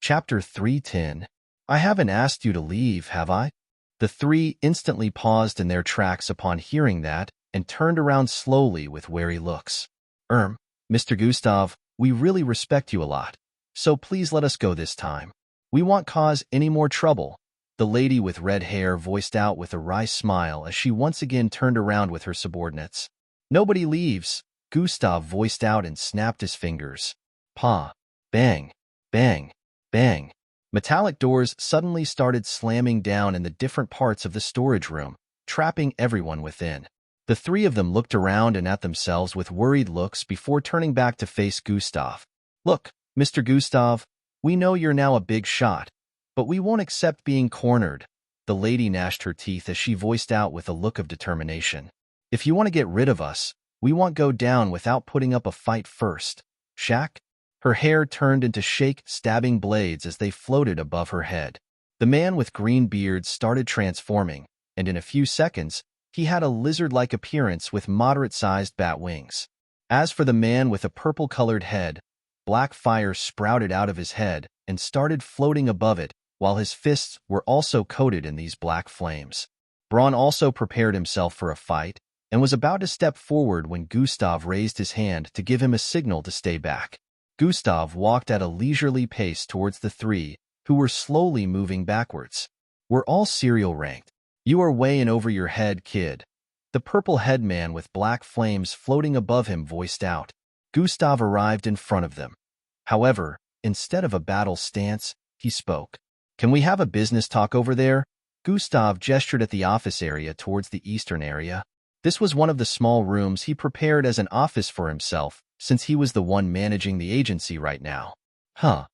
Chapter 310. I haven't asked you to leave, have I? The three instantly paused in their tracks upon hearing that and turned around slowly with wary looks. Mr. Gustav, we really respect you a lot, so please let us go this time. We won't cause any more trouble, the lady with red hair voiced out with a wry smile as she once again turned around with her subordinates. Nobody leaves, Gustav voiced out and snapped his fingers. Pa. Bang. Bang. Bang. Metallic doors suddenly started slamming down in the different parts of the storage room, trapping everyone within. The three of them looked around and at themselves with worried looks before turning back to face Gustav. Look, Mr. Gustav, we know you're now a big shot, but we won't accept being cornered. The lady gnashed her teeth as she voiced out with a look of determination. If you want to get rid of us, we won't go down without putting up a fight first. Shaq? Her hair turned into stabbing blades as they floated above her head. The man with green beard started transforming, and in a few seconds, he had a lizard-like appearance with moderate-sized bat wings. As for the man with a purple-colored head, black fire sprouted out of his head and started floating above it, while his fists were also coated in these black flames. Braun also prepared himself for a fight and was about to step forward when Gustav raised his hand to give him a signal to stay back. Gustav walked at a leisurely pace towards the three, who were slowly moving backwards. We're all serial ranked. You are way in over your head, kid. The purple head man with black flames floating above him voiced out. Gustav arrived in front of them. However, instead of a battle stance, he spoke. Can we have a business talk over there? Gustav gestured at the office area towards the eastern area. This was one of the small rooms he prepared as an office for himself, since he was the one managing the agency right now. Huh.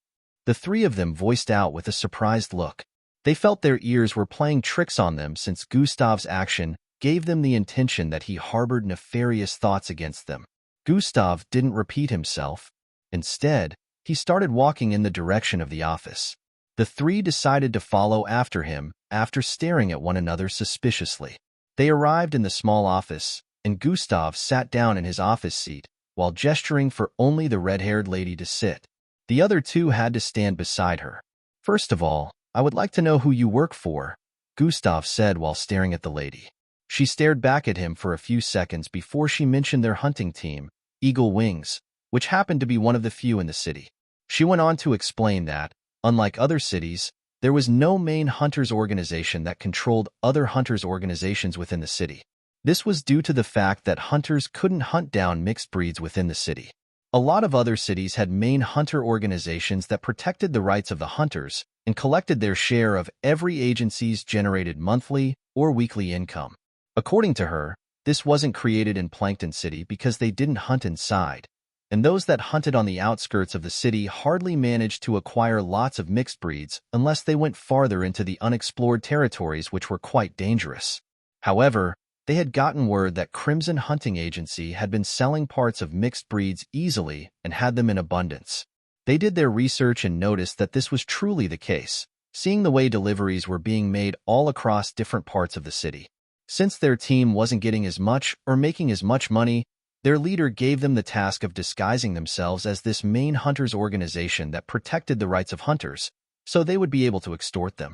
The three of them voiced out with a surprised look. They felt their ears were playing tricks on them since Gustav's action gave them the intention that he harbored nefarious thoughts against them. Gustav didn't repeat himself. Instead, he started walking in the direction of the office. The three decided to follow after him after staring at one another suspiciously. They arrived in the small office, and Gustav sat down in his office seat, while gesturing for only the red-haired lady to sit. The other two had to stand beside her. First of all, I would like to know who you work for, Gustav said while staring at the lady. She stared back at him for a few seconds before she mentioned their hunting team, Eagle Wings, which happened to be one of the few in the city. She went on to explain that, unlike other cities, there was no main hunters organization that controlled other hunters organizations within the city. This was due to the fact that hunters couldn't hunt down mixed breeds within the city. A lot of other cities had main hunter organizations that protected the rights of the hunters and collected their share of every agency's generated monthly or weekly income. According to her, this wasn't created in Plankton City because they didn't hunt inside, and those that hunted on the outskirts of the city hardly managed to acquire lots of mixed breeds unless they went farther into the unexplored territories, which were quite dangerous. However, they had gotten word that Crimson Hunting Agency had been selling parts of mixed breeds easily and had them in abundance. They did their research and noticed that this was truly the case, seeing the way deliveries were being made all across different parts of the city. Since their team wasn't getting as much or making as much money, their leader gave them the task of disguising themselves as this main hunters organization that protected the rights of hunters, so they would be able to extort them.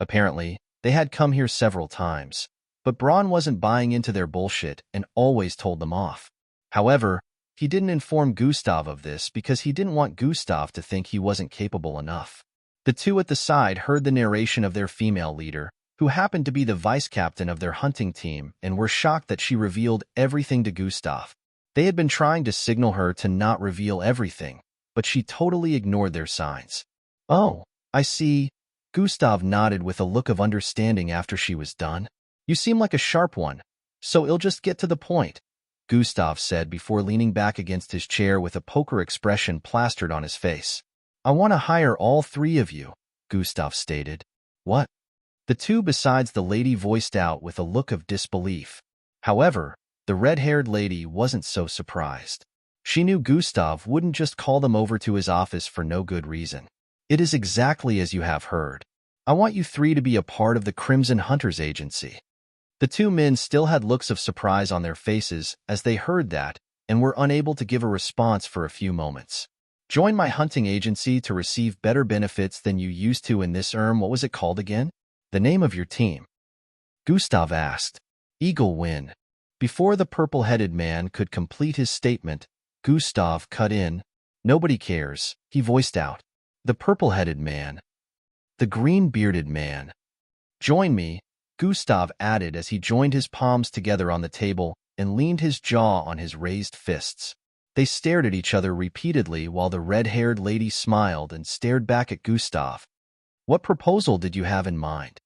Apparently, they had come here several times, but Braun wasn't buying into their bullshit and always told them off. However, he didn't inform Gustav of this because he didn't want Gustav to think he wasn't capable enough. The two at the side heard the narration of their female leader, who happened to be the vice-captain of their hunting team, and were shocked that she revealed everything to Gustav. They had been trying to signal her to not reveal everything, but she totally ignored their signs. Oh, I see. Gustav nodded with a look of understanding after she was done. You seem like a sharp one, so I'll just get to the point, Gustav said before leaning back against his chair with a poker expression plastered on his face. I want to hire all three of you, Gustav stated. What? The two besides the lady voiced out with a look of disbelief. However, the red-haired lady wasn't so surprised. She knew Gustav wouldn't just call them over to his office for no good reason. It is exactly as you have heard. I want you three to be a part of the Crimson Hunters Agency. The two men still had looks of surprise on their faces as they heard that and were unable to give a response for a few moments. Join my hunting agency to receive better benefits than you used to in this what was it called again? The name of your team. Gustav asked. Eagle win. Before the purple-headed man could complete his statement, Gustav cut in. Nobody cares, he voiced out. The purple-headed man. The green-bearded man. Join me, Gustav added as he joined his palms together on the table and leaned his jaw on his raised fists. They stared at each other repeatedly while the red-haired lady smiled and stared back at Gustav. What proposal did you have in mind?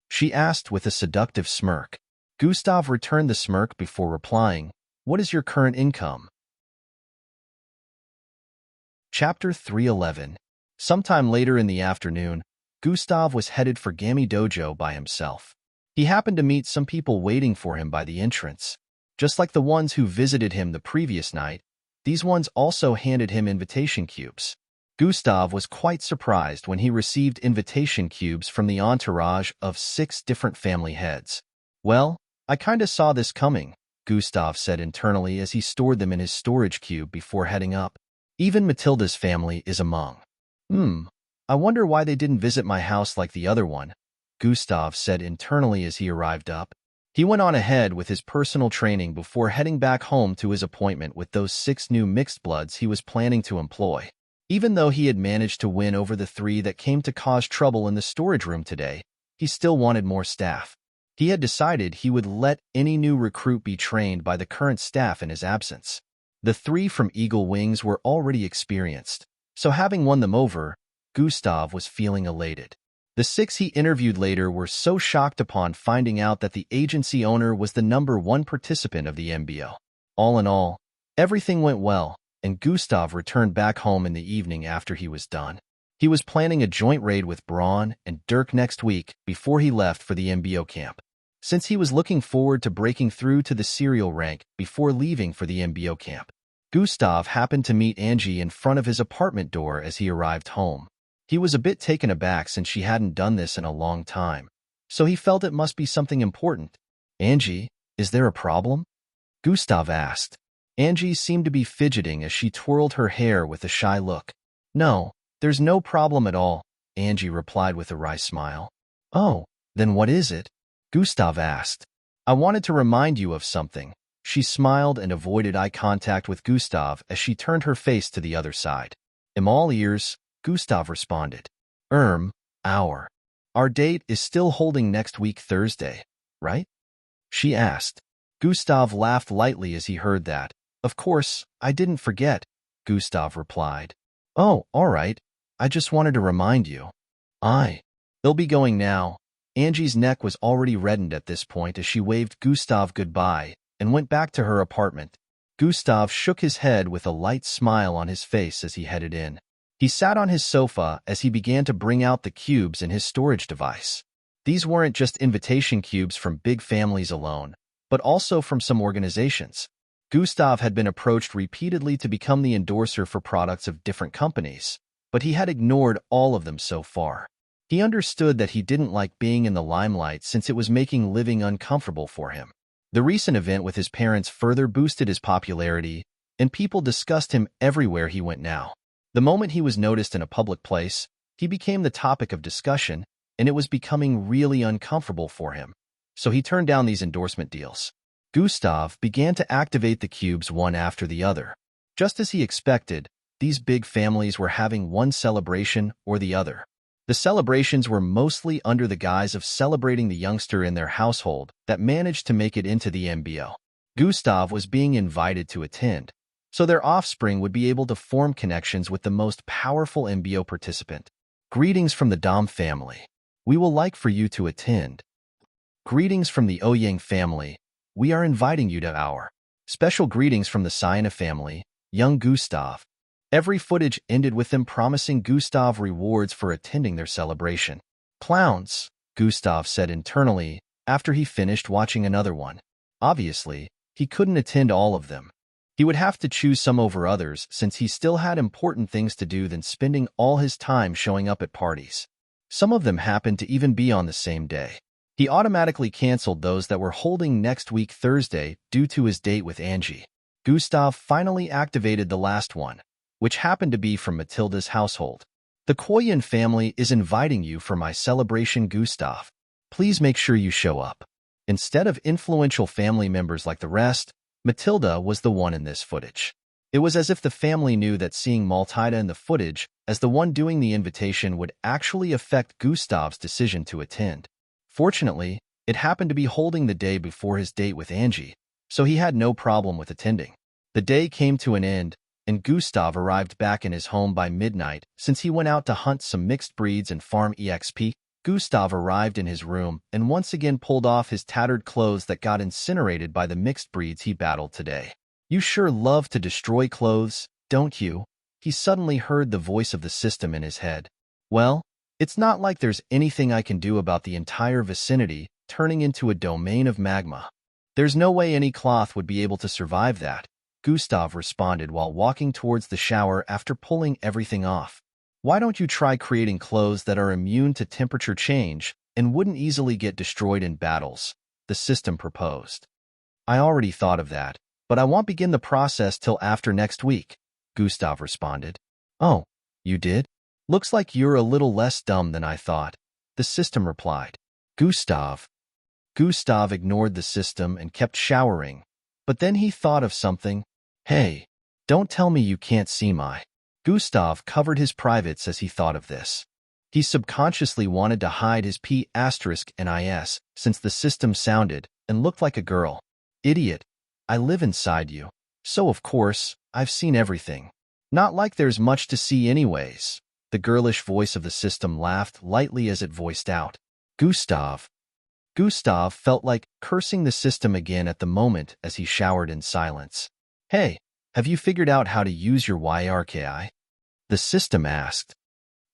She asked with a seductive smirk. Gustav returned the smirk before replying, What is your current income? Chapter 311. Sometime later in the afternoon, Gustav was headed for Gammy Dojo by himself. He happened to meet some people waiting for him by the entrance. Just like the ones who visited him the previous night, these ones also handed him invitation cubes. Gustav was quite surprised when he received invitation cubes from the entourage of 6 different family heads. Well, I kinda saw this coming, Gustav said internally as he stored them in his storage cube before heading up. Even Matilda's family is among. I wonder why they didn't visit my house like the other one, Gustav said internally as he arrived up. He went on ahead with his personal training before heading back home to his appointment with those 6 new mixed bloods he was planning to employ. Even though he had managed to win over the 3 that came to cause trouble in the storage room today, he still wanted more staff. He had decided he would let any new recruit be trained by the current staff in his absence. The 3 from Eagle Wings were already experienced, so having won them over, Gustav was feeling elated. The 6 he interviewed later were so shocked upon finding out that the agency owner was the #1 participant of the MBO. All in all, everything went well, and Gustav returned back home in the evening after he was done. He was planning a joint raid with Braun and Dirk next week before he left for the MBO camp. Since he was looking forward to breaking through to the serial rank before leaving for the MBO camp, Gustav happened to meet Angie in front of his apartment door as he arrived home. He was a bit taken aback since she hadn't done this in a long time, so he felt it must be something important. Angie, is there a problem? Gustav asked. Angie seemed to be fidgeting as she twirled her hair with a shy look. No, there's no problem at all, Angie replied with a wry smile. Oh, then what is it? Gustav asked. I wanted to remind you of something. She smiled and avoided eye contact with Gustav as she turned her face to the other side. I'm all ears, Gustav responded. Our date is still holding next week Thursday, right? She asked. Gustav laughed lightly as he heard that. Of course, I didn't forget, Gustav replied. Oh, all right. I just wanted to remind you. They'll be going now. Angie's neck was already reddened at this point as she waved Gustav goodbye and went back to her apartment. Gustav shook his head with a light smile on his face as he headed in. He sat on his sofa as he began to bring out the cubes in his storage device. These weren't just invitation cubes from big families alone, but also from some organizations. Gustav had been approached repeatedly to become the endorser for products of different companies, but he had ignored all of them so far. He understood that he didn't like being in the limelight since it was making living uncomfortable for him. The recent event with his parents further boosted his popularity, and people discussed him everywhere he went now. The moment he was noticed in a public place, he became the topic of discussion, and it was becoming really uncomfortable for him. So he turned down these endorsement deals. Gustav began to activate the cubes one after the other. Just as he expected, these big families were having one celebration or the other. The celebrations were mostly under the guise of celebrating the youngster in their household that managed to make it into the MBO. Gustav was being invited to attend, so their offspring would be able to form connections with the most powerful MBO participant. Greetings from the Dom family. We will like for you to attend. Greetings from the Oyang family. We are inviting you to our special greetings from the Siena family, young Gustav. Every footage ended with them promising Gustav rewards for attending their celebration. Clowns, Gustav said internally after he finished watching another one. Obviously, he couldn't attend all of them. He would have to choose some over others since he still had important things to do than spending all his time showing up at parties. Some of them happened to even be on the same day. He automatically canceled those that were holding next week Thursday due to his date with Angie. Gustav finally activated the last one, which happened to be from Matilda's household. The Koyan family is inviting you for my celebration, Gustav. Please make sure you show up. Instead of influential family members like the rest, Matilda was the one in this footage. It was as if the family knew that seeing Matilda in the footage as the one doing the invitation would actually affect Gustav's decision to attend. Fortunately, it happened to be holding the day before his date with Angie, so he had no problem with attending. The day came to an end, and Gustav arrived back in his home by midnight since he went out to hunt some mixed breeds and farm EXP. Gustav arrived in his room and once again pulled off his tattered clothes that got incinerated by the mixed breeds he battled today. You sure love to destroy clothes, don't you? He suddenly heard the voice of the system in his head. Well, it's not like there's anything I can do about the entire vicinity turning into a domain of magma. There's no way any cloth would be able to survive that, Gustav responded while walking towards the shower after pulling everything off. Why don't you try creating clothes that are immune to temperature change and wouldn't easily get destroyed in battles? The system proposed. I already thought of that, but I won't begin the process till after next week, Gustav responded. Oh, you did? Looks like you're a little less dumb than I thought, the system replied. Gustav ignored the system and kept showering, but then he thought of something. Hey, don't tell me you can't see my... Gustav covered his privates as he thought of this. He subconsciously wanted to hide his P***NIS since the system sounded and looked like a girl. Idiot, I live inside you, so of course, I've seen everything. Not like there's much to see anyways. The girlish voice of the system laughed lightly as it voiced out. Gustav felt like cursing the system again at the moment as he showered in silence. Hey, have you figured out how to use your YRKI? The system asked.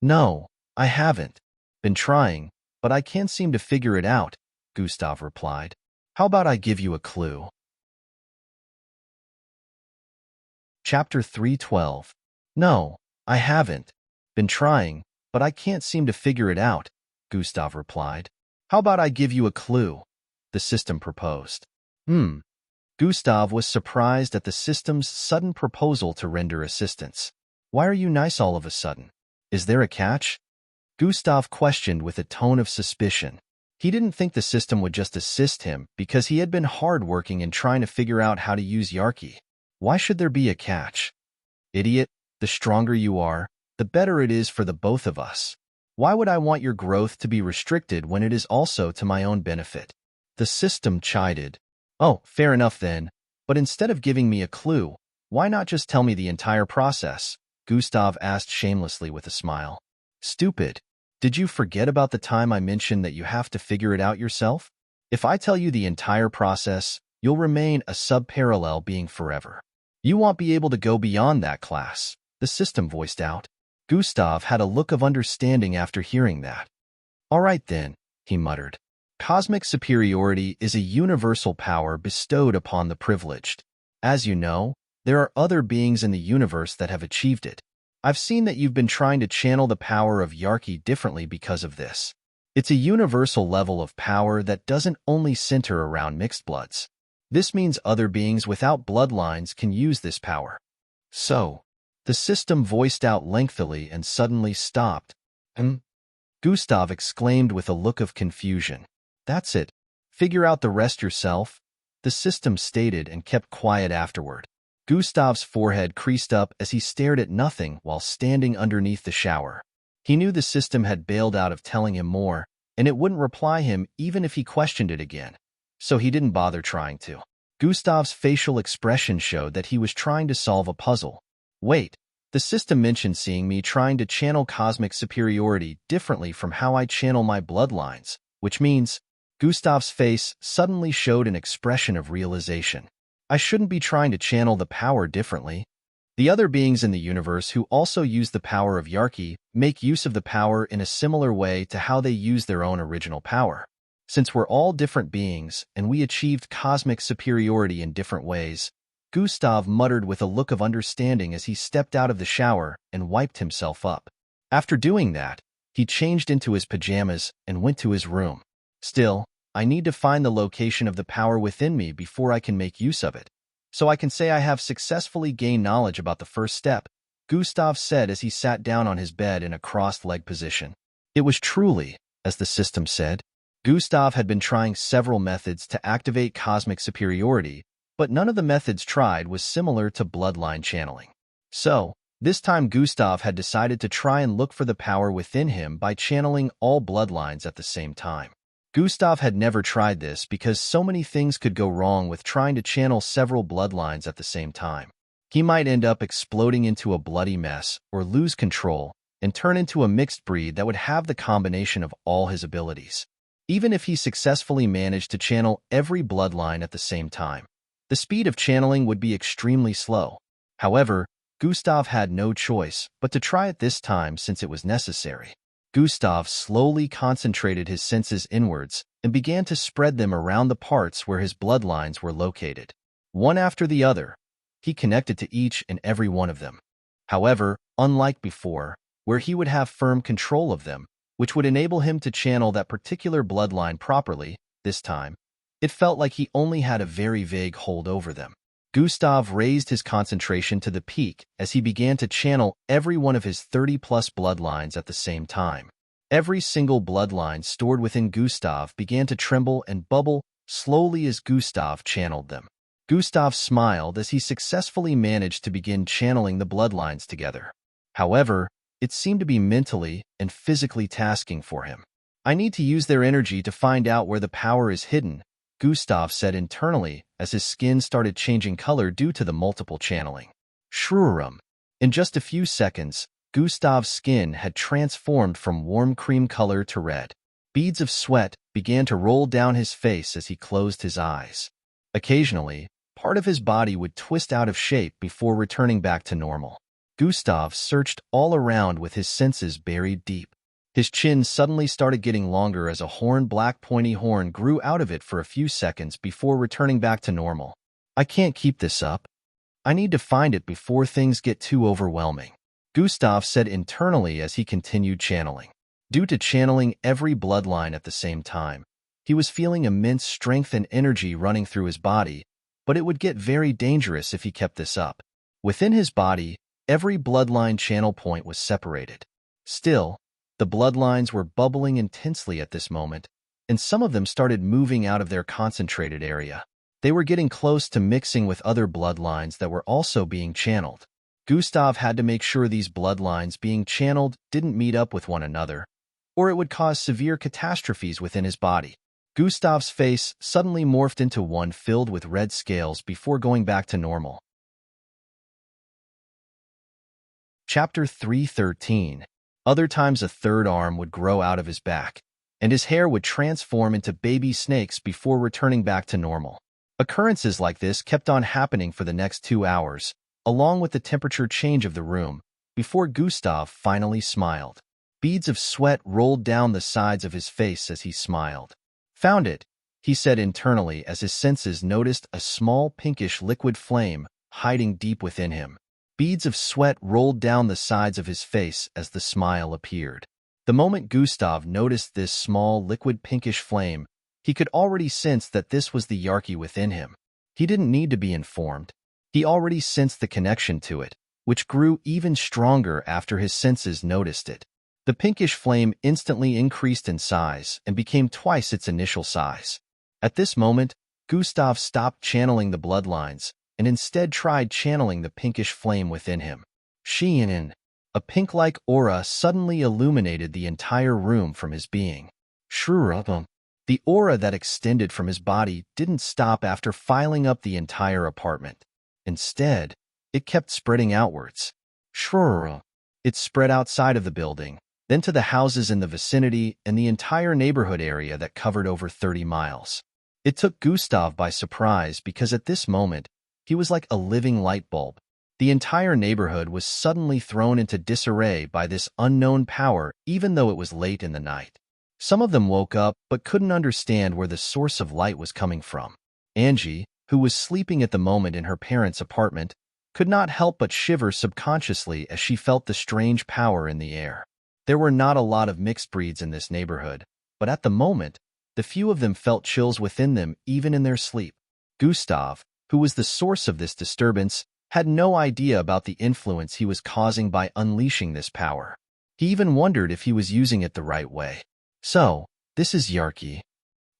No, I haven't. Been trying, but I can't seem to figure it out, Gustav replied. How about I give you a clue? Chapter 312. No, I haven't. Been trying, but I can't seem to figure it out, Gustav replied. How about I give you a clue? The system proposed. Gustav was surprised at the system's sudden proposal to render assistance. Why are you nice all of a sudden? Is there a catch? Gustav questioned with a tone of suspicion. He didn't think the system would just assist him because he had been hard-working in trying to figure out how to use Yarki. Why should there be a catch? Idiot, the stronger you are, the better it is for the both of us. Why would I want your growth to be restricted when it is also to my own benefit? The system chided. Oh, fair enough then, but instead of giving me a clue, why not just tell me the entire process? Gustav asked shamelessly with a smile. Stupid. Did you forget about the time I mentioned that you have to figure it out yourself? If I tell you the entire process, you'll remain a sub-parallel being forever. You won't be able to go beyond that class, the system voiced out. Gustav had a look of understanding after hearing that. All right then, he muttered. Cosmic superiority is a universal power bestowed upon the privileged. As you know, there are other beings in the universe that have achieved it. I've seen that you've been trying to channel the power of Yarki differently because of this. It's a universal level of power that doesn't only center around mixed bloods. This means other beings without bloodlines can use this power. So, the system voiced out lengthily and suddenly stopped. Gustav exclaimed with a look of confusion. That's it. Figure out the rest yourself, the system stated and kept quiet afterward. Gustav's forehead creased up as he stared at nothing while standing underneath the shower. He knew the system had bailed out of telling him more, and it wouldn't reply him even if he questioned it again. So he didn't bother trying to. Gustav's facial expression showed that he was trying to solve a puzzle. Wait, the system mentioned seeing me trying to channel cosmic superiority differently from how I channel my bloodlines, which means Gustav's face suddenly showed an expression of realization. I shouldn't be trying to channel the power differently. The other beings in the universe who also use the power of Yarki make use of the power in a similar way to how they use their own original power. Since we're all different beings and we achieved cosmic superiority in different ways, Gustav muttered with a look of understanding as he stepped out of the shower and wiped himself up. After doing that, he changed into his pajamas and went to his room. Still, I need to find the location of the power within me before I can make use of it, so I can say I have successfully gained knowledge about the first step, Gustav said as he sat down on his bed in a crossed-leg position. It was truly, as the system said. Gustav had been trying several methods to activate cosmic superiority, but none of the methods tried was similar to bloodline channeling. So, this time Gustav had decided to try and look for the power within him by channeling all bloodlines at the same time. Gustav had never tried this because so many things could go wrong with trying to channel several bloodlines at the same time. He might end up exploding into a bloody mess or lose control and turn into a mixed breed that would have the combination of all his abilities. Even if he successfully managed to channel every bloodline at the same time, the speed of channeling would be extremely slow. However, Gustav had no choice but to try it this time since it was necessary. Gustav slowly concentrated his senses inwards and began to spread them around the parts where his bloodlines were located. One after the other, he connected to each and every one of them. However, unlike before, where he would have firm control of them, which would enable him to channel that particular bloodline properly, this time, it felt like he only had a very vague hold over them. Gustav raised his concentration to the peak as he began to channel every one of his 30-plus bloodlines at the same time. Every single bloodline stored within Gustav began to tremble and bubble slowly as Gustav channeled them. Gustav smiled as he successfully managed to begin channeling the bloodlines together. However, it seemed to be mentally and physically tasking for him. I need to use their energy to find out where the power is hidden, Gustav said internally as his skin started changing color due to the multiple channeling. Shruram. In just a few seconds, Gustav's skin had transformed from warm cream color to red. Beads of sweat began to roll down his face as he closed his eyes. Occasionally, part of his body would twist out of shape before returning back to normal. Gustav searched all around with his senses buried deep. His chin suddenly started getting longer as a black pointy horn grew out of it for a few seconds before returning back to normal. I can't keep this up. I need to find it before things get too overwhelming, Gustav said internally as he continued channeling. Due to channeling every bloodline at the same time, he was feeling immense strength and energy running through his body, but it would get very dangerous if he kept this up. Within his body, every bloodline channel point was separated. Still, the bloodlines were bubbling intensely at this moment, and some of them started moving out of their concentrated area. They were getting close to mixing with other bloodlines that were also being channeled. Gustav had to make sure these bloodlines being channeled didn't meet up with one another, or it would cause severe catastrophes within his body. Gustav's face suddenly morphed into one filled with red scales before going back to normal. Chapter 313. Other times a third arm would grow out of his back, and his hair would transform into baby snakes before returning back to normal. Occurrences like this kept on happening for the next 2 hours, along with the temperature change of the room, before Gustav finally smiled. Beads of sweat rolled down the sides of his face as he smiled. Found it, he said internally as his senses noticed a small pinkish liquid flame hiding deep within him. Beads of sweat rolled down the sides of his face as the smile appeared. The moment Gustav noticed this small liquid pinkish flame, he could already sense that this was the Yarki within him. He didn't need to be informed. He already sensed the connection to it, which grew even stronger after his senses noticed it. The pinkish flame instantly increased in size and became twice its initial size. At this moment, Gustav stopped channeling the bloodlines and instead tried channeling the pinkish flame within him. Sheinin. A pink-like aura suddenly illuminated the entire room from his being. Shrurapam. The aura that extended from his body didn't stop after filing up the entire apartment. Instead, it kept spreading outwards. Shrurra. It spread outside of the building, then to the houses in the vicinity and the entire neighborhood area that covered over 30 miles. It took Gustav by surprise because at this moment, he was like a living light bulb. The entire neighborhood was suddenly thrown into disarray by this unknown power even though it was late in the night. Some of them woke up but couldn't understand where the source of light was coming from. Angie, who was sleeping at the moment in her parents' apartment, could not help but shiver subconsciously as she felt the strange power in the air. There were not a lot of mixed breeds in this neighborhood, but at the moment, the few of them felt chills within them even in their sleep. Gustav, who was the source of this disturbance, had no idea about the influence he was causing by unleashing this power. He even wondered if he was using it the right way. So, this is Yarki.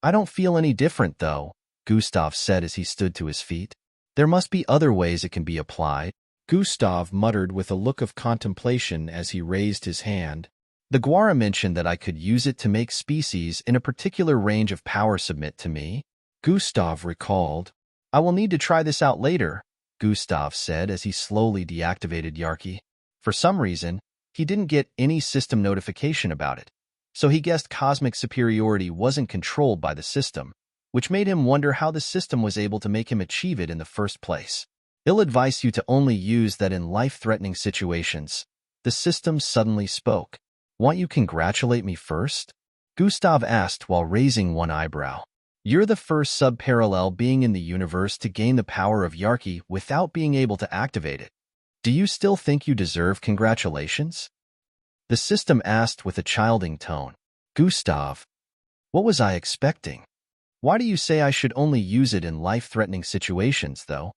I don't feel any different, though, Gustav said as he stood to his feet. There must be other ways it can be applied, Gustav muttered with a look of contemplation as he raised his hand. The Guara mentioned that I could use it to make species in a particular range of power submit to me, Gustav recalled. I will need to try this out later, Gustav said as he slowly deactivated Yarki. For some reason, he didn't get any system notification about it, so he guessed cosmic superiority wasn't controlled by the system, which made him wonder how the system was able to make him achieve it in the first place. I'll advise you to only use that in life-threatening situations. The system suddenly spoke. Want you congratulate me first? Gustav asked while raising one eyebrow. You're the first subparallel being in the universe to gain the power of Yarki without being able to activate it. Do you still think you deserve congratulations? The system asked with a childing tone. Gustav, what was I expecting? Why do you say I should only use it in life-threatening situations, though?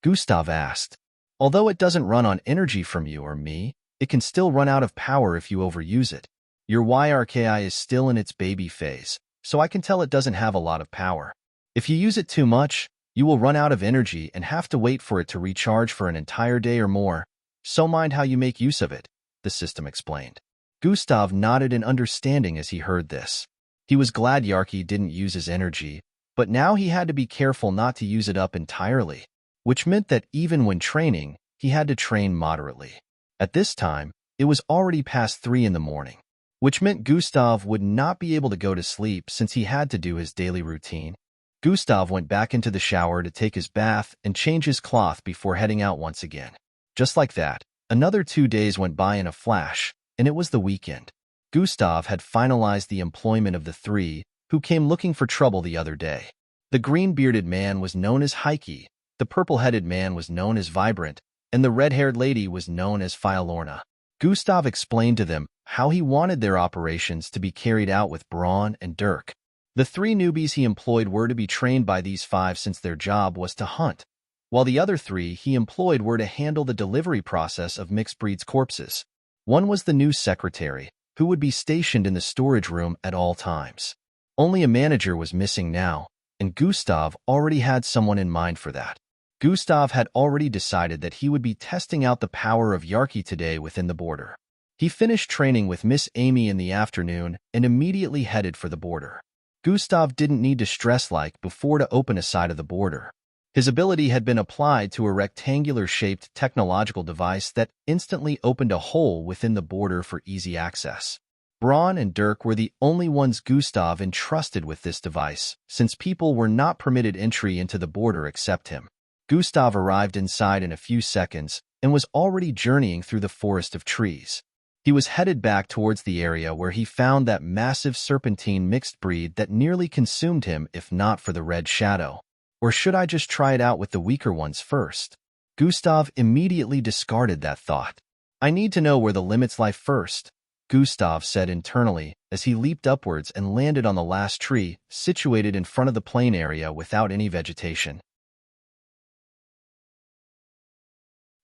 Gustav asked. Although it doesn't run on energy from you or me, it can still run out of power if you overuse it. Your YRKI is still in its baby phase, so I can tell it doesn't have a lot of power. If you use it too much, you will run out of energy and have to wait for it to recharge for an entire day or more. So mind how you make use of it, the system explained. Gustav nodded in understanding as he heard this. He was glad Yarki didn't use his energy, but now he had to be careful not to use it up entirely, which meant that even when training, he had to train moderately. At this time, it was already past 3 in the morning, which meant Gustav would not be able to go to sleep since he had to do his daily routine. Gustav went back into the shower to take his bath and change his cloth before heading out once again. Just like that, another 2 days went by in a flash, and it was the weekend. Gustav had finalized the employment of the 3 who came looking for trouble the other day. The green-bearded man was known as Heike, the purple-headed man was known as Vibrant, and the red-haired lady was known as Fialorna. Gustav explained to them how he wanted their operations to be carried out with Braun and Dirk. The 3 newbies he employed were to be trained by these 5 since their job was to hunt, while the other 3 he employed were to handle the delivery process of mixed breeds' corpses. One was the new secretary, who would be stationed in the storage room at all times. Only a manager was missing now, and Gustav already had someone in mind for that. Gustav had already decided that he would be testing out the power of Yarki today within the border. He finished training with Miss Amy in the afternoon and immediately headed for the border. Gustav didn't need to stress like before to open a side of the border. His ability had been applied to a rectangular-shaped technological device that instantly opened a hole within the border for easy access. Braun and Dirk were the only ones Gustav entrusted with this device, since people were not permitted entry into the border except him. Gustav arrived inside in a few seconds and was already journeying through the forest of trees. He was headed back towards the area where he found that massive serpentine mixed breed that nearly consumed him if not for the red shadow. Or should I just try it out with the weaker ones first? Gustav immediately discarded that thought. I need to know where the limits lie first, Gustav said internally as he leaped upwards and landed on the last tree, situated in front of the plain area without any vegetation.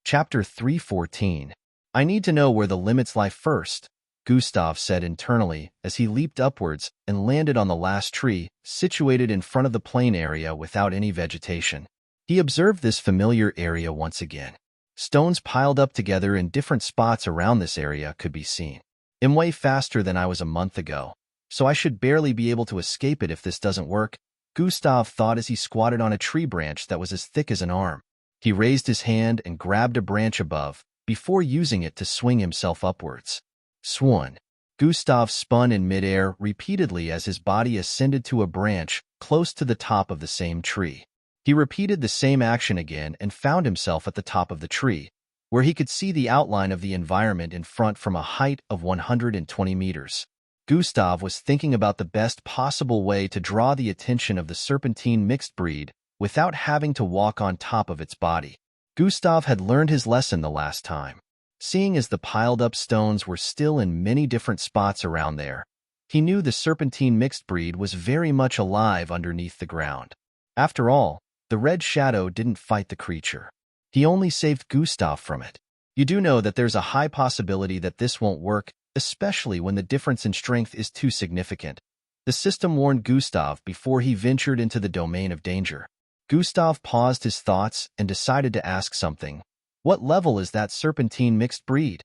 Chapter 314. I need to know where the limits lie first, Gustav said internally as he leaped upwards and landed on the last tree, situated in front of the plain area without any vegetation. He observed this familiar area once again. Stones piled up together in different spots around this area could be seen. I'm way faster than I was a month ago, so I should barely be able to escape it if this doesn't work, Gustav thought as he squatted on a tree branch that was as thick as an arm. He raised his hand and grabbed a branch above, before using it to swing himself upwards. Swan. Gustav spun in midair repeatedly as his body ascended to a branch close to the top of the same tree. He repeated the same action again and found himself at the top of the tree, where he could see the outline of the environment in front from a height of 120 meters. Gustav was thinking about the best possible way to draw the attention of the serpentine mixed breed without having to walk on top of its body. Gustav had learned his lesson the last time. Seeing as the piled-up stones were still in many different spots around there, he knew the serpentine mixed breed was very much alive underneath the ground. After all, the red shadow didn't fight the creature. He only saved Gustav from it. You do know that there's a high possibility that this won't work, especially when the difference in strength is too significant. The system warned Gustav before he ventured into the domain of danger. Gustav paused his thoughts and decided to ask something. What level is that serpentine mixed breed?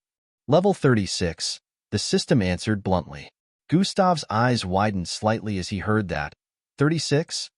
Level 36, the system answered bluntly. Gustav's eyes widened slightly as he heard that. 36?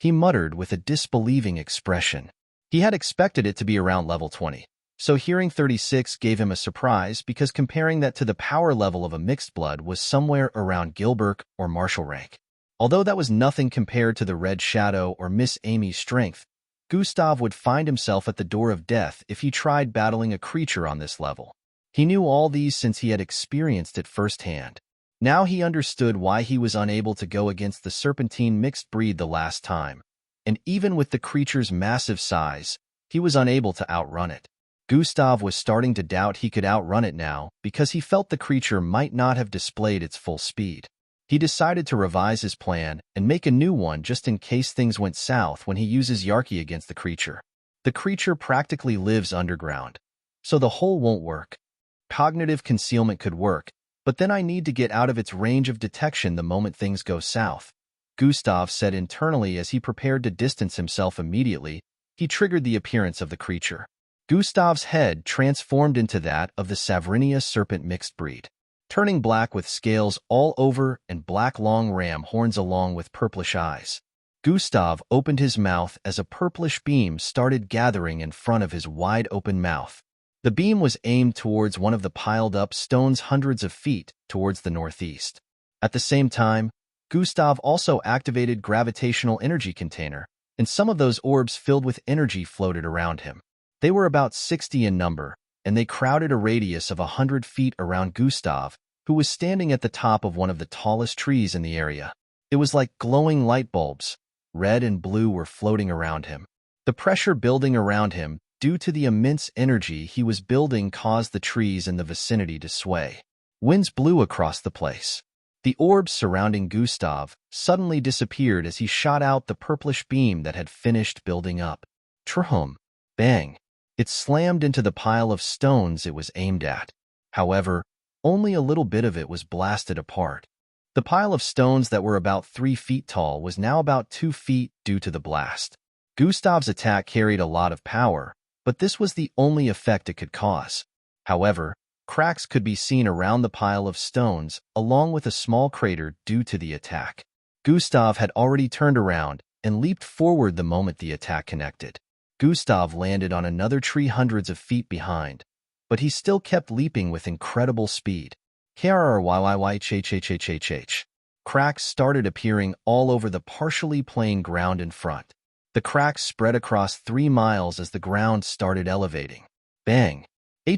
He muttered with a disbelieving expression. He had expected it to be around level 20. So hearing 36 gave him a surprise because comparing that to the power level of a mixed blood was somewhere around Gilbert or Marshall rank. Although that was nothing compared to the Red Shadow or Miss Amy's strength, Gustav would find himself at the door of death if he tried battling a creature on this level. He knew all these since he had experienced it firsthand. Now he understood why he was unable to go against the serpentine mixed breed the last time, and even with the creature's massive size, he was unable to outrun it. Gustav was starting to doubt he could outrun it now because he felt the creature might not have displayed its full speed. He decided to revise his plan and make a new one just in case things went south when he uses Yarki against the creature. The creature practically lives underground, so the hole won't work. Cognitive concealment could work, but then I need to get out of its range of detection the moment things go south, Gustav said internally as he prepared to distance himself immediately. He triggered the appearance of the creature. Gustav's head transformed into that of the Savrinia serpent mixed breed, turning black with scales all over and black long ram horns along with purplish eyes. Gustav opened his mouth as a purplish beam started gathering in front of his wide-open mouth. The beam was aimed towards one of the piled-up stones hundreds of feet towards the northeast. At the same time, Gustav also activated gravitational energy container, and some of those orbs filled with energy floated around him. They were about 60 in number, and they crowded a radius of 100 feet around Gustav, who was standing at the top of one of the tallest trees in the area. It was like glowing light bulbs. Red and blue were floating around him. The pressure building around him, due to the immense energy he was building, caused the trees in the vicinity to sway. Winds blew across the place. The orbs surrounding Gustav suddenly disappeared as he shot out the purplish beam that had finished building up. Trum! Bang! It slammed into the pile of stones it was aimed at. However, only a little bit of it was blasted apart. The pile of stones that were about 3 feet tall was now about 2 feet due to the blast. Gustav's attack carried a lot of power, but this was the only effect it could cause. However, cracks could be seen around the pile of stones, along with a small crater due to the attack. Gustav had already turned around and leaped forward the moment the attack connected. Gustav landed on another tree hundreds of feet behind, but he still kept leaping with incredible speed. Cracks started appearing all over the partially plain ground in front. The cracks spread across 3 miles as the ground started elevating. Bang! A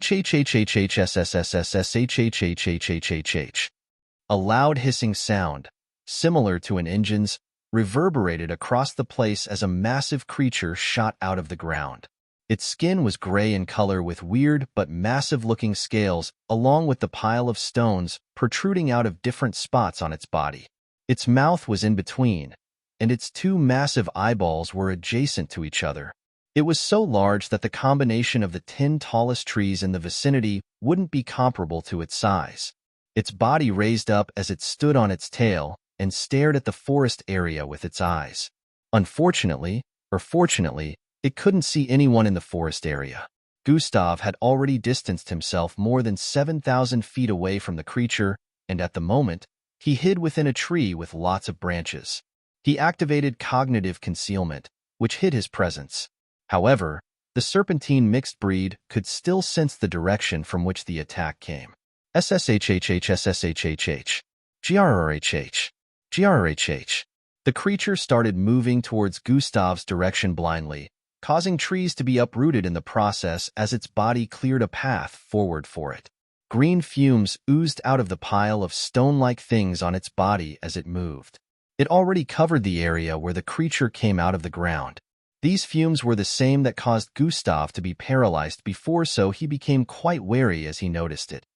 loud hissing sound, similar to an engine's, reverberated across the place as a massive creature shot out of the ground. Its skin was gray in color with weird but massive-looking scales, along with the pile of stones protruding out of different spots on its body. Its mouth was in between, and its 2 massive eyeballs were adjacent to each other. It was so large that the combination of the 10 tallest trees in the vicinity wouldn't be comparable to its size. Its body raised up as it stood on its tail and stared at the forest area with its eyes. Unfortunately, or fortunately, it couldn't see anyone in the forest area. Gustav had already distanced himself more than 7,000 feet away from the creature, and at the moment, he hid within a tree with lots of branches. He activated cognitive concealment, which hid his presence. However, the serpentine mixed breed could still sense the direction from which the attack came. SSHHHSSHHH. GRRHH. GRHH. The creature started moving towards Gustav's direction blindly, causing trees to be uprooted in the process as its body cleared a path forward for it. Green fumes oozed out of the pile of stone-like things on its body as it moved. It already covered the area where the creature came out of the ground. These fumes were the same that caused Gustav to be paralyzed before, so he became quite wary as he noticed it.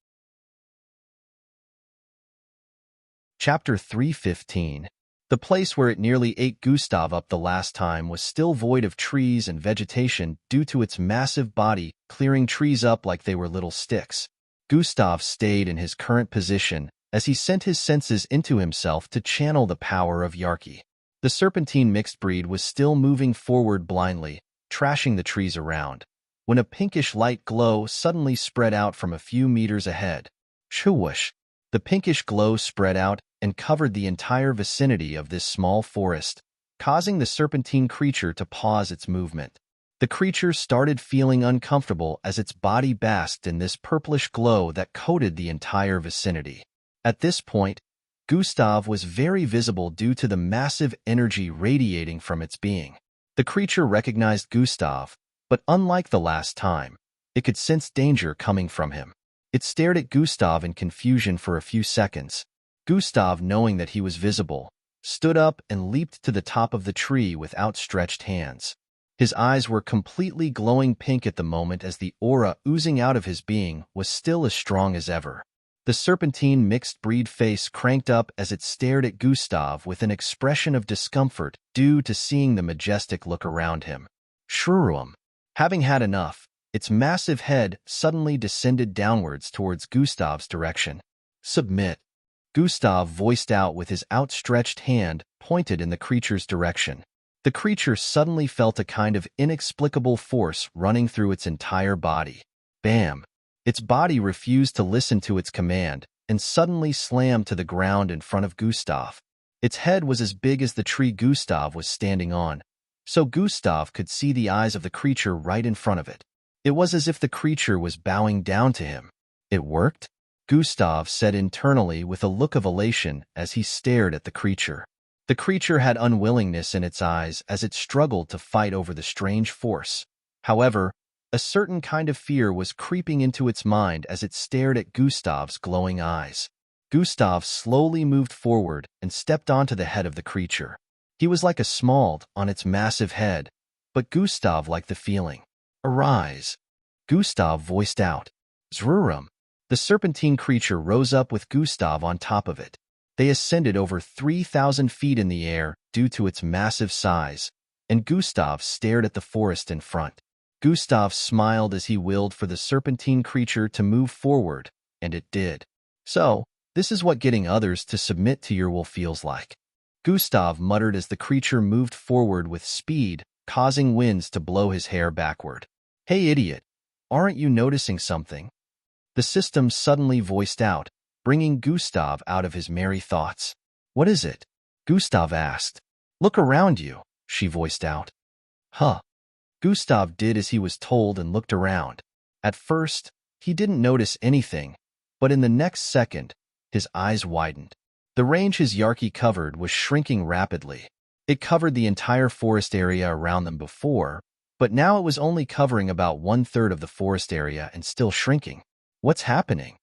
Chapter 315. The place where it nearly ate Gustav up the last time was still void of trees and vegetation due to its massive body clearing trees up like they were little sticks. Gustav stayed in his current position as he sent his senses into himself to channel the power of Yarki. The serpentine mixed breed was still moving forward blindly, trashing the trees around, when a pinkish light glow suddenly spread out from a few meters ahead. Shwoosh! The pinkish glow spread out and covered the entire vicinity of this small forest, causing the serpentine creature to pause its movement. The creature started feeling uncomfortable as its body basked in this purplish glow that coated the entire vicinity. At this point, Gustav was very visible due to the massive energy radiating from its being. The creature recognized Gustav, but unlike the last time, it could sense danger coming from him. It stared at Gustav in confusion for a few seconds. Gustav, knowing that he was visible, stood up and leaped to the top of the tree with outstretched hands. His eyes were completely glowing pink at the moment as the aura oozing out of his being was still as strong as ever. The serpentine mixed-breed face cranked up as it stared at Gustav with an expression of discomfort due to seeing the majestic look around him. Shroom! Having had enough, its massive head suddenly descended downwards towards Gustav's direction. Submit! Gustav voiced out with his outstretched hand pointed in the creature's direction. The creature suddenly felt a kind of inexplicable force running through its entire body. Bam! Its body refused to listen to its command and suddenly slammed to the ground in front of Gustav. Its head was as big as the tree Gustav was standing on, so Gustav could see the eyes of the creature right in front of it. It was as if the creature was bowing down to him. It worked? Gustav said internally with a look of elation as he stared at the creature. The creature had unwillingness in its eyes as it struggled to fight over the strange force. However, a certain kind of fear was creeping into its mind as it stared at Gustav's glowing eyes. Gustav slowly moved forward and stepped onto the head of the creature. He was like a small on its massive head, but Gustav liked the feeling. Arise! Gustav voiced out. Zrurum! The serpentine creature rose up with Gustav on top of it. They ascended over 3,000 feet in the air due to its massive size, and Gustav stared at the forest in front. Gustav smiled as he willed for the serpentine creature to move forward, and it did. So, this is what getting others to submit to your will feels like. Gustav muttered as the creature moved forward with speed, causing winds to blow his hair backward. Hey idiot, aren't you noticing something? The system suddenly voiced out, bringing Gustav out of his merry thoughts. What is it? Gustav asked. Look around you, she voiced out. Huh. Gustav did as he was told and looked around. At first, he didn't notice anything, but in the next second, his eyes widened. The range his Yarki covered was shrinking rapidly. It covered the entire forest area around them before, but now it was only covering about 1/3 of the forest area and still shrinking. What's happening?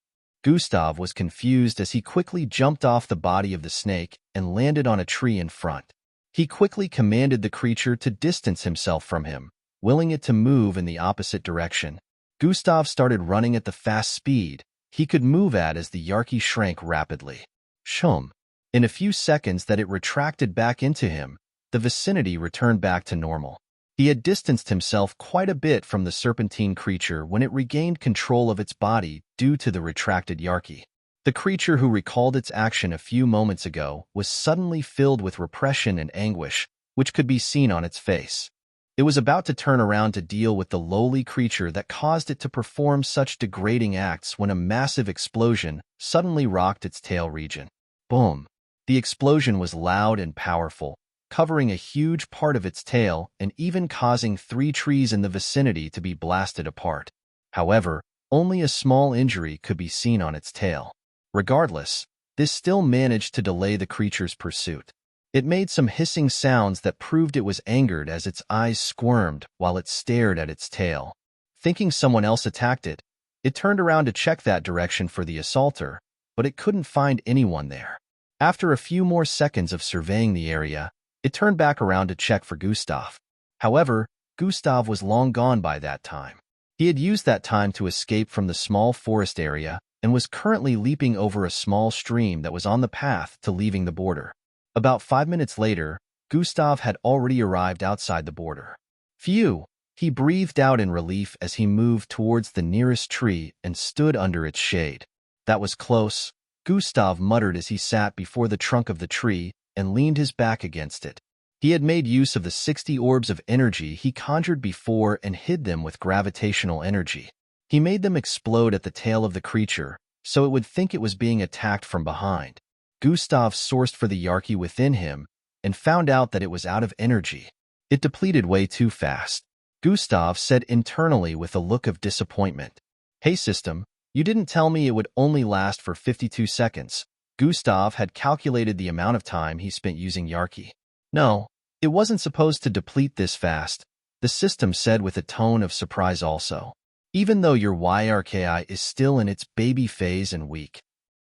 Gustav was confused as he quickly jumped off the body of the snake and landed on a tree in front. He quickly commanded the creature to distance himself from him, willing it to move in the opposite direction. Gustav started running at the fast speed he could move at as the Yarki shrank rapidly. Shum. In a few seconds that it retracted back into him, the vicinity returned back to normal. He had distanced himself quite a bit from the serpentine creature when it regained control of its body due to the retracted Yarki. The creature who recalled its action a few moments ago was suddenly filled with repression and anguish, which could be seen on its face. It was about to turn around to deal with the lowly creature that caused it to perform such degrading acts when a massive explosion suddenly rocked its tail region. Boom! The explosion was loud and powerful, covering a huge part of its tail and even causing 3 trees in the vicinity to be blasted apart. However, only a small injury could be seen on its tail. Regardless, this still managed to delay the creature's pursuit. It made some hissing sounds that proved it was angered as its eyes squirmed while it stared at its tail. Thinking someone else attacked it, it turned around to check that direction for the assaulter, but it couldn't find anyone there. After a few more seconds of surveying the area, it turned back around to check for Gustav. However, Gustav was long gone by that time. He had used that time to escape from the small forest area and was currently leaping over a small stream that was on the path to leaving the border. About 5 minutes later, Gustav had already arrived outside the border. Phew! He breathed out in relief as he moved towards the nearest tree and stood under its shade. That was close, Gustav muttered as he sat before the trunk of the tree and leaned his back against it. He had made use of the 60 orbs of energy he conjured before and hid them with gravitational energy. He made them explode at the tail of the creature, so it would think it was being attacked from behind. Gustav sourced for the Yarki within him and found out that it was out of energy. It depleted way too fast. Gustav said internally with a look of disappointment. Hey system, you didn't tell me it would only last for 52 seconds. Gustav had calculated the amount of time he spent using Yarki. No, it wasn't supposed to deplete this fast, the system said with a tone of surprise also. Even though your Yarki is still in its baby phase and weak,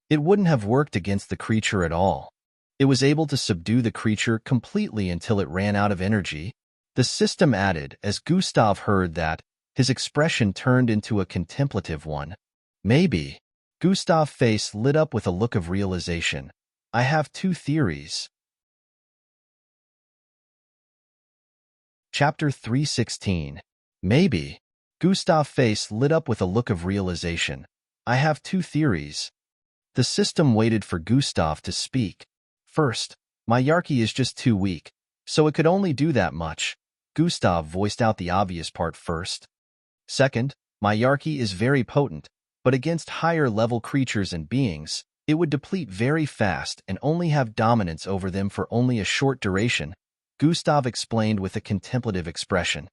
it wouldn't have worked against the creature at all. It was able to subdue the creature completely until it ran out of energy, the system added as Gustav heard that. His expression turned into a contemplative one. Maybe. Gustav's face lit up with a look of realization. I have two theories. Chapter 316. Maybe. Gustav's face lit up with a look of realization. I have two theories. The system waited for Gustav to speak. First, my Yarki is just too weak, so it could only do that much. Gustav voiced out the obvious part first. Second, my Yarki is very potent, but against higher-level creatures and beings, it would deplete very fast and only have dominance over them for only a short duration, Gustav explained with a contemplative expression.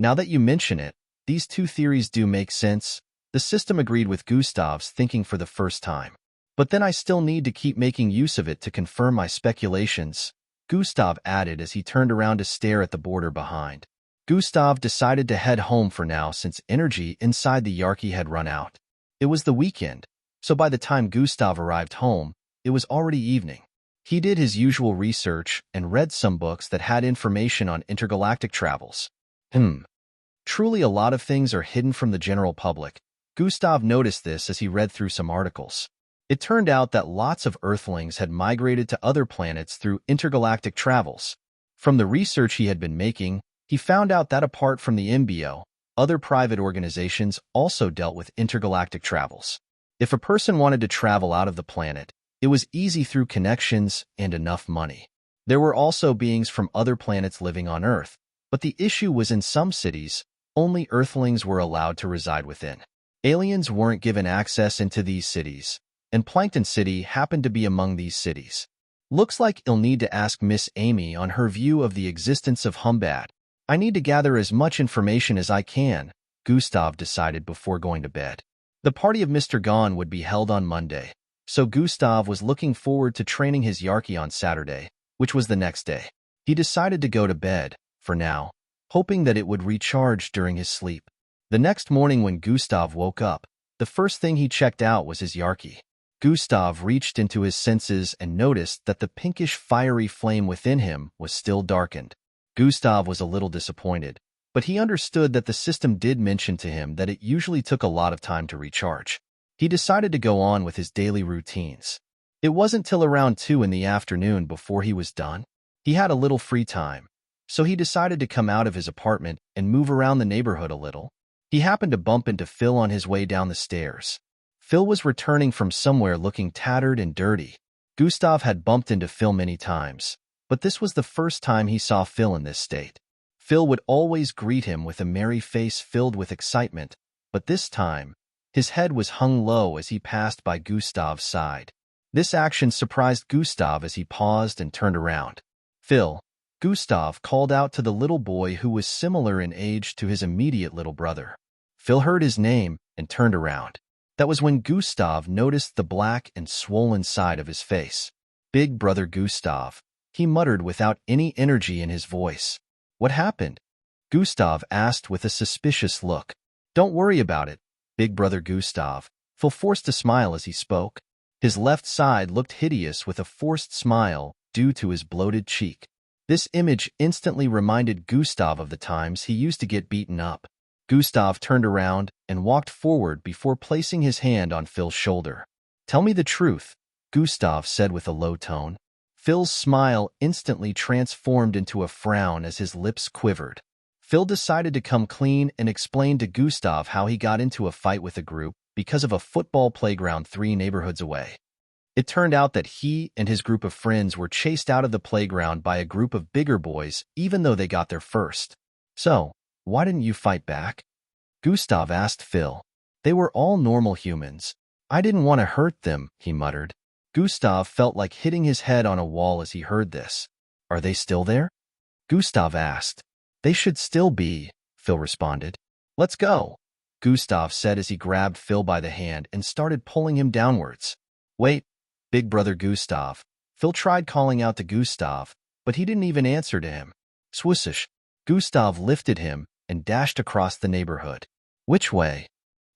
Now that you mention it, these two theories do make sense. The system agreed with Gustav's thinking for the first time. But then I still need to keep making use of it to confirm my speculations, Gustav added as he turned around to stare at the border behind. Gustav decided to head home for now since energy inside the Yarki had run out. It was the weekend, so by the time Gustav arrived home, it was already evening. He did his usual research and read some books that had information on intergalactic travels. Truly a lot of things are hidden from the general public. Gustav noticed this as he read through some articles. It turned out that lots of Earthlings had migrated to other planets through intergalactic travels. From the research he had been making, he found out that apart from the MBO, other private organizations also dealt with intergalactic travels. If a person wanted to travel out of the planet, it was easy through connections and enough money. There were also beings from other planets living on Earth, but the issue was in some cities, only Earthlings were allowed to reside within. Aliens weren't given access into these cities, and Plankton City happened to be among these cities. Looks like you'll need to ask Miss Amy on her view of the existence of Humbad. I need to gather as much information as I can, Gustav decided before going to bed. The party of Mr. Gon would be held on Monday, so Gustav was looking forward to training his Yarki on Saturday, which was the next day. He decided to go to bed, for now, hoping that it would recharge during his sleep. The next morning when Gustav woke up, the first thing he checked out was his Yarki. Gustav reached into his senses and noticed that the pinkish fiery flame within him was still darkened. Gustav was a little disappointed, but he understood that the system did mention to him that it usually took a lot of time to recharge. He decided to go on with his daily routines. It wasn't till around 2 in the afternoon before he was done. He had a little free time, so he decided to come out of his apartment and move around the neighborhood a little. He happened to bump into Phil on his way down the stairs. Phil was returning from somewhere looking tattered and dirty. Gustav had bumped into Phil many times, but this was the first time he saw Phil in this state. Phil would always greet him with a merry face filled with excitement, but this time, his head was hung low as he passed by Gustav's side. This action surprised Gustav as he paused and turned around. Phil, Gustav called out to the little boy who was similar in age to his immediate little brother. Phil heard his name and turned around. That was when Gustav noticed the black and swollen side of his face. Big brother Gustav, he muttered without any energy in his voice. What happened? Gustav asked with a suspicious look. Don't worry about it, big brother Gustav. Phil forced a smile as he spoke. His left side looked hideous with a forced smile due to his bloated cheek. This image instantly reminded Gustav of the times he used to get beaten up. Gustav turned around and walked forward before placing his hand on Phil's shoulder. Tell me the truth, Gustav said with a low tone. Phil's smile instantly transformed into a frown as his lips quivered. Phil decided to come clean and explain to Gustav how he got into a fight with a group because of a football playground 3 neighborhoods away. It turned out that he and his group of friends were chased out of the playground by a group of bigger boys even though they got there first. So, why didn't you fight back? Gustav asked Phil. They were all normal humans. I didn't want to hurt them, he muttered. Gustav felt like hitting his head on a wall as he heard this. Are they still there? Gustav asked. They should still be, Phil responded. Let's go, Gustav said as he grabbed Phil by the hand and started pulling him downwards. Wait, big brother Gustav. Phil tried calling out to Gustav, but he didn't even answer to him. Swoosh! Gustav lifted him and dashed across the neighborhood. Which way?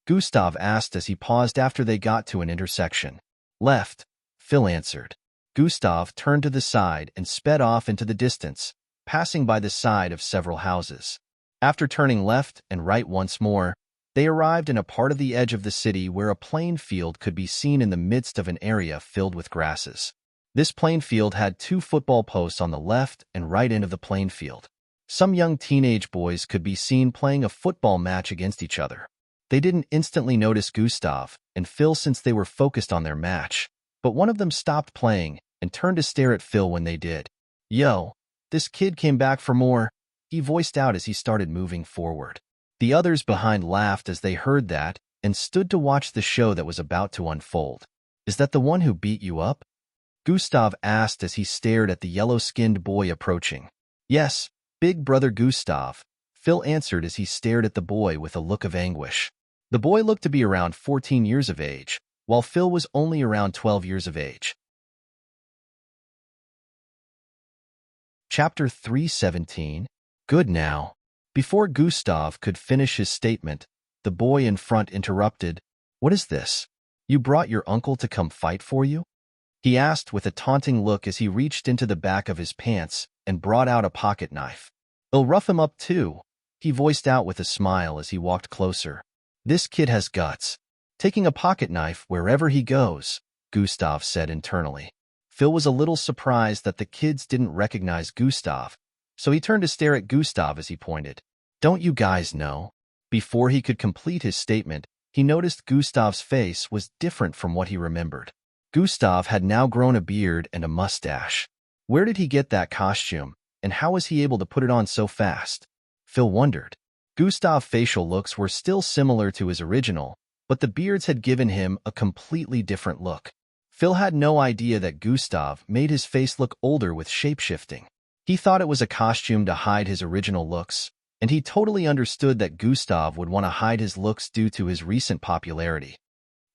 Gustav asked as he paused after they got to an intersection. Left, Phil answered. Gustav turned to the side and sped off into the distance, passing by the side of several houses. After turning left and right once more, they arrived in a part of the edge of the city where a plain field could be seen in the midst of an area filled with grasses. This plain field had 2 football posts on the left and right end of the plain field. Some young teenage boys could be seen playing a football match against each other. They didn't instantly notice Gustav and Phil since they were focused on their match, but one of them stopped playing and turned to stare at Phil when they did. Yo, this kid came back for more, he voiced out as he started moving forward. The others behind laughed as they heard that and stood to watch the show that was about to unfold. Is that the one who beat you up? Gustav asked as he stared at the yellow-skinned boy approaching. Yes, big brother Gustav, Phil answered as he stared at the boy with a look of anguish. The boy looked to be around 14 years of age, while Phil was only around 12 years of age. Chapter 317. Good now. Before Gustav could finish his statement, the boy in front interrupted. What is this? You brought your uncle to come fight for you? He asked with a taunting look as he reached into the back of his pants and brought out a pocket knife. I'll rough him up too, he voiced out with a smile as he walked closer. This kid has guts. Taking a pocket knife wherever he goes, Gustav said internally. Phil was a little surprised that the kids didn't recognize Gustav, so he turned to stare at Gustav as he pointed. Don't you guys know? Before he could complete his statement, he noticed Gustav's face was different from what he remembered. Gustav had now grown a beard and a mustache. Where did he get that costume, and how was he able to put it on so fast? Phil wondered. Gustav's facial looks were still similar to his original, but the beards had given him a completely different look. Phil had no idea that Gustav made his face look older with shape-shifting. He thought it was a costume to hide his original looks, and he totally understood that Gustav would want to hide his looks due to his recent popularity.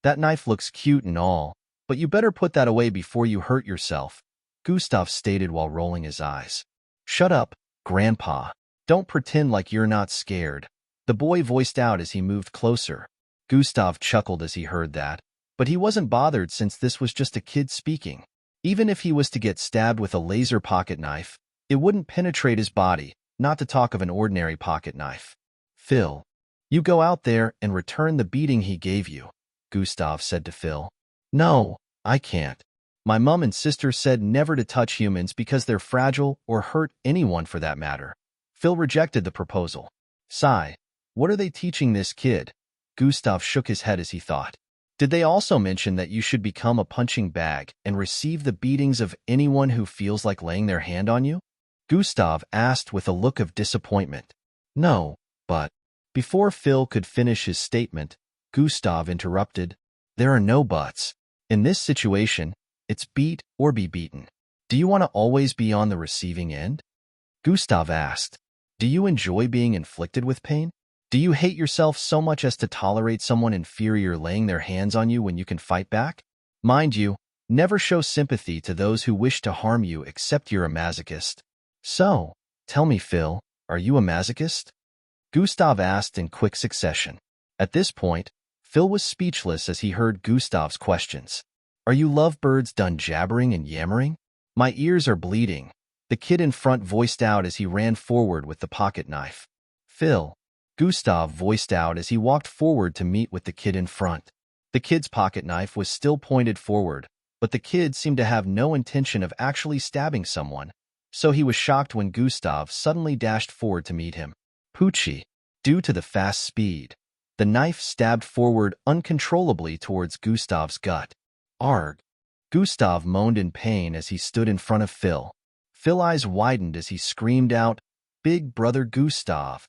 That knife looks cute and all, but you better put that away before you hurt yourself, Gustav stated while rolling his eyes. Shut up, Grandpa. Don't pretend like you're not scared, the boy voiced out as he moved closer. Gustav chuckled as he heard that, but he wasn't bothered since this was just a kid speaking. Even if he was to get stabbed with a laser pocket knife, it wouldn't penetrate his body, not to talk of an ordinary pocket knife. Phil, you go out there and return the beating he gave you, Gustav said to Phil. No, I can't. My mom and sister said never to touch humans because they're fragile or hurt anyone for that matter. Phil rejected the proposal. Sigh, what are they teaching this kid? Gustav shook his head as he thought. Did they also mention that you should become a punching bag and receive the beatings of anyone who feels like laying their hand on you? Gustav asked with a look of disappointment. No, but... Before Phil could finish his statement, Gustav interrupted. There are no buts. In this situation, it's beat or be beaten. Do you want to always be on the receiving end? Gustav asked. Do you enjoy being inflicted with pain? Do you hate yourself so much as to tolerate someone inferior laying their hands on you when you can fight back? Mind you, never show sympathy to those who wish to harm you except you're a masochist. So, tell me, Phil, are you a masochist? Gustav asked in quick succession. At this point, Phil was speechless as he heard Gustav's questions. Are you lovebirds done jabbering and yammering? My ears are bleeding, the kid in front voiced out as he ran forward with the pocket knife. Phil, Gustav voiced out as he walked forward to meet with the kid in front. The kid's pocket knife was still pointed forward, but the kid seemed to have no intention of actually stabbing someone, so he was shocked when Gustav suddenly dashed forward to meet him. Poochie. Due to the fast speed, the knife stabbed forward uncontrollably towards Gustav's gut. Arg! Gustav moaned in pain as he stood in front of Phil. Phil's eyes widened as he screamed out, "Big brother Gustav!"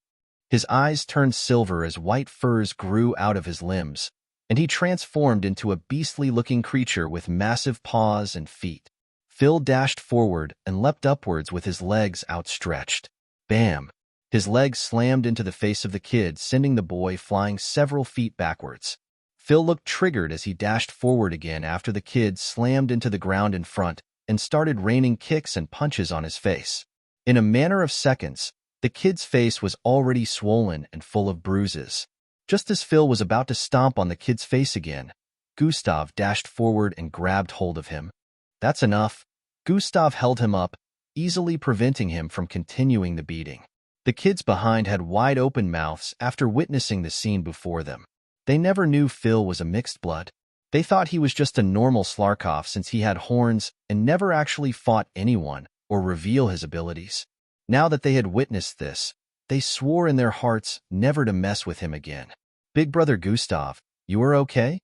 His eyes turned silver as white furs grew out of his limbs, and he transformed into a beastly-looking creature with massive paws and feet. Phil dashed forward and leapt upwards with his legs outstretched. Bam! His legs slammed into the face of the kid, sending the boy flying several feet backwards. Phil looked triggered as he dashed forward again after the kid slammed into the ground in front and started raining kicks and punches on his face. In a matter of seconds, the kid's face was already swollen and full of bruises. Just as Phil was about to stomp on the kid's face again, Gustav dashed forward and grabbed hold of him. That's enough. Gustav held him up, easily preventing him from continuing the beating. The kids behind had wide-open mouths after witnessing the scene before them. They never knew Phil was a mixed blood. They thought he was just a normal Slarkov since he had horns and never actually fought anyone or reveal his abilities. Now that they had witnessed this, they swore in their hearts never to mess with him again. "Big brother Gustav, you are okay?"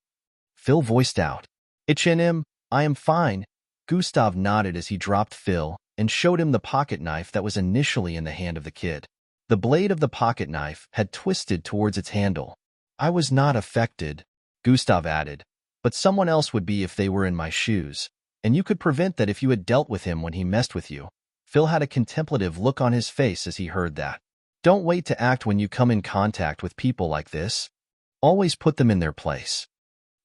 Phil voiced out. "Ich him, I am fine." Gustav nodded as he dropped Phil and showed him the pocket knife that was initially in the hand of the kid. The blade of the pocket knife had twisted towards its handle. "I was not affected," Gustav added, "but someone else would be if they were in my shoes, and you could prevent that if you had dealt with him when he messed with you." Phil had a contemplative look on his face as he heard that. "Don't wait to act when you come in contact with people like this. Always put them in their place,"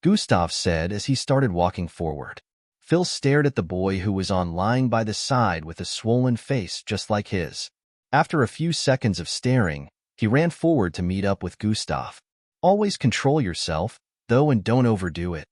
Gustav said as he started walking forward. Phil stared at the boy who was lying by the side with a swollen face just like his. After a few seconds of staring, he ran forward to meet up with Gustav. "Always control yourself, though, and don't overdo it.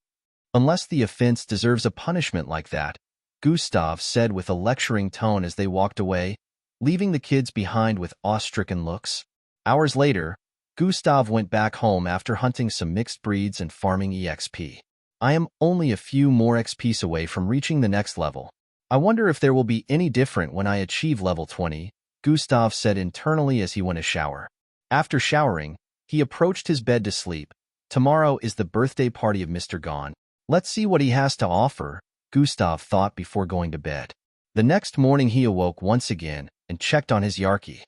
Unless the offense deserves a punishment like that," Gustav said with a lecturing tone as they walked away, leaving the kids behind with awe-stricken looks. Hours later, Gustav went back home after hunting some mixed breeds and farming EXP. "I am only a few more XPs away from reaching the next level. I wonder if there will be any different when I achieve level 20, Gustav said internally as he went to shower. After showering, he approached his bed to sleep. Tomorrow is the birthday party of Mr. Gon. Let's see what he has to offer, Gustav thought before going to bed. The next morning he awoke once again and checked on his Yarki.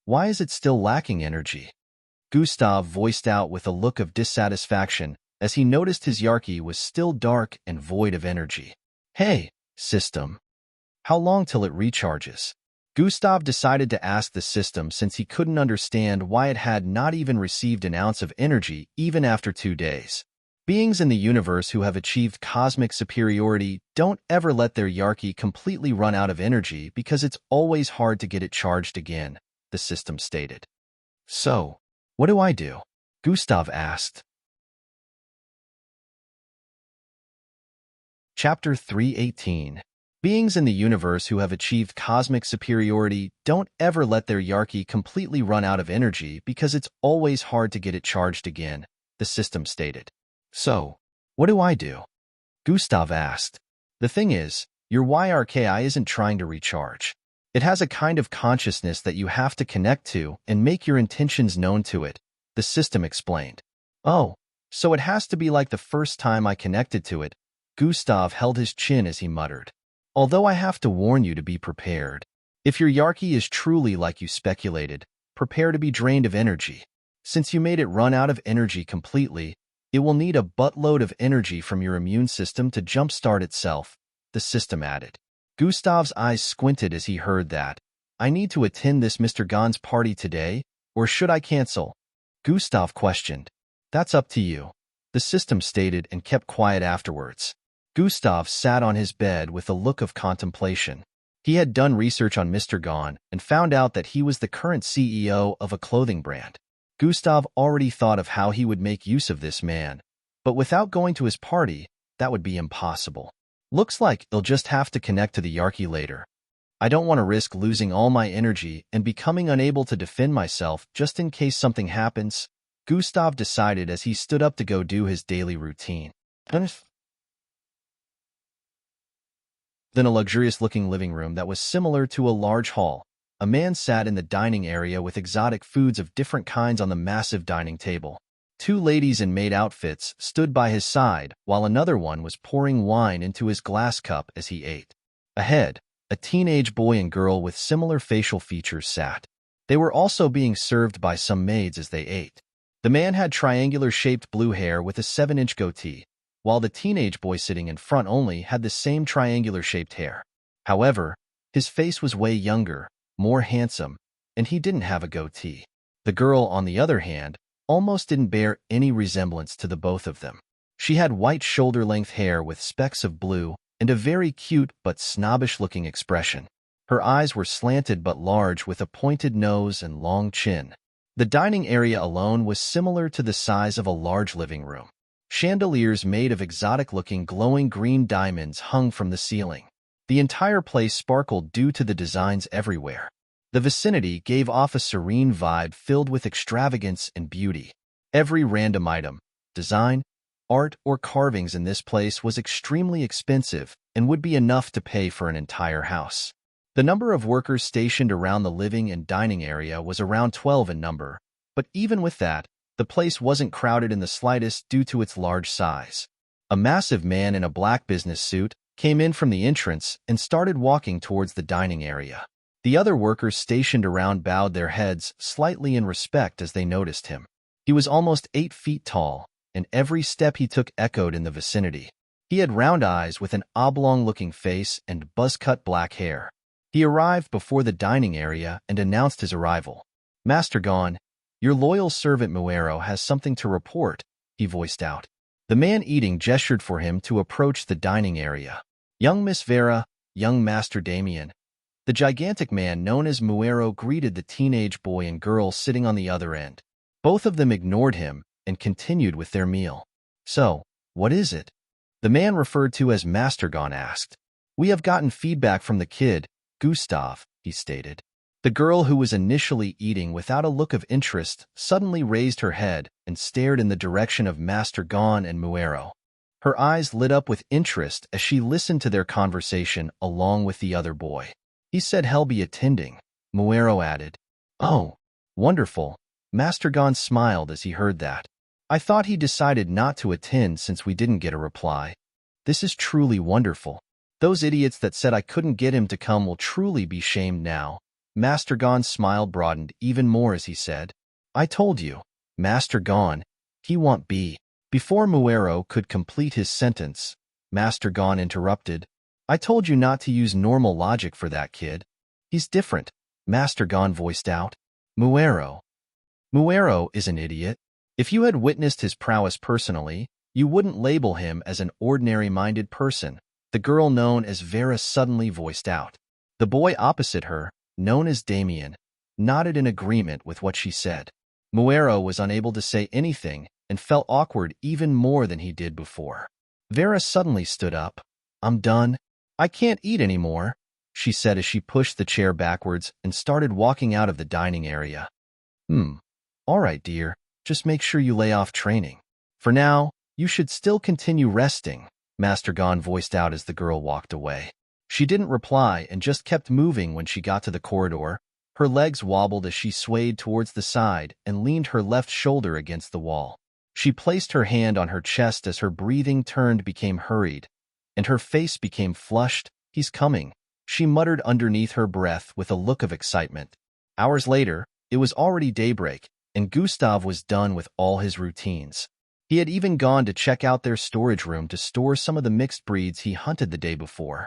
Why is it still lacking energy? Gustav voiced out with a look of dissatisfaction as he noticed his Yarki was still dark and void of energy. "Hey, system. How long till it recharges?" Gustav decided to ask the system since he couldn't understand why it had not even received an ounce of energy even after 2 days. Beings in the universe who have achieved cosmic superiority don't ever let their Yarki completely run out of energy because it's always hard to get it charged again, the system stated. "So, what do I do?" Gustav asked. Chapter 318. Beings in the universe who have achieved cosmic superiority don't ever let their Yarki completely run out of energy because it's always hard to get it charged again, the system stated. "So, what do I do?" Gustav asked. "The thing is, your YRKI isn't trying to recharge. It has a kind of consciousness that you have to connect to and make your intentions known to it," the system explained. "Oh, so it has to be like the first time I connected to it." Gustav held his chin as he muttered. "Although I have to warn you to be prepared. If your Yarki is truly like you speculated, prepare to be drained of energy. Since you made it run out of energy completely, it will need a buttload of energy from your immune system to jumpstart itself," the system added. Gustav's eyes squinted as he heard that. "I need to attend this Mr. Gon's party today, or should I cancel?" Gustav questioned. "That's up to you," the system stated and kept quiet afterwards. Gustav sat on his bed with a look of contemplation. He had done research on Mr. Gon and found out that he was the current CEO of a clothing brand. Gustav already thought of how he would make use of this man, but without going to his party, that would be impossible. "Looks like he'll just have to connect to the Yarki later. I don't want to risk losing all my energy and becoming unable to defend myself just in case something happens," Gustav decided as he stood up to go do his daily routine. Then a luxurious-looking living room that was similar to a large hall. A man sat in the dining area with exotic foods of different kinds on the massive dining table. Two ladies in maid outfits stood by his side, while another one was pouring wine into his glass cup as he ate. Ahead, a teenage boy and girl with similar facial features sat. They were also being served by some maids as they ate. The man had triangular-shaped blue hair with a 7-inch goatee, while the teenage boy sitting in front only had the same triangular-shaped hair. However, his face was way younger, more handsome, and he didn't have a goatee. The girl, on the other hand, almost didn't bear any resemblance to the both of them. She had white shoulder-length hair with specks of blue and a very cute but snobbish-looking expression. Her eyes were slanted but large with a pointed nose and long chin. The dining area alone was similar to the size of a large living room. Chandeliers made of exotic-looking glowing green diamonds hung from the ceiling. The entire place sparkled due to the designs everywhere. The vicinity gave off a serene vibe filled with extravagance and beauty. Every random item, design, art, or carvings in this place was extremely expensive and would be enough to pay for an entire house. The number of workers stationed around the living and dining area was around 12 in number, but even with that, the place wasn't crowded in the slightest due to its large size. A massive man in a black business suit came in from the entrance and started walking towards the dining area. The other workers stationed around bowed their heads slightly in respect as they noticed him. He was almost 8 feet tall, and every step he took echoed in the vicinity. He had round eyes with an oblong-looking face and buzz-cut black hair. He arrived before the dining area and announced his arrival. "Master Gon, your loyal servant Muero has something to report," he voiced out. The man eating gestured for him to approach the dining area. "Young Miss Vera, young Master Damien." The gigantic man known as Muero greeted the teenage boy and girl sitting on the other end. Both of them ignored him and continued with their meal. "So, what is it?" the man referred to as Master Gon asked. "We have gotten feedback from the kid, Gustav," he stated. The girl, who was initially eating without a look of interest, suddenly raised her head and stared in the direction of Master Gon and Muero. Her eyes lit up with interest as she listened to their conversation along with the other boy. "He said he'll be attending," Muero added. "Oh, wonderful." Master Gon smiled as he heard that. "I thought he decided not to attend since we didn't get a reply. This is truly wonderful. Those idiots that said I couldn't get him to come will truly be shamed now." Master Gon's smile broadened even more as he said, "I told you, Master Gon, he won't be." Before Muero could complete his sentence, Master Gon interrupted. "I told you not to use normal logic for that kid. He's different," Master Gon voiced out. Muero is an idiot. If you had witnessed his prowess personally, you wouldn't label him as an ordinary-minded person," the girl known as Vera suddenly voiced out. The boy opposite her, known as Damien, nodded in agreement with what she said. Muero was unable to say anything and felt awkward even more than he did before. Vera suddenly stood up. "I'm done. I can't eat anymore," she said as she pushed the chair backwards and started walking out of the dining area. All right, dear. Just make sure you lay off training. For now, you should still continue resting," Master Gon voiced out as the girl walked away. She didn't reply and just kept moving. When she got to the corridor, her legs wobbled as she swayed towards the side and leaned her left shoulder against the wall. She placed her hand on her chest as her breathing became hurried, and her face became flushed. "He's coming," she muttered underneath her breath with a look of excitement. Hours later, it was already daybreak, and Gustav was done with all his routines. He had even gone to check out their storage room to store some of the mixed breeds he hunted the day before.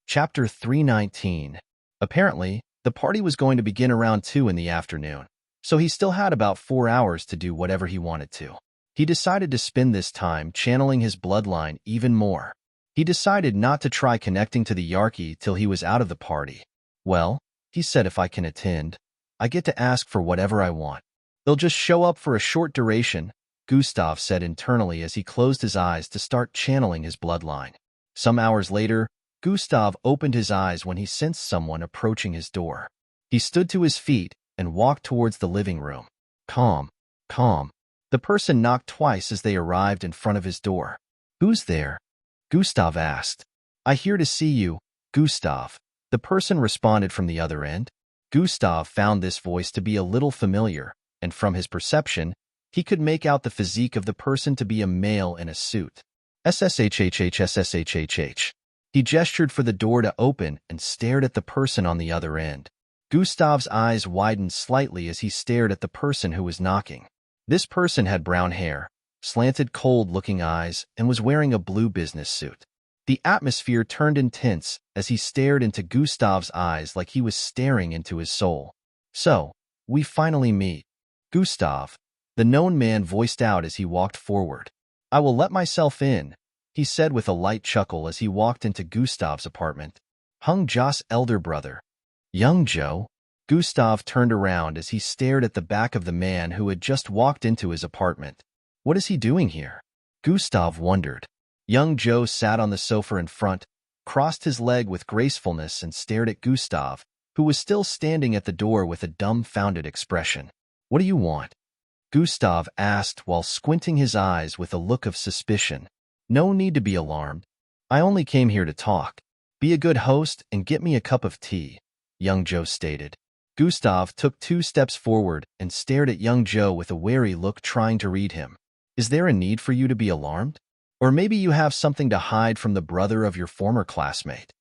Chapter 319. Apparently, the party was going to begin around 2 in the afternoon, so he still had about 4 hours to do whatever he wanted to. He decided to spend this time channeling his bloodline even more. He decided not to try connecting to the Yarki till he was out of the party. "Well," he said, "if I can attend, I get to ask for whatever I want. They'll just show up for a short duration," Gustav said internally as he closed his eyes to start channeling his bloodline. Some hours later, Gustav opened his eyes when he sensed someone approaching his door. He stood to his feet and walked towards the living room. Calm. The person knocked twice as they arrived in front of his door. Who's there? Gustav asked. I here to see you, Gustav. The person responded from the other end. Gustav found this voice to be a little familiar, and from his perception, he could make out the physique of the person to be a male in a suit. SSHHH. He gestured for the door to open and stared at the person on the other end. Gustav's eyes widened slightly as he stared at the person who was knocking. This person had brown hair, slanted cold-looking eyes, and was wearing a blue business suit. The atmosphere turned intense as he stared into Gustav's eyes like he was staring into his soul. So, we finally meet. Gustav, the known man voiced out as he walked forward. I will let myself in, he said with a light chuckle as he walked into Gustav's apartment. Hung Jo's elder brother. Young Joe? Gustav turned around as he stared at the back of the man who had just walked into his apartment. What is he doing here? Gustav wondered. Young Joe sat on the sofa in front, crossed his leg with gracefulness and stared at Gustav, who was still standing at the door with a dumbfounded expression. What do you want? Gustav asked while squinting his eyes with a look of suspicion. No need to be alarmed. I only came here to talk. Be a good host and get me a cup of tea, young Joe stated. Gustav took 2 steps forward and stared at young Joe with a wary look, trying to read him. Is there a need for you to be alarmed? Or maybe you have something to hide from the brother of your former classmate?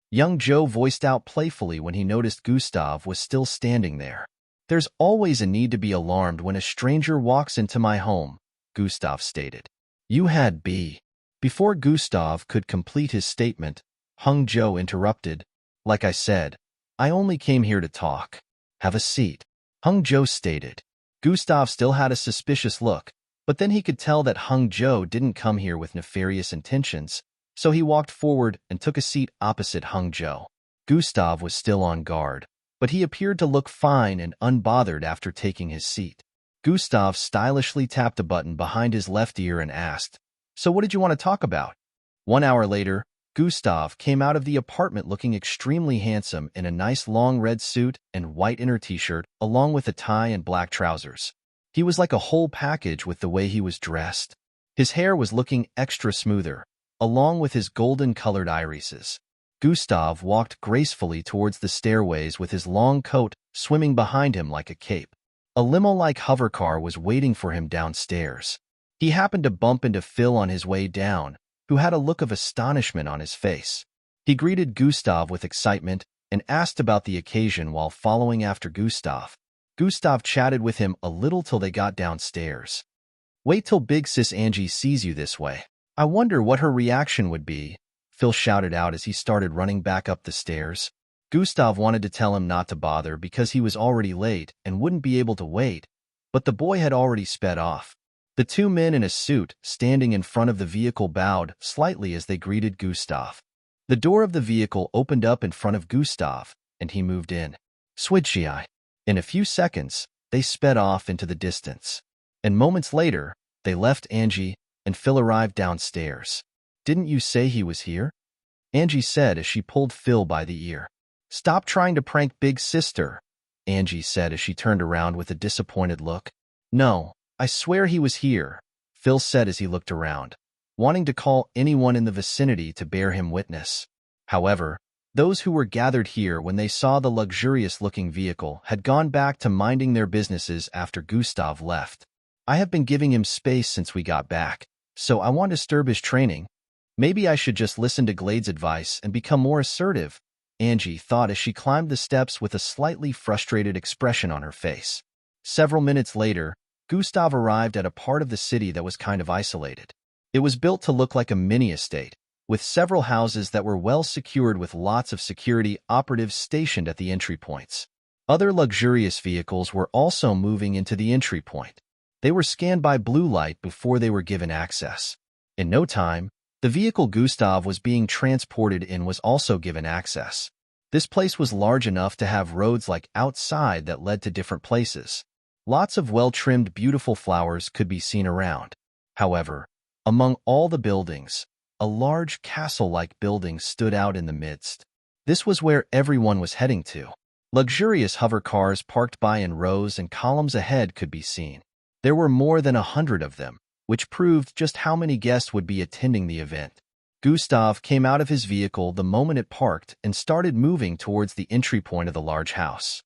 Young Joe voiced out playfully when he noticed Gustav was still standing there. There's always a need to be alarmed when a stranger walks into my home, Gustav stated. You had B. Before Gustav could complete his statement, Hung Joe interrupted. Like I said, I only came here to talk. Have a seat, Hung Joe stated. Gustav still had a suspicious look, but then he could tell that Hung Joe didn't come here with nefarious intentions, so he walked forward and took a seat opposite Hung Joe. Gustav was still on guard, but he appeared to look fine and unbothered after taking his seat. Gustav stylishly tapped a button behind his left ear and asked, So what did you want to talk about? 1 hour later, Gustav came out of the apartment looking extremely handsome in a nice long red suit and white inner t-shirt, along with a tie and black trousers. He was like a whole package with the way he was dressed. His hair was looking extra smoother, along with his golden-colored irises. Gustav walked gracefully towards the stairways with his long coat swimming behind him like a cape. A limo-like hovercar was waiting for him downstairs. He happened to bump into Phil on his way down, who had a look of astonishment on his face. He greeted Gustav with excitement and asked about the occasion while following after Gustav. Gustav chatted with him a little till they got downstairs. Wait till big sis Angie sees you this way. I wonder what her reaction would be, Phil shouted out as he started running back up the stairs. Gustav wanted to tell him not to bother because he was already late and wouldn't be able to wait, but the boy had already sped off. The 2 men in a suit standing in front of the vehicle bowed slightly as they greeted Gustav. The door of the vehicle opened up in front of Gustav, and he moved in. Swidgei. In a few seconds, they sped off into the distance. And moments later, they left Angie, and Phil arrived downstairs. Didn't you say he was here? Angie said as she pulled Phil by the ear. Stop trying to prank big sister, Angie said as she turned around with a disappointed look. No, I swear he was here, Phil said as he looked around, wanting to call anyone in the vicinity to bear him witness. However, those who were gathered here when they saw the luxurious-looking vehicle had gone back to minding their businesses after Gustav left. I have been giving him space since we got back, so I won't disturb his training. Maybe I should just listen to Glade's advice and become more assertive, Angie thought as she climbed the steps with a slightly frustrated expression on her face. Several minutes later, Gustav arrived at a part of the city that was kind of isolated. It was built to look like a mini-estate, with several houses that were well secured with lots of security operatives stationed at the entry points. Other luxurious vehicles were also moving into the entry point. They were scanned by blue light before they were given access. In no time, the vehicle Gustav was being transported in was also given access. This place was large enough to have roads like outside that led to different places. Lots of well-trimmed, beautiful flowers could be seen around. However, among all the buildings, a large castle-like building stood out in the midst. This was where everyone was heading to. Luxurious hover cars parked by in rows and columns ahead could be seen. There were more than 100 of them, which proved just how many guests would be attending the event. Gustav came out of his vehicle the moment it parked and started moving towards the entry point of the large house.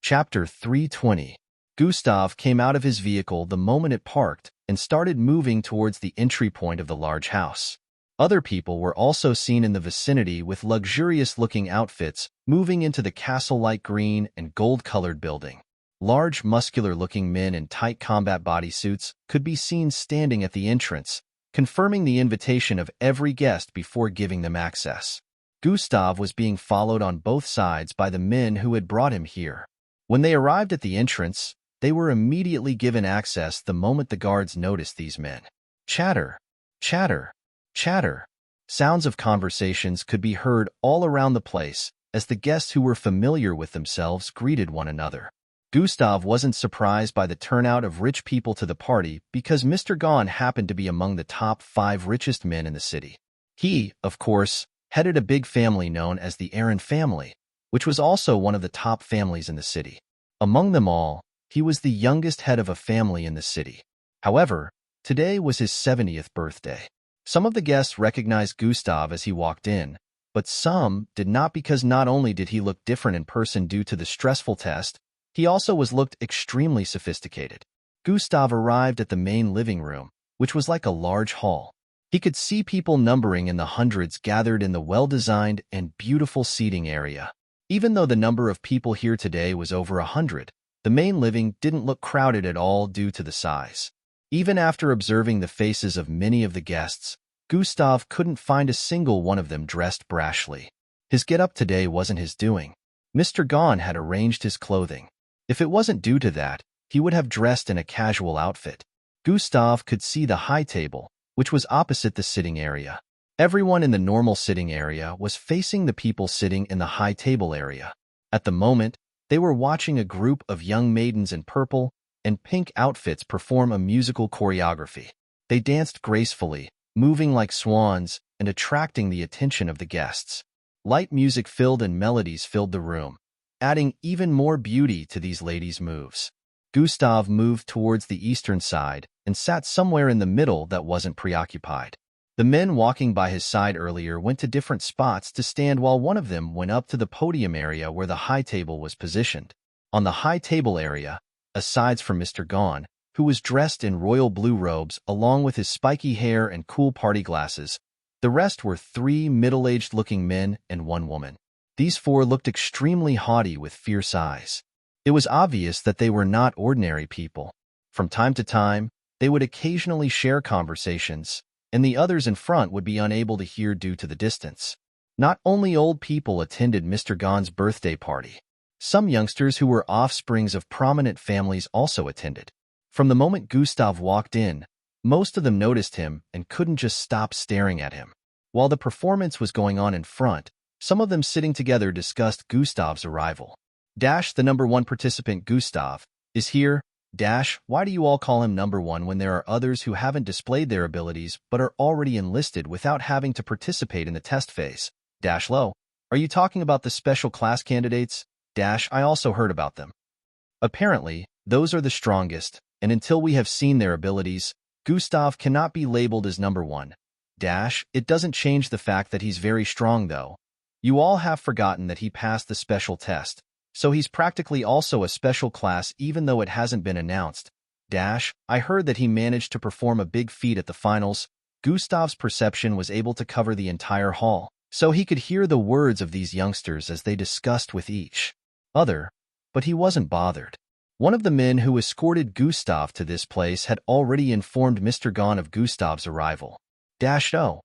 Chapter 320. Gustav came out of his vehicle the moment it parked and started moving towards the entry point of the large house. Other people were also seen in the vicinity with luxurious-looking outfits moving into the castle-like green and gold-colored building. Large, muscular-looking men in tight combat bodysuits could be seen standing at the entrance, confirming the invitation of every guest before giving them access. Gustav was being followed on both sides by the men who had brought him here. When they arrived at the entrance, they were immediately given access the moment the guards noticed these men. Chatter, chatter, chatter. Sounds of conversations could be heard all around the place as the guests who were familiar with themselves greeted one another. Gustav wasn't surprised by the turnout of rich people to the party because Mr. Gon happened to be among the top 5 richest men in the city. He, of course, headed a big family known as the Aaron family, which was also one of the top families in the city. Among them all, he was the youngest head of a family in the city. However, today was his 70th birthday. Some of the guests recognized Gustav as he walked in, but some did not because not only did he look different in person due to the stressful test, he also looked extremely sophisticated. Gustav arrived at the main living room, which was like a large hall. He could see people numbering in the hundreds gathered in the well-designed and beautiful seating area. Even though the number of people here today was over 100, the main living didn't look crowded at all due to the size. Even after observing the faces of many of the guests, Gustav couldn't find a single one of them dressed brashly. His get-up today wasn't his doing. Mr. Gon had arranged his clothing. If it wasn't due to that, he would have dressed in a casual outfit. Gustav could see the high table, which was opposite the sitting area. Everyone in the normal sitting area was facing the people sitting in the high table area. At the moment, they were watching a group of young maidens in purple and pink outfits perform a musical choreography. They danced gracefully, moving like swans and attracting the attention of the guests. Light music filled and melodies filled the room, adding even more beauty to these ladies' moves. Gustav moved towards the eastern side and sat somewhere in the middle that wasn't preoccupied. The men walking by his side earlier went to different spots to stand while one of them went up to the podium area where the high table was positioned. On the high table area, aside from Mr. Gon, who was dressed in royal blue robes along with his spiky hair and cool party glasses, the rest were 3 middle-aged-looking men and 1 woman. These 4 looked extremely haughty with fierce eyes. It was obvious that they were not ordinary people. From time to time, they would occasionally share conversations, and the others in front would be unable to hear due to the distance. Not only old people attended Mr. Gon's birthday party. Some youngsters who were offsprings of prominent families also attended. From the moment Gustav walked in, most of them noticed him and couldn't just stop staring at him. While the performance was going on in front, some of them sitting together discussed Gustav's arrival. The number 1 participant Gustav is here. Why do you all call him number 1 when there are others who haven't displayed their abilities but are already enlisted without having to participate in the test phase? Low. Are you talking about the special class candidates? I also heard about them. Apparently, those are the strongest, and until we have seen their abilities, Gustav cannot be labeled as number 1. It doesn't change the fact that he's very strong though. You all have forgotten that he passed the special test, so he's practically also a special class even though it hasn't been announced. I heard that he managed to perform a big feat at the finals. Gustav's perception was able to cover the entire hall, so he could hear the words of these youngsters as they discussed with each other, but he wasn't bothered. One of the men who escorted Gustav to this place had already informed Mr. Gon of Gustav's arrival. Oh,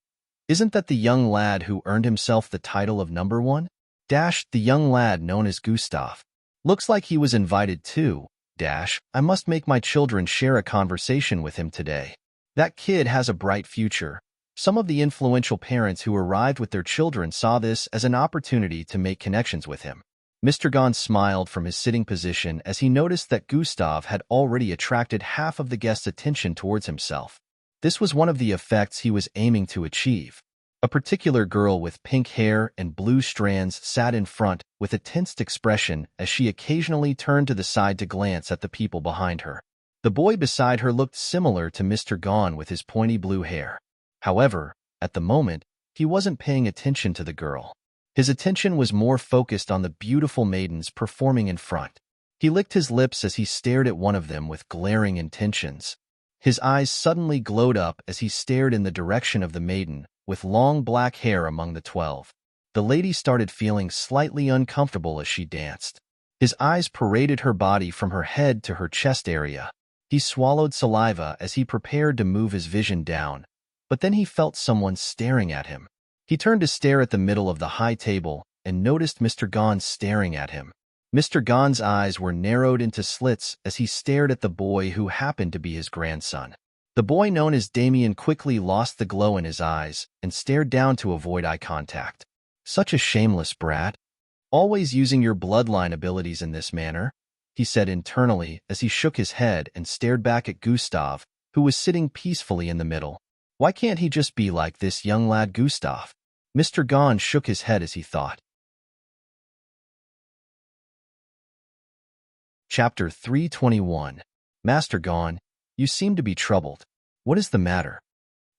isn't that the young lad who earned himself the title of number 1? The young lad known as Gustav. Looks like he was invited too. I must make my children share a conversation with him today. That kid has a bright future. Some of the influential parents who arrived with their children saw this as an opportunity to make connections with him. Mr. Gon smiled from his sitting position as he noticed that Gustav had already attracted half of the guests' attention towards himself. This was one of the effects he was aiming to achieve. A particular girl with pink hair and blue strands sat in front with a tensed expression as she occasionally turned to the side to glance at the people behind her. The boy beside her looked similar to Mr. Gone with his pointy blue hair. However, at the moment, he wasn't paying attention to the girl. His attention was more focused on the beautiful maidens performing in front. He licked his lips as he stared at one of them with glaring intentions. His eyes suddenly glowed up as he stared in the direction of the maiden, with long black hair among the 12. The lady started feeling slightly uncomfortable as she danced. His eyes paraded her body from her head to her chest area. He swallowed saliva as he prepared to move his vision down, but then he felt someone staring at him. He turned to stare at the middle of the high table and noticed Mr. Gone staring at him. Mr. Gone's eyes were narrowed into slits as he stared at the boy who happened to be his grandson. The boy known as Damien quickly lost the glow in his eyes and stared down to avoid eye contact. Such a shameless brat. Always using your bloodline abilities in this manner, he said internally as he shook his head and stared back at Gustav, who was sitting peacefully in the middle. Why can't he just be like this young lad Gustav? Mr. Gone shook his head as he thought. Chapter 321. Master Gone, you seem to be troubled. What is the matter?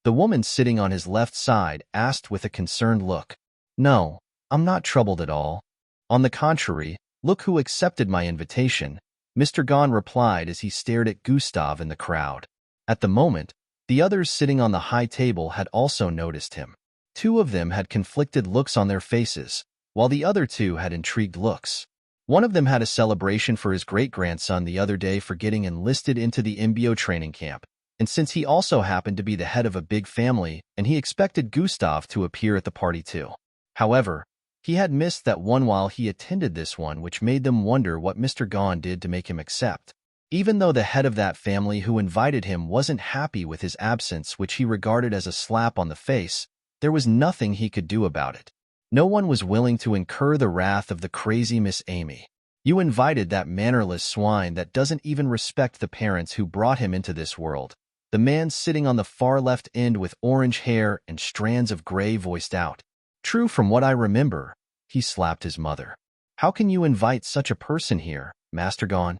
The woman sitting on his left side asked with a concerned look. No, I'm not troubled at all. On the contrary, look who accepted my invitation, Mr. Gone replied as he stared at Gustav in the crowd. At the moment, the others sitting on the high table had also noticed him. Two of them had conflicted looks on their faces, while the other two had intrigued looks. One of them had a celebration for his great-grandson the other day for getting enlisted into the MBO training camp, and since he also happened to be the head of a big family, and he expected Gustav to appear at the party too. However, he had missed that one while he attended this one, which made them wonder what Mr. Gone did to make him accept. Even though the head of that family who invited him wasn't happy with his absence, which he regarded as a slap on the face, there was nothing he could do about it. No one was willing to incur the wrath of the crazy Miss Amy. You invited that mannerless swine that doesn't even respect the parents who brought him into this world. The man sitting on the far left end with orange hair and strands of gray voiced out. True, from what I remember, he slapped his mother. How can you invite such a person here, Master Gone?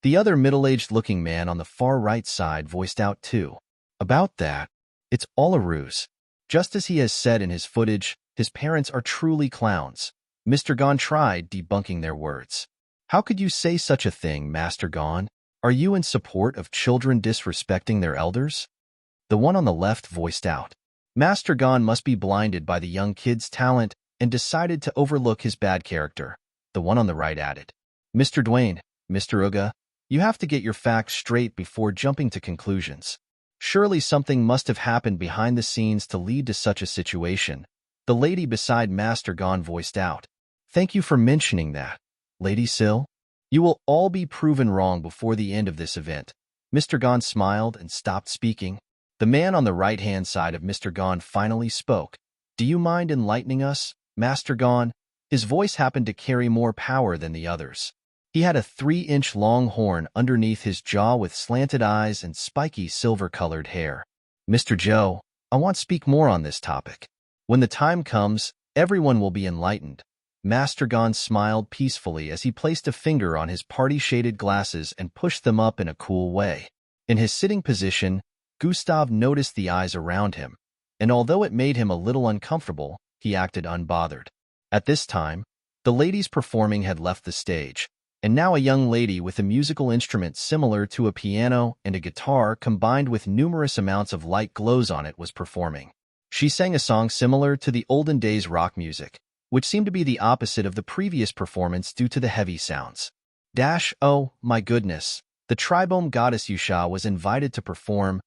The other middle-aged-looking man on the far right side voiced out too. About that, it's all a ruse. Just as he has said in his footage, his parents are truly clowns. Mr. Gone tried debunking their words. How could you say such a thing, Master Gone? Are you in support of children disrespecting their elders? The one on the left voiced out. Master Gone must be blinded by the young kid's talent and decided to overlook his bad character. The one on the right added. Mr. Dwayne, Mr. Uga, you have to get your facts straight before jumping to conclusions. Surely something must have happened behind the scenes to lead to such a situation. The lady beside Master Gone voiced out. Thank you for mentioning that, Lady Sill. You will all be proven wrong before the end of this event. Mr. Gone smiled and stopped speaking. The man on the right-hand side of Mr. Gone finally spoke. Do you mind enlightening us, Master Gone? His voice happened to carry more power than the others. He had a 3-inch long horn underneath his jaw with slanted eyes and spiky silver-colored hair. Mr. Joe, I want to speak more on this topic. When the time comes, everyone will be enlightened. Master Gone smiled peacefully as he placed a finger on his party-shaded glasses and pushed them up in a cool way. In his sitting position, Gustav noticed the eyes around him, and although it made him a little uncomfortable, he acted unbothered. At this time, the ladies performing had left the stage, and now a young lady with a musical instrument similar to a piano and a guitar combined with numerous amounts of light glows on it was performing. She sang a song similar to the olden days rock music, which seemed to be the opposite of the previous performance due to the heavy sounds. Oh, my goodness, the Tribome goddess Yusha was invited to perform.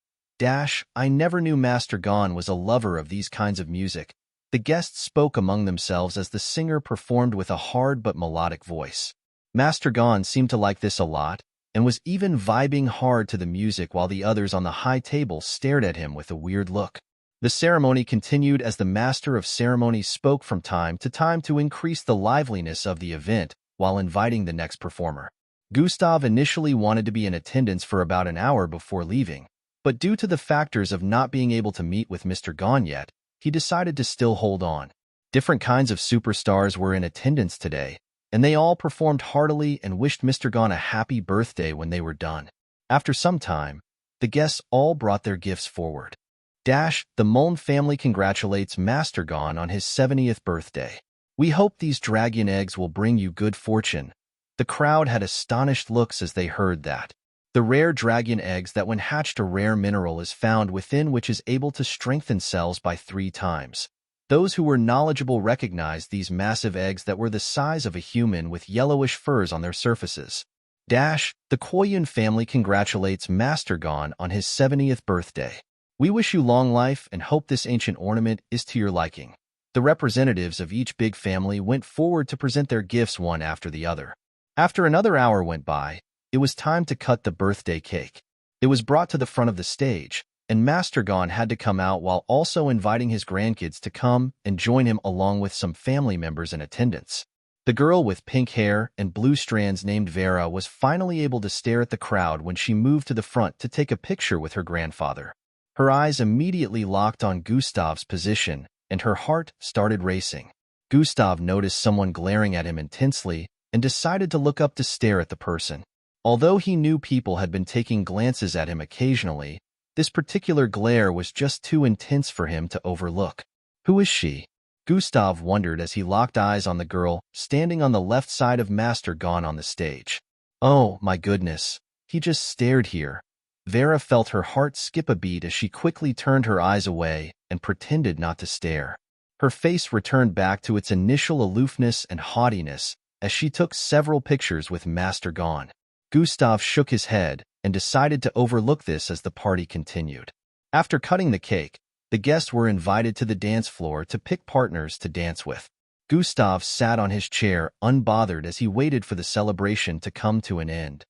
I never knew Master Gone was a lover of these kinds of music. The guests spoke among themselves as the singer performed with a hard but melodic voice. Master Gone seemed to like this a lot, and was even vibing hard to the music while the others on the high table stared at him with a weird look. The ceremony continued as the Master of Ceremonies spoke from time to time to increase the liveliness of the event while inviting the next performer. Gustav initially wanted to be in attendance for about an hour before leaving, but due to the factors of not being able to meet with Mr. Gone yet, he decided to still hold on. Different kinds of superstars were in attendance today, and they all performed heartily and wished Mr. Gon a happy birthday when they were done. After some time, the guests all brought their gifts forward. The Muln family congratulates Master Gon on his 70th birthday. We hope these dragon eggs will bring you good fortune. The crowd had astonished looks as they heard that. The rare dragon eggs that when hatched a rare mineral is found within which is able to strengthen cells by 3 times. Those who were knowledgeable recognized these massive eggs that were the size of a human with yellowish furs on their surfaces. The Koyun family congratulates Master Gon on his 70th birthday. We wish you long life and hope this ancient ornament is to your liking. The representatives of each big family went forward to present their gifts one after the other. After another hour went by, it was time to cut the birthday cake. It was brought to the front of the stage, and Master Gon had to come out while also inviting his grandkids to come and join him along with some family members in attendance. The girl with pink hair and blue strands named Vera was finally able to stare at the crowd when she moved to the front to take a picture with her grandfather. Her eyes immediately locked on Gustav's position, and her heart started racing. Gustav noticed someone glaring at him intensely and decided to look up to stare at the person. Although he knew people had been taking glances at him occasionally, this particular glare was just too intense for him to overlook. Who is she? Gustav wondered as he locked eyes on the girl standing on the left side of Master Gon on the stage. Oh, my goodness. He just stared here. Vera felt her heart skip a beat as she quickly turned her eyes away and pretended not to stare. Her face returned back to its initial aloofness and haughtiness as she took several pictures with Master Gon. Gustav shook his head and decided to overlook this as the party continued. After cutting the cake, the guests were invited to the dance floor to pick partners to dance with. Gustav sat on his chair unbothered as he waited for the celebration to come to an end.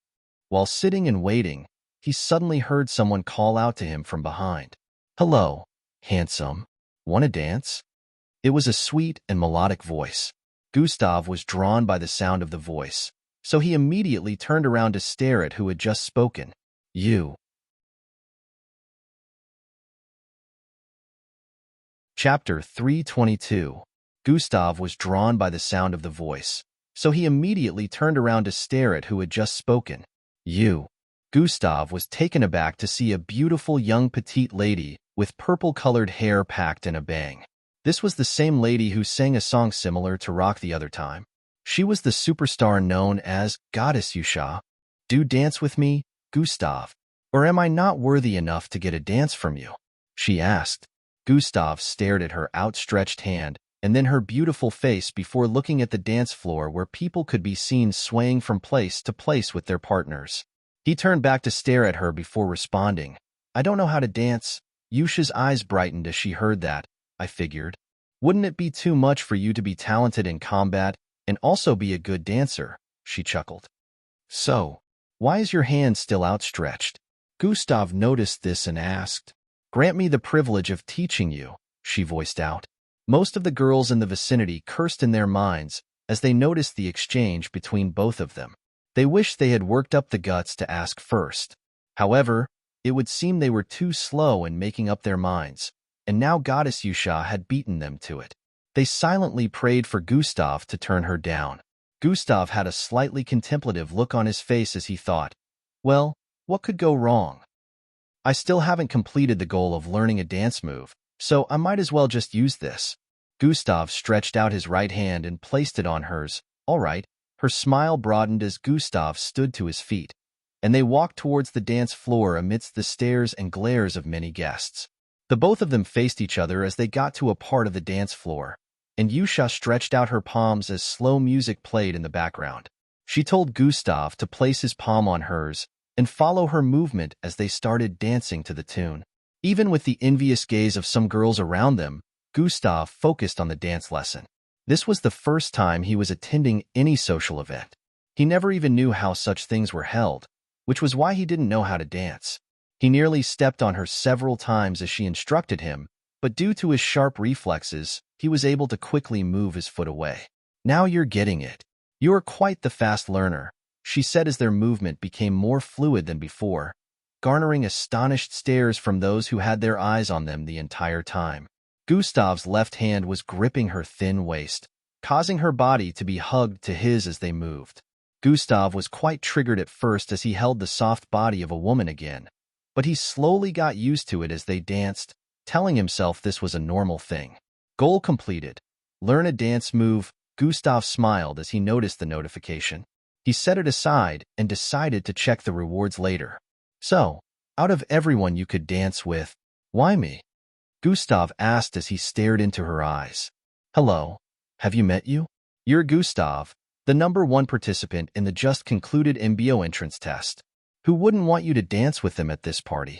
While sitting and waiting, he suddenly heard someone call out to him from behind. "Hello, handsome. Want to dance?" It was a sweet and melodic voice. Gustav was drawn by the sound of the voice, so he immediately turned around to stare at who had just spoken. You. Chapter 322. Gustav was drawn by the sound of the voice, so he immediately turned around to stare at who had just spoken. You. Gustav was taken aback to see a beautiful young petite lady with purple-colored hair packed in a bang. This was the same lady who sang a song similar to Rock the other time. She was the superstar known as Goddess Yusha. Do dance with me, Gustav, or am I not worthy enough to get a dance from you? She asked. Gustav stared at her outstretched hand and then her beautiful face before looking at the dance floor where people could be seen swaying from place to place with their partners. He turned back to stare at her before responding. I don't know how to dance. Yusha's eyes brightened as she heard that, I figured. Wouldn't it be too much for you to be talented in combat and also be a good dancer? She chuckled. So, why is your hand still outstretched? Gustav noticed this and asked. Grant me the privilege of teaching you, she voiced out. Most of the girls in the vicinity cursed in their minds as they noticed the exchange between both of them. They wished they had worked up the guts to ask first. However, it would seem they were too slow in making up their minds, and now Goddess Yusha had beaten them to it. They silently prayed for Gustav to turn her down. Gustav had a slightly contemplative look on his face as he thought, well, what could go wrong? I still haven't completed the goal of learning a dance move, so I might as well just use this. Gustav stretched out his right hand and placed it on hers. All right. Her smile broadened as Gustav stood to his feet, and they walked towards the dance floor amidst the stares and glares of many guests. The both of them faced each other as they got to a part of the dance floor, and Yusha stretched out her palms as slow music played in the background. She told Gustav to place his palm on hers and follow her movement as they started dancing to the tune. Even with the envious gaze of some girls around them, Gustav focused on the dance lesson. This was the first time he was attending any social event. He never even knew how such things were held, which was why he didn't know how to dance. He nearly stepped on her several times as she instructed him, but due to his sharp reflexes, he was able to quickly move his foot away. Now you're getting it. You are quite the fast learner, she said as their movement became more fluid than before, garnering astonished stares from those who had their eyes on them the entire time. Gustav's left hand was gripping her thin waist, causing her body to be hugged to his as they moved. Gustav was quite triggered at first as he held the soft body of a woman again, but he slowly got used to it as they danced, telling himself this was a normal thing. Goal completed. Learn a dance move. Gustav smiled as he noticed the notification. He set it aside and decided to check the rewards later. So, out of everyone you could dance with, why me? Gustav asked as he stared into her eyes. Hello, have you met you? You're Gustav, the #1 participant in the just concluded MBO entrance test. Who wouldn't want you to dance with them at this party?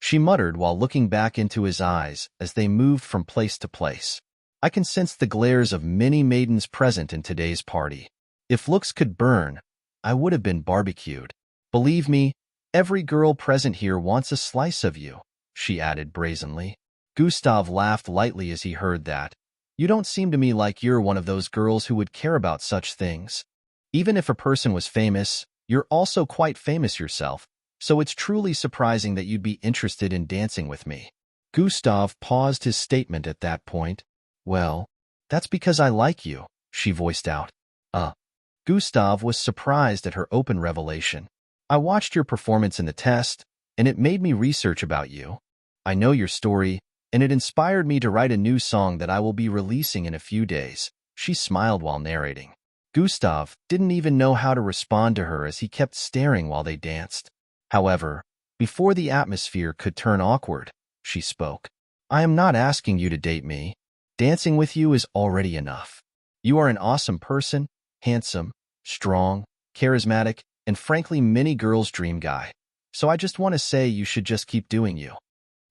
She muttered while looking back into his eyes as they moved from place to place. I can sense the glares of many maidens present in today's party. If looks could burn, I would have been barbecued. Believe me, every girl present here wants a slice of you, she added brazenly. Gustav laughed lightly as he heard that. You don't seem to me like you're one of those girls who would care about such things. Even if a person was famous, you're also quite famous yourself, so it's truly surprising that you'd be interested in dancing with me. Gustav paused his statement at that point. Well, that's because I like you, she voiced out. Gustav was surprised at her open revelation. I watched your performance in the test, and it made me research about you. I know your story, and it inspired me to write a new song that I will be releasing in a few days. She smiled while narrating. Gustav didn't even know how to respond to her as he kept staring while they danced. However, before the atmosphere could turn awkward, she spoke. I am not asking you to date me. Dancing with you is already enough. You are an awesome person, handsome, strong, charismatic, and frankly many girls' dream guy. So I just want to say you should just keep doing you.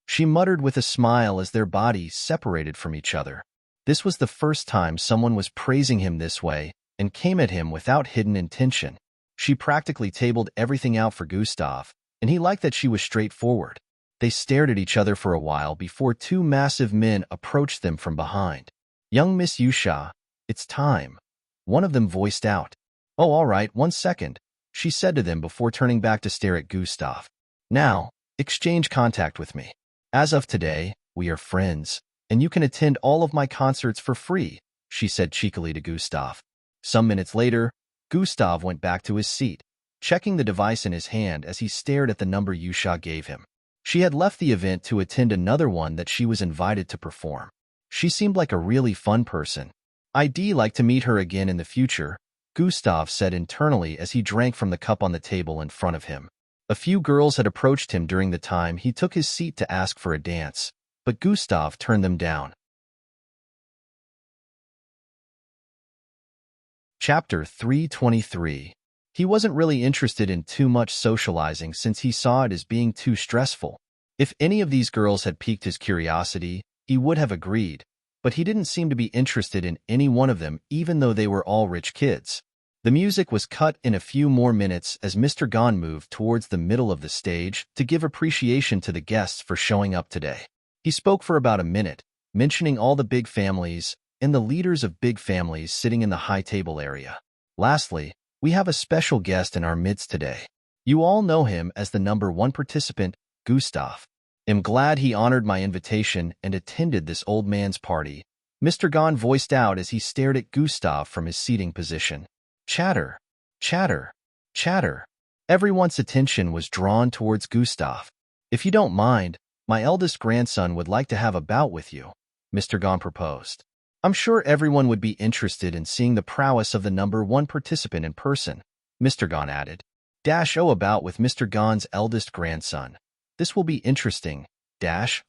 She muttered with a smile as their bodies separated from each other. This was the first time someone was praising him this way and came at him without hidden intention. She practically tabled everything out for Gustav, and he liked that she was straightforward. They stared at each other for a while before two massive men approached them from behind. Young Miss Yusha, it's time. One of them voiced out. Oh, all right, 1 second, she said to them before turning back to stare at Gustav. Now, exchange contact with me. As of today, we are friends, and you can attend all of my concerts for free, she said cheekily to Gustav. Some minutes later, Gustav went back to his seat, checking the device in his hand as he stared at the number Yusha gave him. She had left the event to attend another one that she was invited to perform. She seemed like a really fun person. I'd like to meet her again in the future, Gustav said internally as he drank from the cup on the table in front of him. A few girls had approached him during the time he took his seat to ask for a dance, but Gustav turned them down. Chapter 323. He wasn't really interested in too much socializing since he saw it as being too stressful. If any of these girls had piqued his curiosity, he would have agreed, but he didn't seem to be interested in any one of them even though they were all rich kids. The music was cut in a few more minutes as Mr. Gon moved towards the middle of the stage to give appreciation to the guests for showing up today. He spoke for about a minute, mentioning all the big families and the leaders of big families sitting in the high table area. Lastly, we have a special guest in our midst today. You all know him as the #1 participant, Gustav. I'm glad he honored my invitation and attended this old man's party, Mr. Gon voiced out as he stared at Gustav from his seating position. Chatter, chatter, chatter. Everyone's attention was drawn towards Gustav. If you don't mind, my eldest grandson would like to have a bout with you, Mr. Gon proposed. I'm sure everyone would be interested in seeing the prowess of the #1 participant in person, Mr. Gon added. A bout with Mr. Gon's eldest grandson. This will be interesting.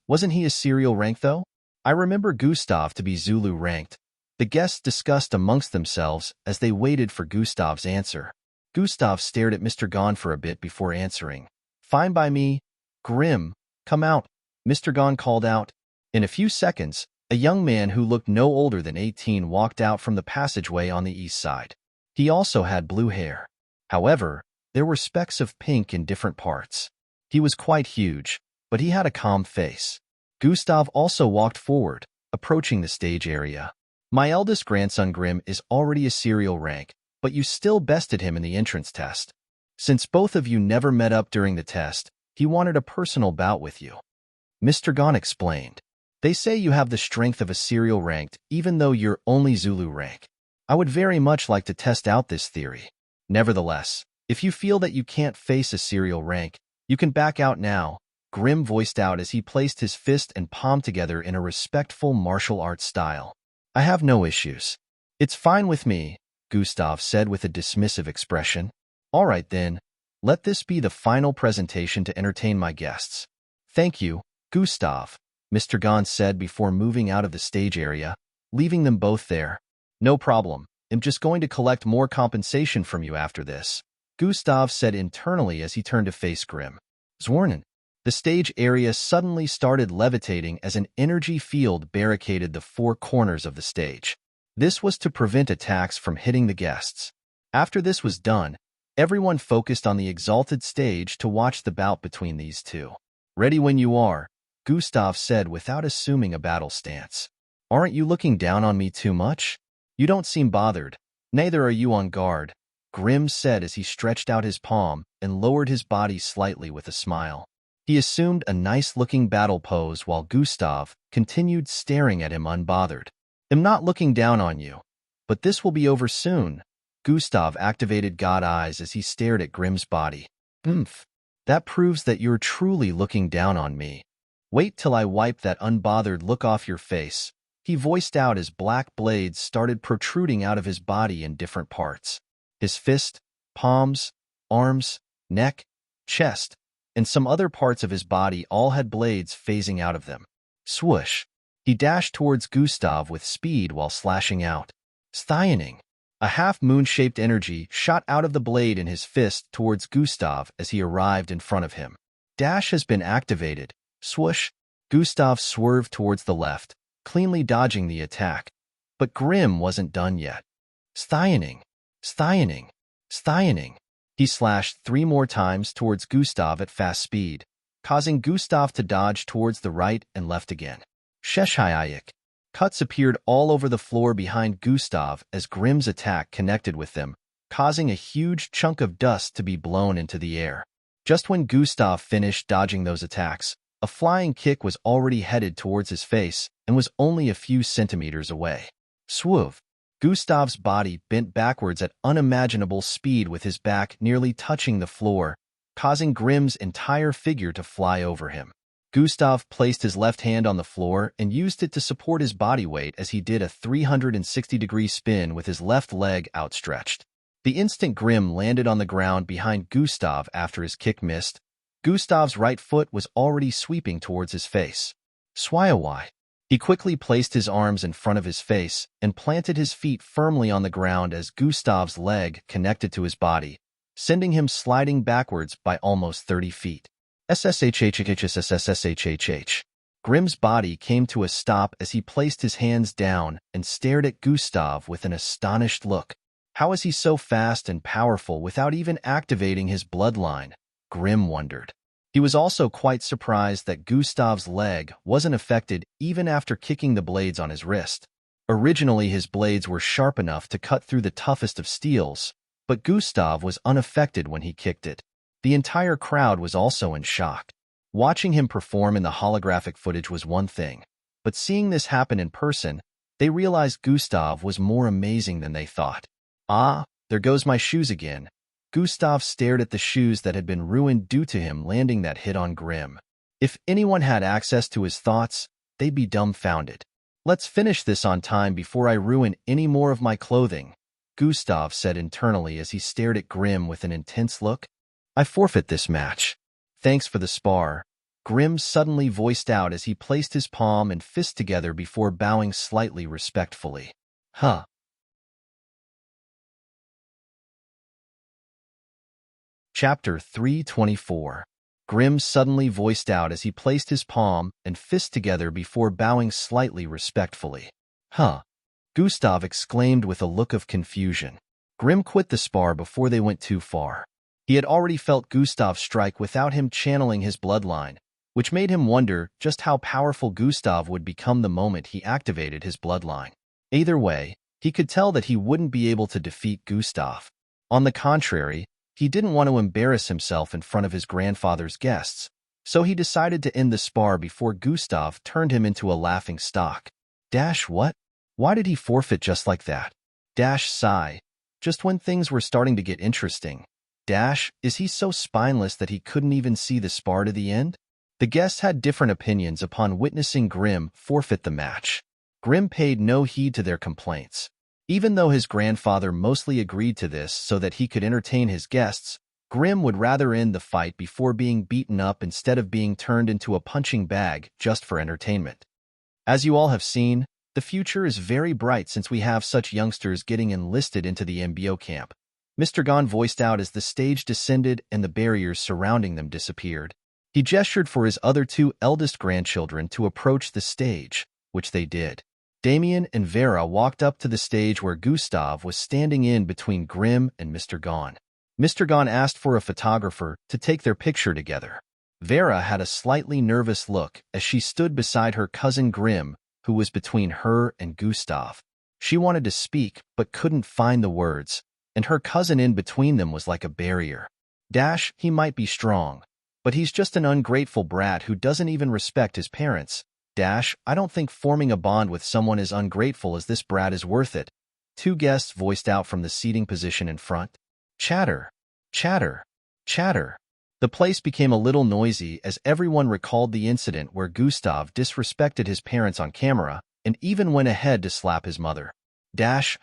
Wasn't he a serial rank though? I remember Gustav to be Zulu ranked. The guests discussed amongst themselves as they waited for Gustav's answer. Gustav stared at Mr. Gon for a bit before answering. Fine by me. Grim, come out, Mr. Gon called out. In a few seconds, a young man who looked no older than 18 walked out from the passageway on the east side. He also had blue hair. However, there were specks of pink in different parts. He was quite huge, but he had a calm face. Gustav also walked forward, approaching the stage area. My eldest grandson Grim is already a serial rank, but you still bested him in the entrance test. Since both of you never met up during the test, he wanted a personal bout with you. Mr. Gon explained. They say you have the strength of a serial ranked, even though you're only Zulu rank. I would very much like to test out this theory. Nevertheless, if you feel that you can't face a serial rank, you can back out now, Grim voiced out as he placed his fist and palm together in a respectful martial arts style. I have no issues. It's fine with me, Gustav said with a dismissive expression. All right then, let this be the final presentation to entertain my guests. Thank you, Gustav, Mr. Gans said before moving out of the stage area, leaving them both there. No problem, I'm just going to collect more compensation from you after this, Gustav said internally as he turned to face Grim. Zwarnen. The stage area suddenly started levitating as an energy field barricaded the four corners of the stage. This was to prevent attacks from hitting the guests. After this was done, everyone focused on the exalted stage to watch the bout between these two. Ready when you are, Gustav said without assuming a battle stance. Aren't you looking down on me too much? You don't seem bothered. Neither are you on guard, Grim said as he stretched out his palm and lowered his body slightly with a smile. He assumed a nice-looking battle pose while Gustav continued staring at him unbothered. I'm not looking down on you, but this will be over soon. Gustav activated God Eyes as he stared at Grim's body. That proves that you're truly looking down on me. Wait till I wipe that unbothered look off your face, he voiced out as black blades started protruding out of his body in different parts. His fist, palms, arms, neck, chest, and some other parts of his body all had blades phasing out of them. Swoosh! He dashed towards Gustav with speed while slashing out. Sthioning! A half-moon-shaped energy shot out of the blade in his fist towards Gustav as he arrived in front of him. Dash has been activated. Swoosh! Gustav swerved towards the left, cleanly dodging the attack. But Grim wasn't done yet. Sthioning! Sthioning! Sthioning! He slashed 3 more times towards Gustav at fast speed, causing Gustav to dodge towards the right and left again. Sheshayak. Cuts appeared all over the floor behind Gustav as Grim's attack connected with them, causing a huge chunk of dust to be blown into the air. Just when Gustav finished dodging those attacks, a flying kick was already headed towards his face and was only a few centimeters away. Swoov! Gustav's body bent backwards at unimaginable speed with his back nearly touching the floor, causing Grim's entire figure to fly over him. Gustav placed his left hand on the floor and used it to support his body weight as he did a 360-degree spin with his left leg outstretched. The instant Grim landed on the ground behind Gustav after his kick missed, Gustav's right foot was already sweeping towards his face. Swayawai! He quickly placed his arms in front of his face and planted his feet firmly on the ground as Gustav's leg connected to his body, sending him sliding backwards by almost 30 feet. SSHHHSSSSHHH. Grim's body came to a stop as he placed his hands down and stared at Gustav with an astonished look. How is he so fast and powerful without even activating his bloodline? Grim wondered. He was also quite surprised that Gustav's leg wasn't affected even after kicking the blades on his wrist. Originally, his blades were sharp enough to cut through the toughest of steels, but Gustav was unaffected when he kicked it. The entire crowd was also in shock. Watching him perform in the holographic footage was one thing, but seeing this happen in person, they realized Gustav was more amazing than they thought. Ah, there goes my shoes again. Gustav stared at the shoes that had been ruined due to him landing that hit on Grim. If anyone had access to his thoughts, they'd be dumbfounded. Let's finish this on time before I ruin any more of my clothing, Gustav said internally as he stared at Grim with an intense look. I forfeit this match. Thanks for the spar, Grim suddenly voiced out as he placed his palm and fist together before bowing slightly respectfully. Huh. Chapter 324. Grim suddenly voiced out as he placed his palm and fist together before bowing slightly respectfully. Huh. Gustav exclaimed with a look of confusion. Grim quit the spar before they went too far. He had already felt Gustav strike without him channeling his bloodline, which made him wonder just how powerful Gustav would become the moment he activated his bloodline. Either way, he could tell that he wouldn't be able to defeat Gustav. On the contrary, he didn't want to embarrass himself in front of his grandfather's guests, So he decided to end the spar before Gustav turned him into a laughing stock. Dash what? Why did he forfeit just like that? Dash sigh. Just when things were starting to get interesting. Dash, is he so spineless that he couldn't even see the spar to the end? The guests had different opinions upon witnessing Grim forfeit the match. Grim paid no heed to their complaints. Even though his grandfather mostly agreed to this so that he could entertain his guests, Grim would rather end the fight before being beaten up instead of being turned into a punching bag just for entertainment. As you all have seen, the future is very bright since we have such youngsters getting enlisted into the MBO camp. Mr. Gon voiced out as the stage descended and the barriers surrounding them disappeared. He gestured for his other two eldest grandchildren to approach the stage, which they did. Damien and Vera walked up to the stage where Gustav was standing in between Grim and Mr. Gon. Mr. Gon asked for a photographer to take their picture together. Vera had a slightly nervous look as she stood beside her cousin Grim, who was between her and Gustav. She wanted to speak but couldn't find the words, and her cousin in between them was like a barrier. Dash, he might be strong, but he's just an ungrateful brat who doesn't even respect his parents. Dash, I don't think forming a bond with someone as ungrateful as this brat is worth it. Two guests voiced out from the seating position in front. Chatter, chatter, chatter. The place became a little noisy as everyone recalled the incident where Gustav disrespected his parents on camera and even went ahead to slap his mother. Dash,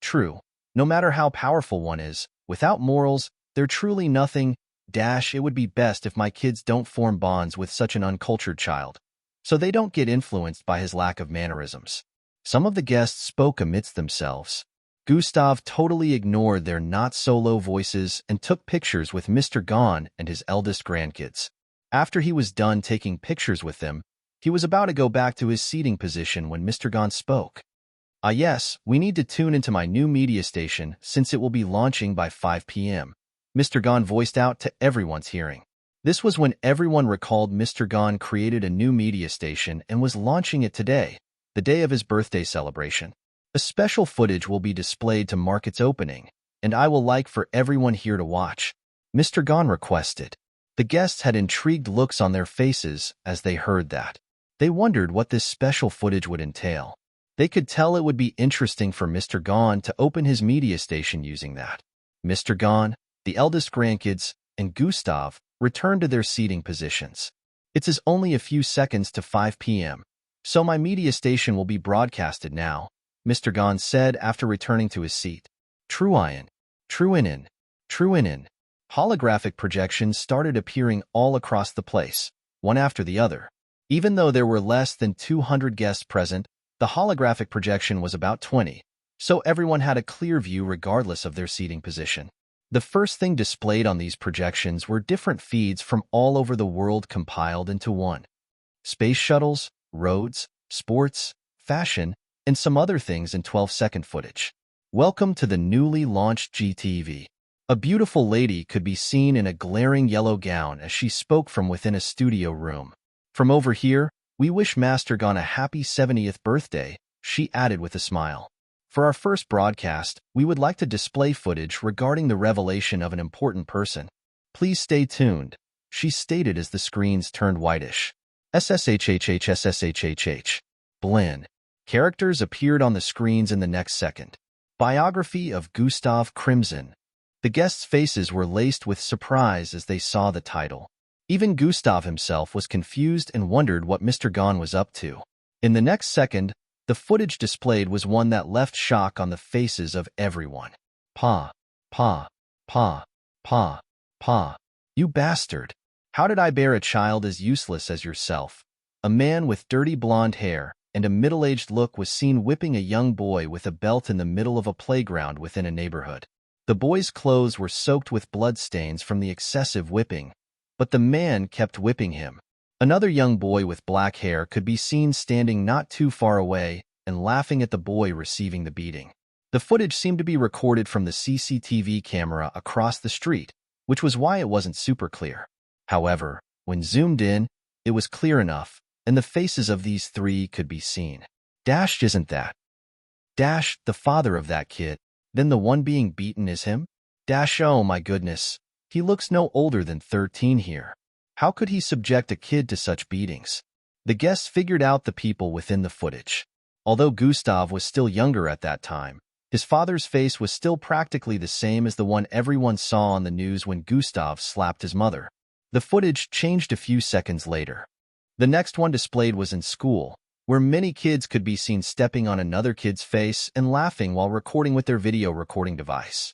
true. No matter how powerful one is, without morals, they're truly nothing. Dash, it would be best if my kids don't form bonds with such an uncultured child, so they don't get influenced by his lack of mannerisms. Some of the guests spoke amidst themselves. Gustav totally ignored their not-so-low voices and took pictures with Mr. Gon and his eldest grandkids. After he was done taking pictures with them, he was about to go back to his seating position when Mr. Gon spoke. Yes, we need to tune into my new media station since it will be launching by 5 p.m. Mr. Gon voiced out to everyone's hearing. This was when everyone recalled Mr. Gon created a new media station and was launching it today, the day of his birthday celebration. A special footage will be displayed to mark its opening, and I will like for everyone here to watch. Mr. Gon requested. The guests had intrigued looks on their faces as they heard that. They wondered what this special footage would entail. They could tell it would be interesting for Mr. Gon to open his media station using that. Mr. Gon, the eldest grandkids, and Gustav returned to their seating positions. It's only a few seconds to 5 p.m., so my media station will be broadcasted now, Mr. Gon said after returning to his seat. Truinin. Holographic projections started appearing all across the place, one after the other. Even though there were less than 200 guests present, the holographic projection was about 20, so everyone had a clear view regardless of their seating position. The first thing displayed on these projections were different feeds from all over the world compiled into one. Space shuttles, roads, sports, fashion, and some other things in 12-second footage. Welcome to the newly launched GTV. A beautiful lady could be seen in a glaring yellow gown as she spoke from within a studio room. From over here, we wish Master Gon a happy 70th birthday, she added with a smile. For our first broadcast, we would like to display footage regarding the revelation of an important person. Please stay tuned, she stated as the screens turned whitish. SSHHH. Blin. Characters appeared on the screens in the next second. Biography of Gustav Crimson. The guests' faces were laced with surprise as they saw the title. Even Gustav himself was confused and wondered what Mr. Gon was up to. In the next second, the footage displayed was one that left shock on the faces of everyone. Pa. You bastard. How did I bear a child as useless as yourself? A man with dirty blonde hair and a middle-aged look was seen whipping a young boy with a belt in the middle of a playground within a neighborhood. The boy's clothes were soaked with bloodstains from the excessive whipping, but the man kept whipping him. Another young boy with black hair could be seen standing not too far away and laughing at the boy receiving the beating. The footage seemed to be recorded from the CCTV camera across the street, which was why it wasn't super clear. However, when zoomed in, it was clear enough, and the faces of these three could be seen. Dash, isn't that? Dash, the father of that kid, then the one being beaten is him? Dash, oh my goodness, he looks no older than 13 here. How could he subject a kid to such beatings? The guests figured out the people within the footage. Although Gustav was still younger at that time, his father's face was still practically the same as the one everyone saw on the news when Gustav slapped his mother. The footage changed a few seconds later. The next one displayed was in school, where many kids could be seen stepping on another kid's face and laughing while recording with their video recording device.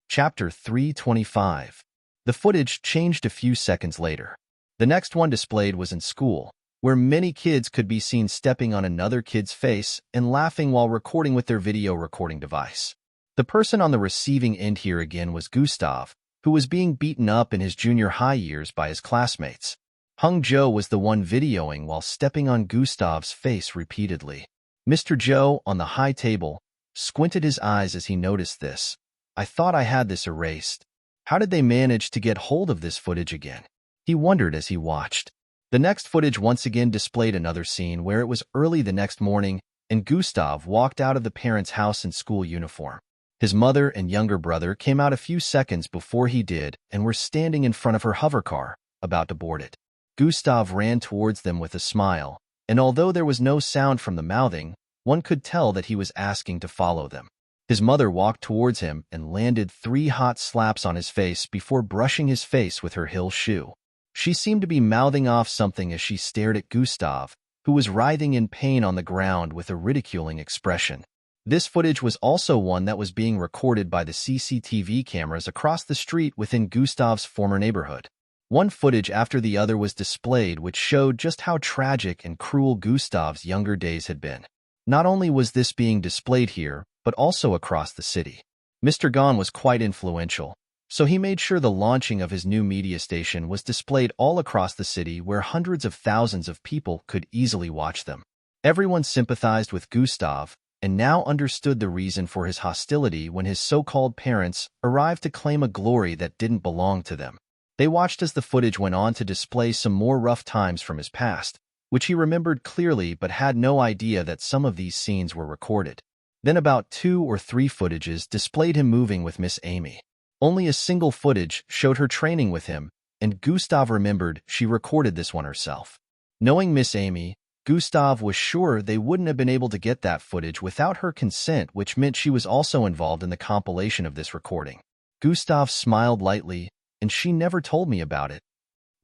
Chapter 325. The footage changed a few seconds later. The next one displayed was in school, where many kids could be seen stepping on another kid's face and laughing while recording with their video recording device. The person on the receiving end here again was Gustav, who was being beaten up in his junior high years by his classmates. Hung Joe was the one videoing while stepping on Gustav's face repeatedly. Mr. Joe, on the high table, squinted his eyes as he noticed this. I thought I had this erased. How did they manage to get hold of this footage again? He wondered as he watched. The next footage once again displayed another scene where it was early the next morning and Gustav walked out of the parents' house in school uniform. His mother and younger brother came out a few seconds before he did and were standing in front of her hover car, about to board it. Gustav ran towards them with a smile, and although there was no sound from the mouthing, one could tell that he was asking to follow them. His mother walked towards him and landed 3 hot slaps on his face before brushing his face with her heel shoe. She seemed to be mouthing off something as she stared at Gustav, who was writhing in pain on the ground with a ridiculing expression. This footage was also one that was being recorded by the CCTV cameras across the street within Gustav's former neighborhood. One footage after the other was displayed which showed just how tragic and cruel Gustav's younger days had been. Not only was this being displayed here, but also across the city. Mr. Gon was quite influential, so he made sure the launching of his new media station was displayed all across the city where hundreds of thousands of people could easily watch them. Everyone sympathized with Gustav and now understood the reason for his hostility when his so-called parents arrived to claim a glory that didn't belong to them. They watched as the footage went on to display some more rough times from his past, which he remembered clearly but had no idea that some of these scenes were recorded. Then about 2 or 3 footages displayed him moving with Miss Amy. Only a single footage showed her training with him, and Gustav remembered she recorded this one herself. Knowing Miss Amy, Gustav was sure they wouldn't have been able to get that footage without her consent, which meant she was also involved in the compilation of this recording. Gustav smiled lightly, and she never told me about it.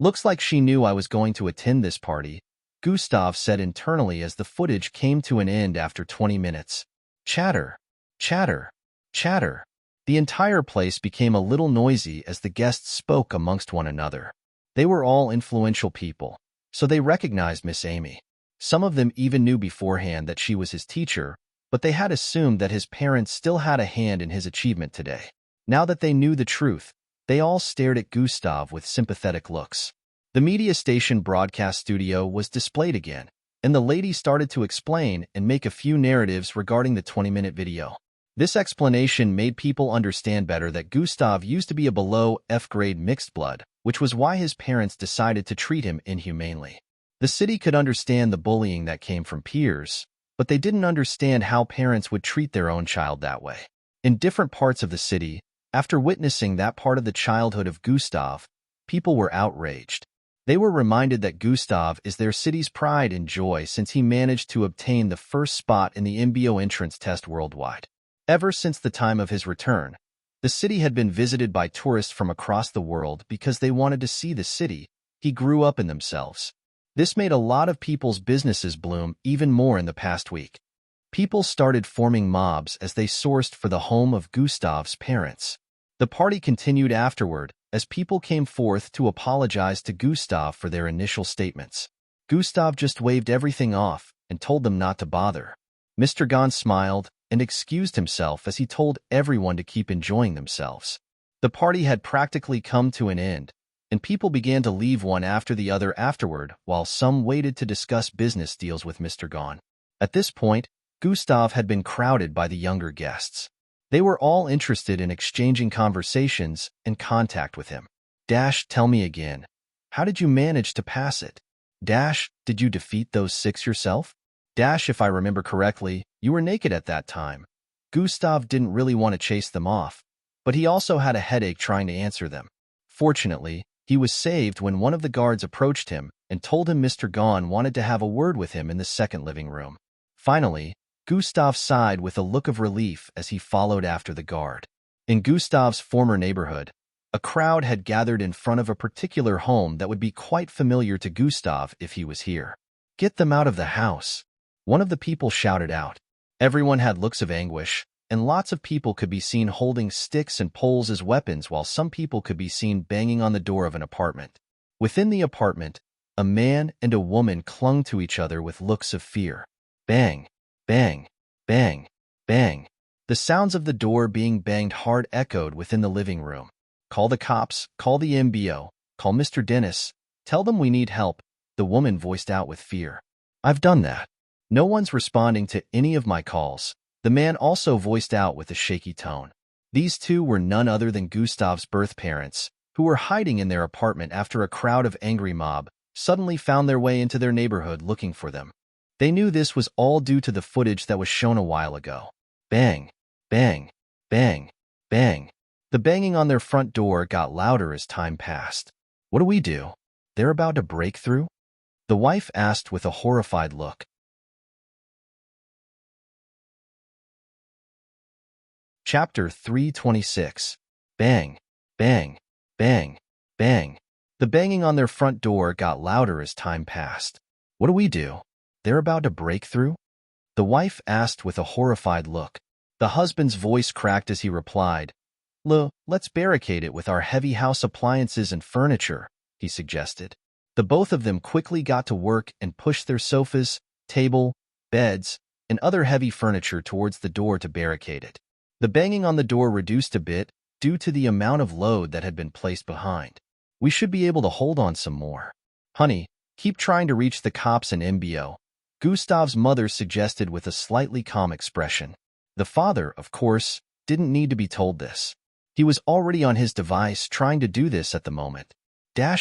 Looks like she knew I was going to attend this party, Gustav said internally as the footage came to an end after 20 minutes. Chatter, chatter, chatter. The entire place became a little noisy as the guests spoke amongst one another. They were all influential people, so they recognized Miss Amy. Some of them even knew beforehand that she was his teacher, but they had assumed that his parents still had a hand in his achievement today. Now that they knew the truth, they all stared at Gustav with sympathetic looks. The media station broadcast studio was displayed again, and the lady started to explain and make a few narratives regarding the 20-minute video. This explanation made people understand better that Gustav used to be a below F-grade mixed blood, which was why his parents decided to treat him inhumanely. The city could understand the bullying that came from peers, but they didn't understand how parents would treat their own child that way. In different parts of the city, after witnessing that part of the childhood of Gustav, people were outraged. They were reminded that Gustav is their city's pride and joy since he managed to obtain the first spot in the MBO entrance test worldwide. Ever since the time of his return, the city had been visited by tourists from across the world because they wanted to see the city he grew up in themselves. This made a lot of people's businesses bloom even more in the past week. People started forming mobs as they sourced for the home of Gustav's parents. The party continued afterward as people came forth to apologize to Gustav for their initial statements. Gustav just waved everything off and told them not to bother. Mr. Gon smiled and excused himself as he told everyone to keep enjoying themselves. The party had practically come to an end, and people began to leave one after the other afterward while some waited to discuss business deals with Mr. Gon. At this point, Gustav had been crowded by the younger guests. They were all interested in exchanging conversations and contact with him. Tell me again. How did you manage to pass it? Did you defeat those 6 yourself? If I remember correctly, you were naked at that time. Gustav didn't really want to chase them off, but he also had a headache trying to answer them. Fortunately, he was saved when one of the guards approached him and told him Mr. Gone wanted to have a word with him in the second living room. Finally, Gustav sighed with a look of relief as he followed after the guard. In Gustav's former neighborhood, a crowd had gathered in front of a particular home that would be quite familiar to Gustav if he was here. "Get them out of the house," one of the people shouted out. Everyone had looks of anguish, and lots of people could be seen holding sticks and poles as weapons, while some people could be seen banging on the door of an apartment. Within the apartment, a man and a woman clung to each other with looks of fear. Bang, bang, bang, bang. The sounds of the door being banged hard echoed within the living room. "Call the cops, call the MBO, call Mr. Dennis, tell them we need help," the woman voiced out with fear. "I've done that. No one's responding to any of my calls," the man also voiced out with a shaky tone. These two were none other than Gustav's birth parents, who were hiding in their apartment after a crowd of angry mob suddenly found their way into their neighborhood looking for them. They knew this was all due to the footage that was shown a while ago. Bang, bang, bang, bang. The banging on their front door got louder as time passed. "What do we do? They're about to break through?" the wife asked with a horrified look. Chapter 326. Bang, bang, bang, bang. The banging on their front door got louder as time passed. "What do we do? They're about to break through?" the wife asked with a horrified look. The husband's voice cracked as he replied, Let's barricade it with our heavy house appliances and furniture," he suggested. The both of them quickly got to work and pushed their sofas, table, beds, and other heavy furniture towards the door to barricade it. The banging on the door reduced a bit due to the amount of load that had been placed behind. "We should be able to hold on some more. Honey, keep trying to reach the cops and MBO," Gustav's mother suggested with a slightly calm expression. The father, of course, didn't need to be told this. He was already on his device trying to do this at the moment.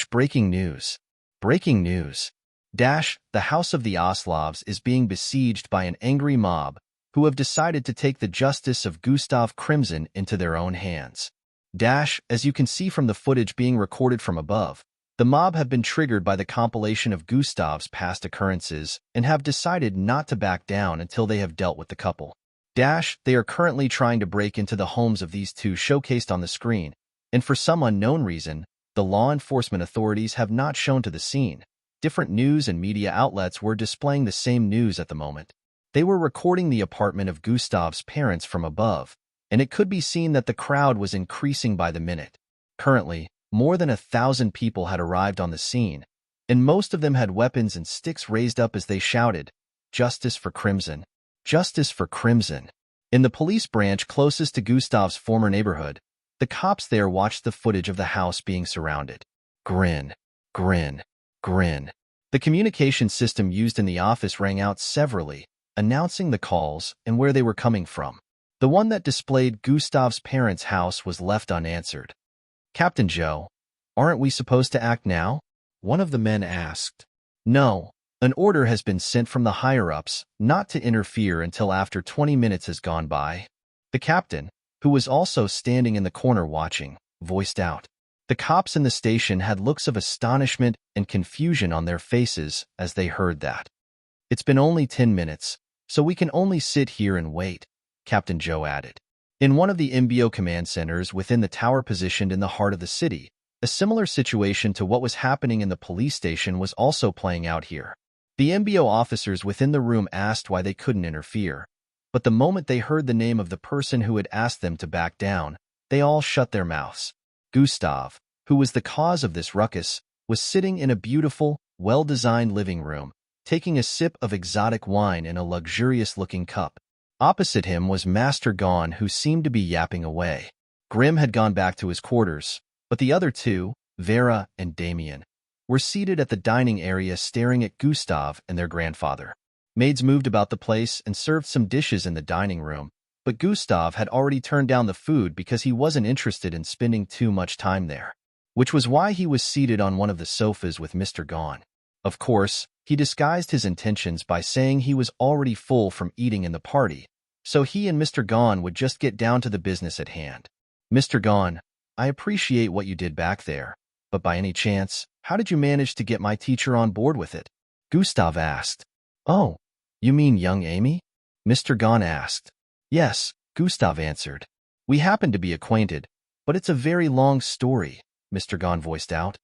Breaking news. Breaking news. The house of the Oslovs is being besieged by an angry mob who have decided to take the justice of Gustav Crimson into their own hands. As you can see from the footage being recorded from above, the mob have been triggered by the compilation of Gustav's past occurrences and have decided not to back down until they have dealt with the couple. They are currently trying to break into the homes of these two showcased on the screen, and for some unknown reason, the law enforcement authorities have not shown to the scene. Different news and media outlets were displaying the same news at the moment. They were recording the apartment of Gustav's parents from above, and it could be seen that the crowd was increasing by the minute. Currently, more than 1,000 people had arrived on the scene, and most of them had weapons and sticks raised up as they shouted, "Justice for Crimson! Justice for Crimson!" In the police branch closest to Gustav's former neighborhood, the cops there watched the footage of the house being surrounded. Grin, grin, grin. The communication system used in the office rang out severally, announcing the calls and where they were coming from. The one that displayed Gustav's parents' house was left unanswered. "Captain Joe, aren't we supposed to act now?" one of the men asked. "No. An order has been sent from the higher-ups not to interfere until after 20 minutes has gone by," the captain, who was also standing in the corner watching, voiced out. The cops in the station had looks of astonishment and confusion on their faces as they heard that. "It's been only 10 minutes, so we can only sit here and wait," Captain Joe added. In one of the MBO command centers within the tower positioned in the heart of the city, a similar situation to what was happening in the police station was also playing out here. The MBO officers within the room asked why they couldn't interfere, but the moment they heard the name of the person who had asked them to back down, they all shut their mouths. Gustav, who was the cause of this ruckus, was sitting in a beautiful, well-designed living room, taking a sip of exotic wine in a luxurious-looking cup. Opposite him was Master Gone, who seemed to be yapping away. Grim had gone back to his quarters, but the other two, Vera and Damien, were seated at the dining area staring at Gustav and their grandfather. Maids moved about the place and served some dishes in the dining room, but Gustav had already turned down the food because he wasn't interested in spending too much time there, which was why he was seated on one of the sofas with Mr. Gone. Of course, he disguised his intentions by saying he was already full from eating in the party, so he and Mr. Gone would just get down to the business at hand. Mr. Gone, I appreciate what you did back there, but by any chance, how did you manage to get my teacher on board with it? Gustav asked. Oh, you mean young Amy? Mr. Gone asked. Yes, Gustav answered. We happen to be acquainted, but it's a very long story, Mr. Gone voiced out.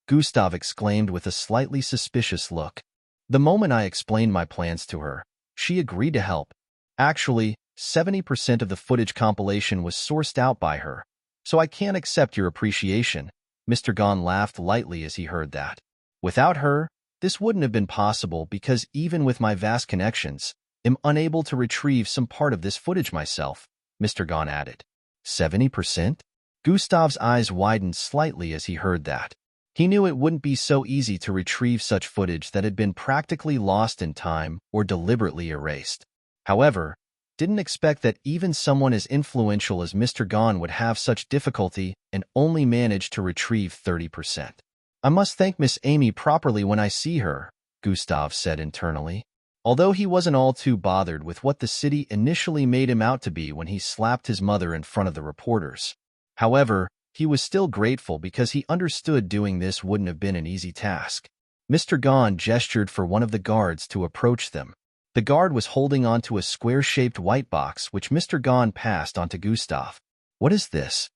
Gustav exclaimed with a slightly suspicious look. The moment I explained my plans to her, she agreed to help. Actually, 70% of the footage compilation was sourced out by her, so I can't accept your appreciation. Mr. Gone laughed lightly as he heard that. Without her, this wouldn't have been possible because even with my vast connections, I'm unable to retrieve some part of this footage myself, Mr. Gone added. 70%? Gustav's eyes widened slightly as he heard that. He knew it wouldn't be so easy to retrieve such footage that had been practically lost in time or deliberately erased. However, didn't expect that even someone as influential as Mr. Gone would have such difficulty and only manage to retrieve 30%. I must thank Miss Amy properly when I see her, Gustav said internally. Although he wasn't all too bothered with what the city initially made him out to be when he slapped his mother in front of the reporters. However, he was still grateful because he understood doing this wouldn't have been an easy task. Mr. Gone gestured for one of the guards to approach them. The guard was holding onto a square-shaped white box which Mr. Gone passed on to Gustav. What is this?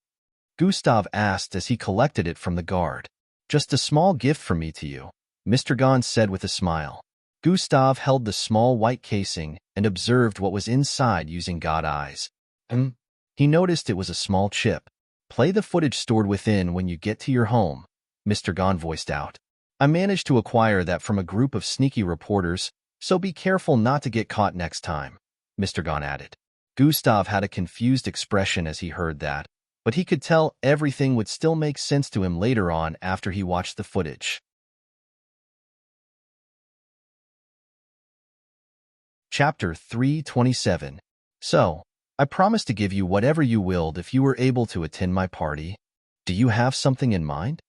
Gustav asked as he collected it from the guard. Just a small gift from me to you, Mr. Gone said with a smile. Gustav held the small white casing and observed what was inside using God eyes. He noticed it was a small chip. Play the footage stored within when you get to your home, Mr. Gone voiced out. I managed to acquire that from a group of sneaky reporters, so be careful not to get caught next time, Mr. Gone added. Gustav had a confused expression as he heard that, but he could tell everything would still make sense to him later on after he watched the footage. Chapter 327. So, I promise to give you whatever you willed if you were able to attend my party. Do you have something in mind?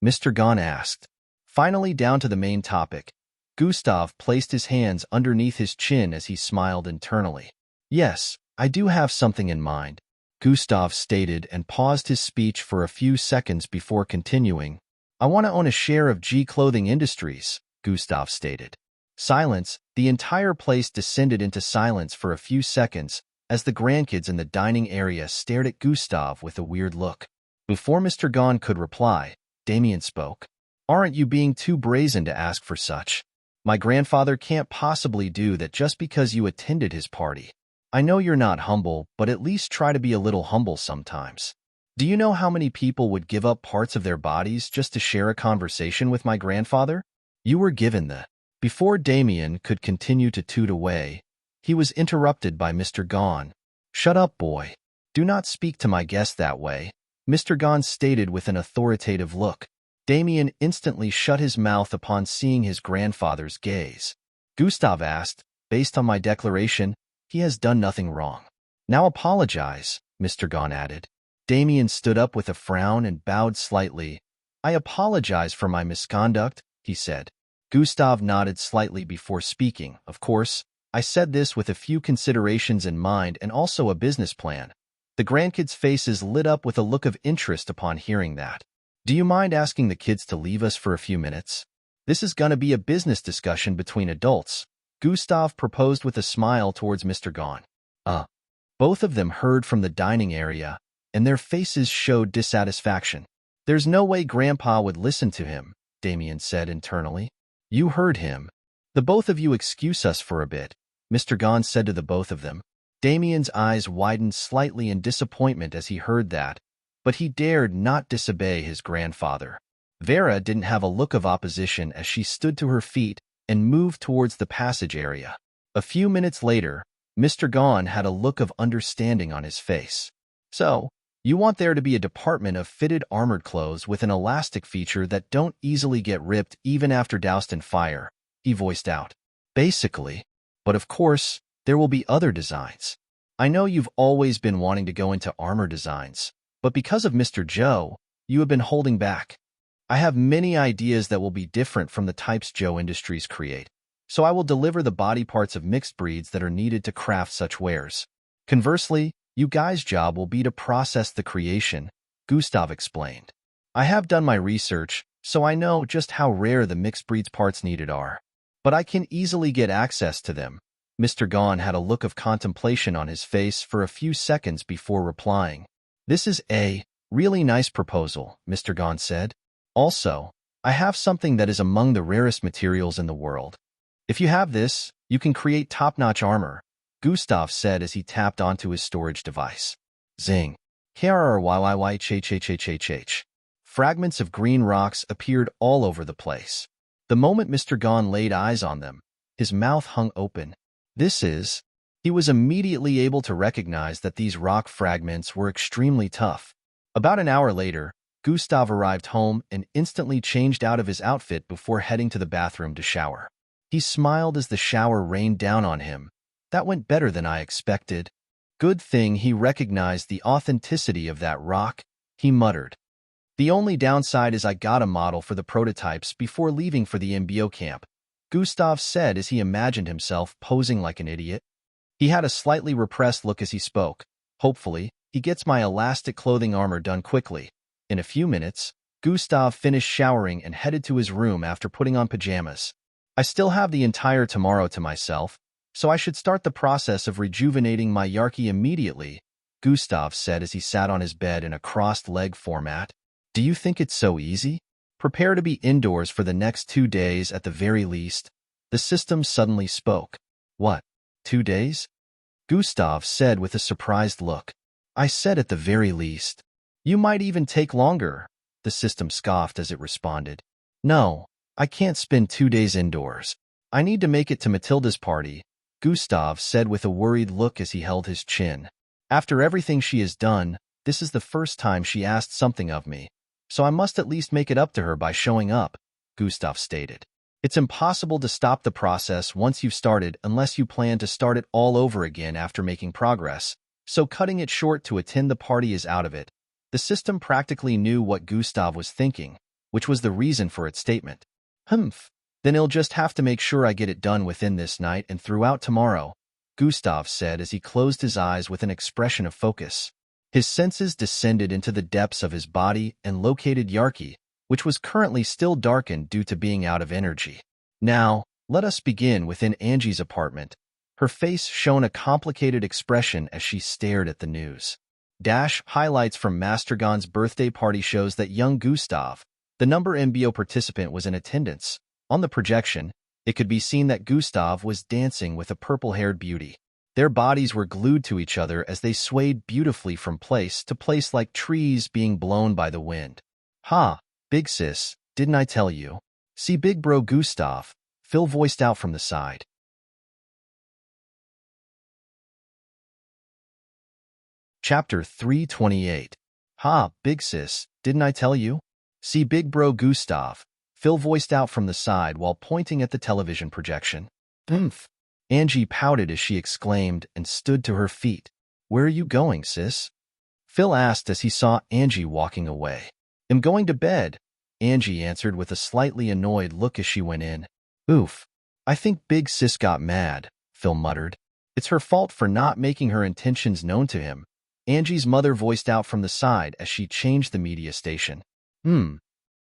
Mr. Gone asked. Finally down to the main topic, Gustav placed his hands underneath his chin as he smiled internally. Yes, I do have something in mind, Gustav stated and paused his speech for a few seconds before continuing. I want to own a share of G Clothing Industries, Gustav stated. Silence, the entire place descended into silence for a few seconds as the grandkids in the dining area stared at Gustav with a weird look. Before Mr. Gone could reply, Damien spoke. Aren't you being too brazen to ask for such? My grandfather can't possibly do that just because you attended his party. I know you're not humble, but at least try to be a little humble sometimes. Do you know how many people would give up parts of their bodies just to share a conversation with my grandfather? You were given the... Before Damien could continue to toot away, he was interrupted by Mr. Gone. Shut up, boy. Do not speak to my guest that way, Mr. Gone stated with an authoritative look. Damien instantly shut his mouth upon seeing his grandfather's gaze. Gustav asked, based on my declaration, he has done nothing wrong. Now apologize, Mr. Gone added. Damien stood up with a frown and bowed slightly. I apologize for my misconduct, he said. Gustav nodded slightly before speaking. Of course, I said this with a few considerations in mind and also a business plan. The grandkids' faces lit up with a look of interest upon hearing that. Do you mind asking the kids to leave us for a few minutes? This is gonna be a business discussion between adults, Gustav proposed with a smile towards Mr. Gone. Both of them heard from the dining area, and their faces showed dissatisfaction. There's no way Grandpa would listen to him, Damien said internally. You heard him. The both of you excuse us for a bit, Mr. Gone said to the both of them. Damien's eyes widened slightly in disappointment as he heard that, but he dared not disobey his grandfather. Vera didn't have a look of opposition as she stood to her feet and moved towards the passage area. A few minutes later, Mr. Gone had a look of understanding on his face. So, you want there to be a department of fitted armored clothes with an elastic feature that don't easily get ripped even after doused in fire, he voiced out. Basically. But of course, there will be other designs. I know you've always been wanting to go into armor designs, but because of Mr. Joe, you have been holding back. I have many ideas that will be different from the types Joe Industries create, so I will deliver the body parts of mixed breeds that are needed to craft such wares. Conversely, You guys' job will be to process the creation, Gustav explained. I have done my research, so I know just how rare the mixed breeds parts needed are. But I can easily get access to them. Mr. Gon had a look of contemplation on his face for a few seconds before replying. This is a really nice proposal, Mr. Gon said. Also, I have something that is among the rarest materials in the world. If you have this, you can create top-notch armor, Gustav said as he tapped onto his storage device. Zing. KRRYYYCHHHHH. Fragments of green rocks appeared all over the place. The moment Mr. Gon laid eyes on them, his mouth hung open. He was immediately able to recognize that these rock fragments were extremely tough. About an hour later, Gustav arrived home and instantly changed out of his outfit before heading to the bathroom to shower. He smiled as the shower rained down on him. That went better than I expected. Good thing he recognized the authenticity of that rock, he muttered. The only downside is I got a model for the prototypes before leaving for the MBO camp, Gustav said as he imagined himself posing like an idiot. He had a slightly repressed look as he spoke. Hopefully, he gets my elastic clothing armor done quickly. In a few minutes, Gustav finished showering and headed to his room after putting on pajamas. I still have the entire tomorrow to myself, so I should start the process of rejuvenating my Yarki immediately, Gustav said as he sat on his bed in a crossed-leg format. Do you think it's so easy? Prepare to be indoors for the next 2 days at the very least. The system suddenly spoke. What? 2 days? Gustav said with a surprised look. I said at the very least. You might even take longer, the system scoffed as it responded. No, I can't spend 2 days indoors. I need to make it to Matilda's party, Gustav said with a worried look as he held his chin. After everything she has done, this is the first time she asked something of me, so I must at least make it up to her by showing up, Gustav stated. It's impossible to stop the process once you've started unless you plan to start it all over again after making progress, so cutting it short to attend the party is out of it. The system practically knew what Gustav was thinking, which was the reason for its statement. Then he'll just have to make sure I get it done within this night and throughout tomorrow, Gustav said as he closed his eyes with an expression of focus. His senses descended into the depths of his body and located Yarki, which was currently still darkened due to being out of energy. Now, let us begin within Angie's apartment. Her face shone a complicated expression as she stared at the news. Highlights from Master Gon's birthday party shows that young Gustav, the number MBO participant, was in attendance. On the projection, it could be seen that Gustav was dancing with a purple-haired beauty. Their bodies were glued to each other as they swayed beautifully from place to place like trees being blown by the wind. Ha, big sis, didn't I tell you? See big bro Gustav, Phil voiced out from the side. Chapter 328. Ha, big sis, didn't I tell you? See big bro Gustav, Phil voiced out from the side while pointing at the television projection. Angie pouted as she exclaimed and stood to her feet. Where are you going, sis? Phil asked as he saw Angie walking away. I'm going to bed, Angie answered with a slightly annoyed look as she went in. Oof. I think big sis got mad, Phil muttered. It's her fault for not making her intentions known to him, Angie's mother voiced out from the side as she changed the media station.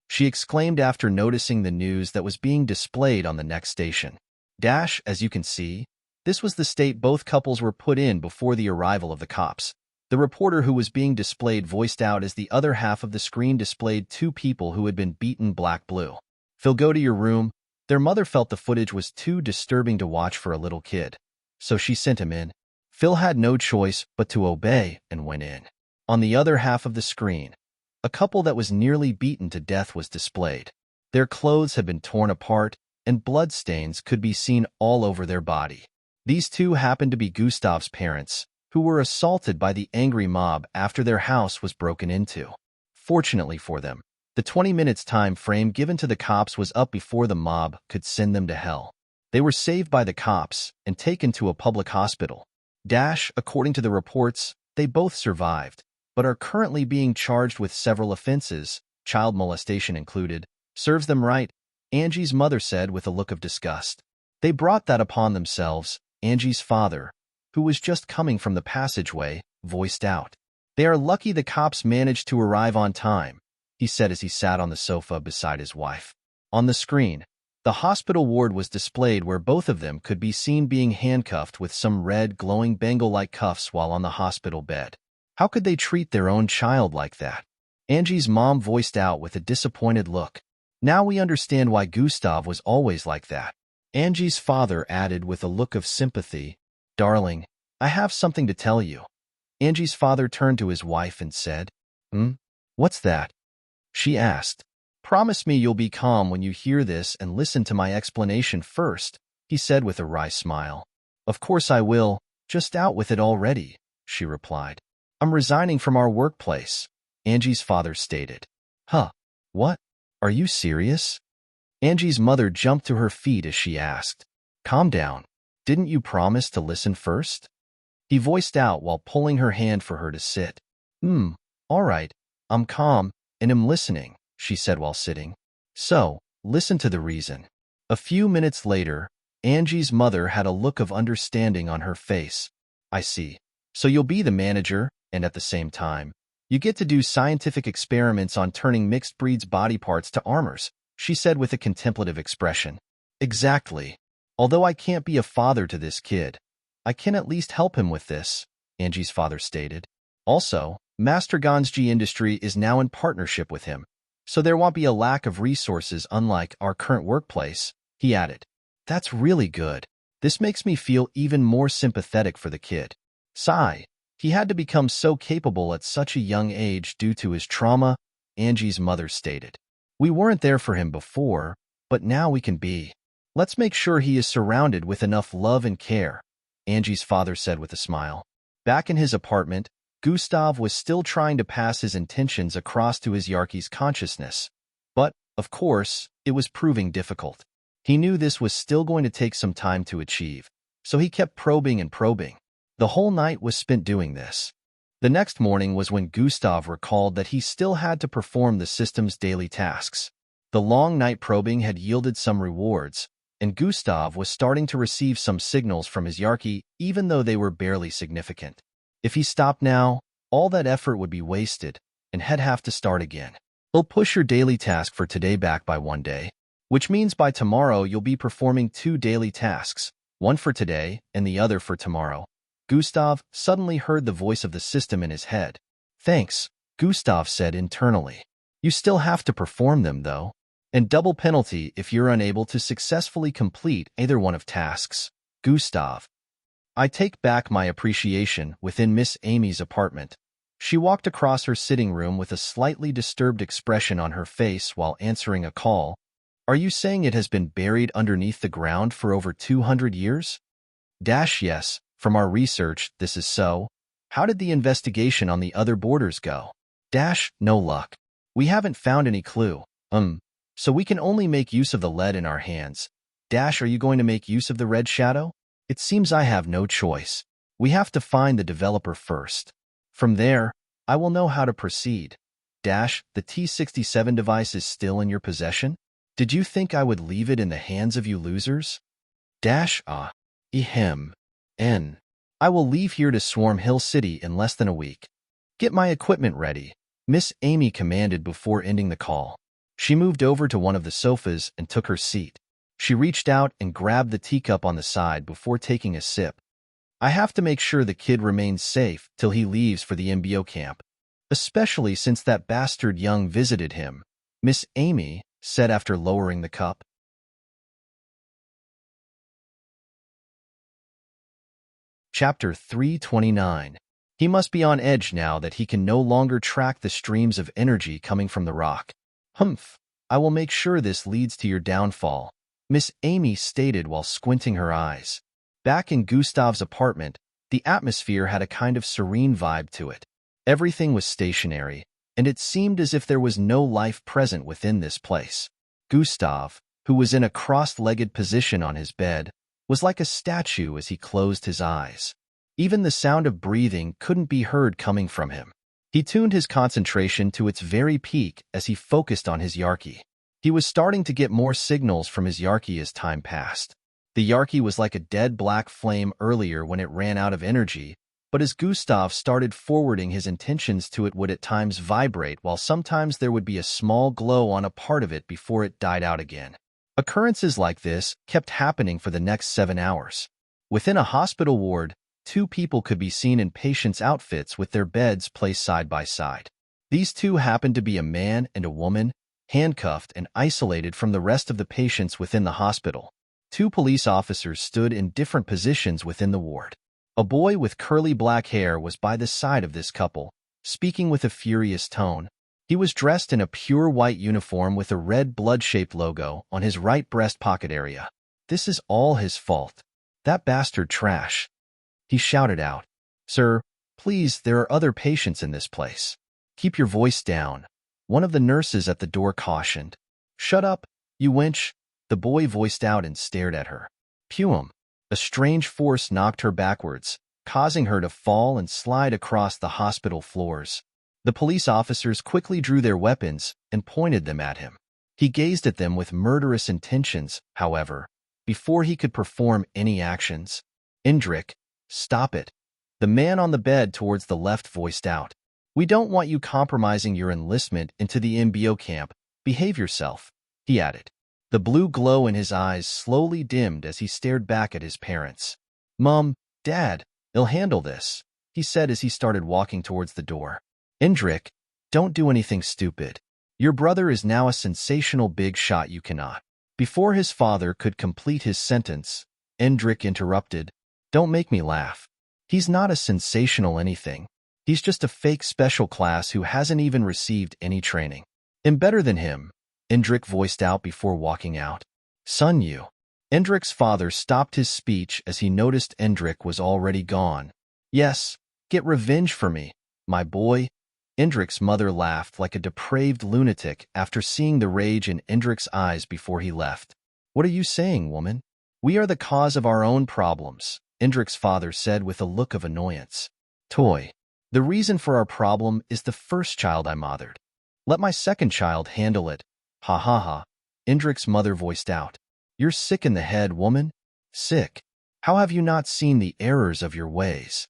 She exclaimed after noticing the news that was being displayed on the next station. As you can see, this was the state both couples were put in before the arrival of the cops. The reporter who was being displayed voiced out as the other half of the screen displayed 2 people who had been beaten black-blue. Phil, go to your room. Their mother felt the footage was too disturbing to watch for a little kid, so she sent him in. Phil had no choice but to obey and went in. On the other half of the screen, a couple that was nearly beaten to death was displayed. Their clothes had been torn apart, and bloodstains could be seen all over their body. These 2 happened to be Gustav's parents, who were assaulted by the angry mob after their house was broken into. Fortunately for them, the 20 minutes time frame given to the cops was up before the mob could send them to hell. They were saved by the cops and taken to a public hospital. According to the reports, they both survived, but are currently being charged with several offenses, child molestation included. Serves them right, Angie's mother said with a look of disgust. They brought that upon themselves, Angie's father, who was just coming from the passageway, voiced out. They are lucky the cops managed to arrive on time, he said as he sat on the sofa beside his wife. On the screen, the hospital ward was displayed where both of them could be seen being handcuffed with some red, glowing bangle-like cuffs while on the hospital bed. How could they treat their own child like that? Angie's mom voiced out with a disappointed look. Now we understand why Gustav was always like that. Angie's father added with a look of sympathy, Darling, I have something to tell you. Angie's father turned to his wife and said, What's that? She asked. Promise me you'll be calm when you hear this and listen to my explanation first, he said with a wry smile. Of course I will, just out with it already, she replied. I'm resigning from our workplace, Angie's father stated. Huh? What? Are you serious? Angie's mother jumped to her feet as she asked. Calm down. Didn't you promise to listen first? He voiced out while pulling her hand for her to sit. All right. I'm calm and am listening, she said while sitting. So, listen to the reason. A few minutes later, Angie's mother had a look of understanding on her face. I see. So you'll be the manager, and at the same time, you get to do scientific experiments on turning mixed breeds' body parts to armors, she said with a contemplative expression. Exactly. Although I can't be a father to this kid, I can at least help him with this, Angie's father stated. Also, Master Ganji Industry is now in partnership with him, so there won't be a lack of resources unlike our current workplace, he added. That's really good. This makes me feel even more sympathetic for the kid. Sigh. He had to become so capable at such a young age due to his trauma, Angie's mother stated. We weren't there for him before, but now we can be. Let's make sure he is surrounded with enough love and care, Angie's father said with a smile. Back in his apartment, Gustav was still trying to pass his intentions across to his Yarki's consciousness. But, of course, it was proving difficult. He knew this was still going to take some time to achieve, so he kept probing and probing. The whole night was spent doing this. The next morning was when Gustav recalled that he still had to perform the system's daily tasks. The long night probing had yielded some rewards, and Gustav was starting to receive some signals from his Yarki, even though they were barely significant. If he stopped now, all that effort would be wasted, and he'd have to start again. He'll push your daily task for today back by 1 day, which means by tomorrow you'll be performing 2 daily tasks, one for today and the other for tomorrow. Gustav suddenly heard the voice of the system in his head. Thanks, Gustav said internally. You still have to perform them, though, and double penalty if you're unable to successfully complete either one of tasks. Gustav. I take back my appreciation within Miss Amy's apartment. She walked across her sitting room with a slightly disturbed expression on her face while answering a call. Are you saying it has been buried underneath the ground for over 200 years? Yes. From our research, this is so. How did the investigation on the other borders go? No luck. We haven't found any clue. So we can only make use of the lead in our hands. Are you going to make use of the red shadow? It seems I have no choice. We have to find the developer first. From there, I will know how to proceed. The T-67 device is still in your possession? Did you think I would leave it in the hands of you losers? I will leave here to swarm Hill City in less than a week. Get my equipment ready, Miss Amy commanded before ending the call. She moved over to one of the sofas and took her seat. She reached out and grabbed the teacup on the side before taking a sip. I have to make sure the kid remains safe till he leaves for the MBO camp, especially since that bastard Young visited him, Miss Amy said after lowering the cup. Chapter 329. He must be on edge now that he can no longer track the streams of energy coming from the rock. I will make sure this leads to your downfall, Miss Amy stated while squinting her eyes. Back in Gustav's apartment, the atmosphere had a kind of serene vibe to it. Everything was stationary, and it seemed as if there was no life present within this place. Gustav, who was in a cross-legged position on his bed, was like a statue as he closed his eyes. Even the sound of breathing couldn't be heard coming from him. He tuned his concentration to its very peak as he focused on his Yarki. He was starting to get more signals from his Yarki as time passed. The Yarki was like a dead black flame earlier when it ran out of energy, But as Gustav started forwarding his intentions to it would at times vibrate, while sometimes there would be a small glow on a part of it before it died out again. Occurrences like this kept happening for the next 7 hours. Within a hospital ward, 2 people could be seen in patients' outfits with their beds placed side by side. These 2 happened to be a man and a woman, handcuffed and isolated from the rest of the patients within the hospital. 2 police officers stood in different positions within the ward. A boy with curly black hair was by the side of this couple, speaking with a furious tone. He was dressed in a pure white uniform with a red blood-shaped logo on his right breast pocket area. "This is all his fault. That bastard trash," he shouted out. "Sir, please, there are other patients in this place. Keep your voice down," one of the nurses at the door cautioned. "Shut up, you wench," the boy voiced out and stared at her. Puum. A strange force knocked her backwards, causing her to fall and slide across the hospital floors. The police officers quickly drew their weapons and pointed them at him. He gazed at them with murderous intentions, however, before he could perform any actions. "Indrik, stop it," the man on the bed towards the left voiced out. "We don't want you compromising your enlistment into the MBO camp. Behave yourself," he added. The blue glow in his eyes slowly dimmed as he stared back at his parents. "Mom, Dad, they'll handle this," he said as he started walking towards the door. "Indrik, don't do anything stupid. Your brother is now a sensational big shot, you cannot." Before his father could complete his sentence, Indrik interrupted. "Don't make me laugh. He's not a sensational anything. He's just a fake special class who hasn't even received any training. I'm better than him," Indrik voiced out before walking out. "Son, you." Indrik's father stopped his speech as he noticed Indrik was already gone. "Yes, get revenge for me, my boy." Indrik's mother laughed like a depraved lunatic after seeing the rage in Indrik's eyes before he left. "What are you saying, woman? We are the cause of our own problems," Indrik's father said with a look of annoyance. "Toy. The reason for our problem is the first child I mothered. Let my second child handle it. Ha ha ha," Indrik's mother voiced out. "You're sick in the head, woman. Sick. How have you not seen the errors of your ways?"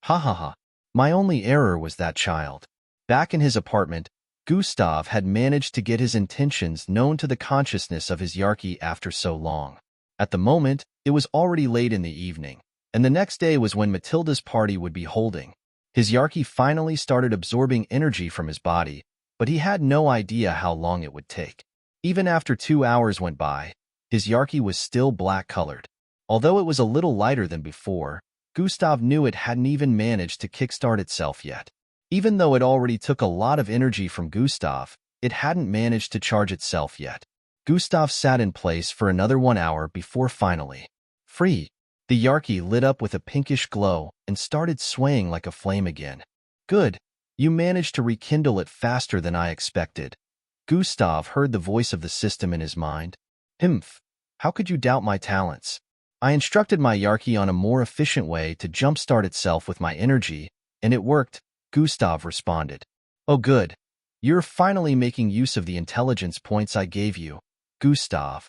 "Ha ha ha. My only error was that child." Back in his apartment, Gustav had managed to get his intentions known to the consciousness of his Yarki after so long. At the moment, it was already late in the evening, and the next day was when Matilda's party would be holding. His Yarki finally started absorbing energy from his body, but he had no idea how long it would take. Even after 2 hours went by, his Yarki was still black-colored. Although it was a little lighter than before, Gustav knew it hadn't even managed to kickstart itself yet. Even though it already took a lot of energy from Gustav, it hadn't managed to charge itself yet. Gustav sat in place for another 1 hour before finally. Free. The Yarki lit up with a pinkish glow and started swaying like a flame again. "Good. You managed to rekindle it faster than I expected." Gustav heard the voice of the system in his mind. "Himph. How could you doubt my talents? I instructed my Yarki on a more efficient way to jumpstart itself with my energy, and it worked," Gustav responded. "Oh good. You're finally making use of the intelligence points I gave you, Gustav.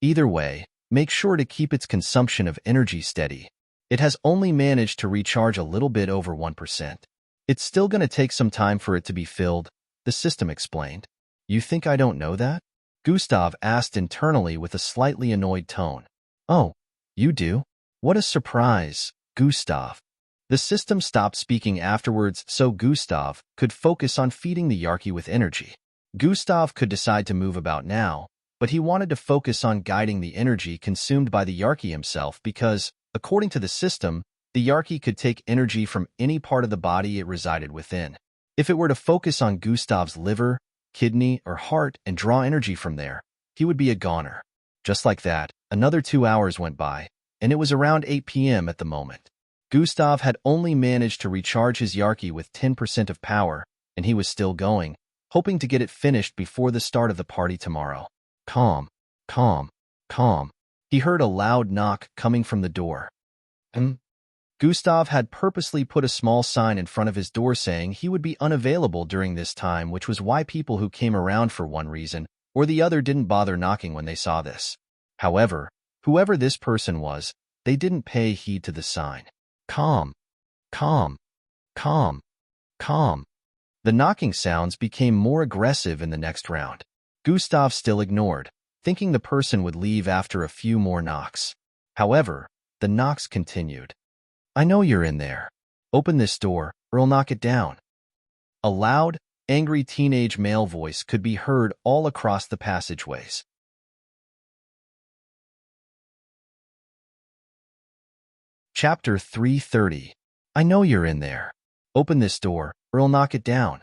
Either way, make sure to keep its consumption of energy steady. It has only managed to recharge a little bit over 1%. It's still going to take some time for it to be filled," the system explained. "You think I don't know that?" Gustav asked internally with a slightly annoyed tone. "Oh, you do? What a surprise, Gustav." The system stopped speaking afterwards so Gustav could focus on feeding the Yarki with energy. Gustav could decide to move about now, but he wanted to focus on guiding the energy consumed by the Yarki himself because, according to the system, the Yarki could take energy from any part of the body it resided within. If it were to focus on Gustav's liver, kidney, or heart and draw energy from there, he would be a goner. Just like that, another 2 hours went by, and it was around 8 p.m. at the moment. Gustav had only managed to recharge his Yarki with 10% of power, and he was still going, hoping to get it finished before the start of the party tomorrow. Calm, calm, calm. He heard a loud knock coming from the door. Gustav had purposely put a small sign in front of his door saying he would be unavailable during this time, which was why people who came around for one reason or the other didn't bother knocking when they saw this. However, whoever this person was, they didn't pay heed to the sign. Calm. Calm, calm, calm. The knocking sounds became more aggressive in the next round. Gustav still ignored, thinking the person would leave after a few more knocks. However, the knocks continued. I know you're in there. Open this door, or I'll knock it down. A loud, angry teenage male voice could be heard all across the passageways. Chapter 330. I know you're in there. Open this door, or I'll knock it down.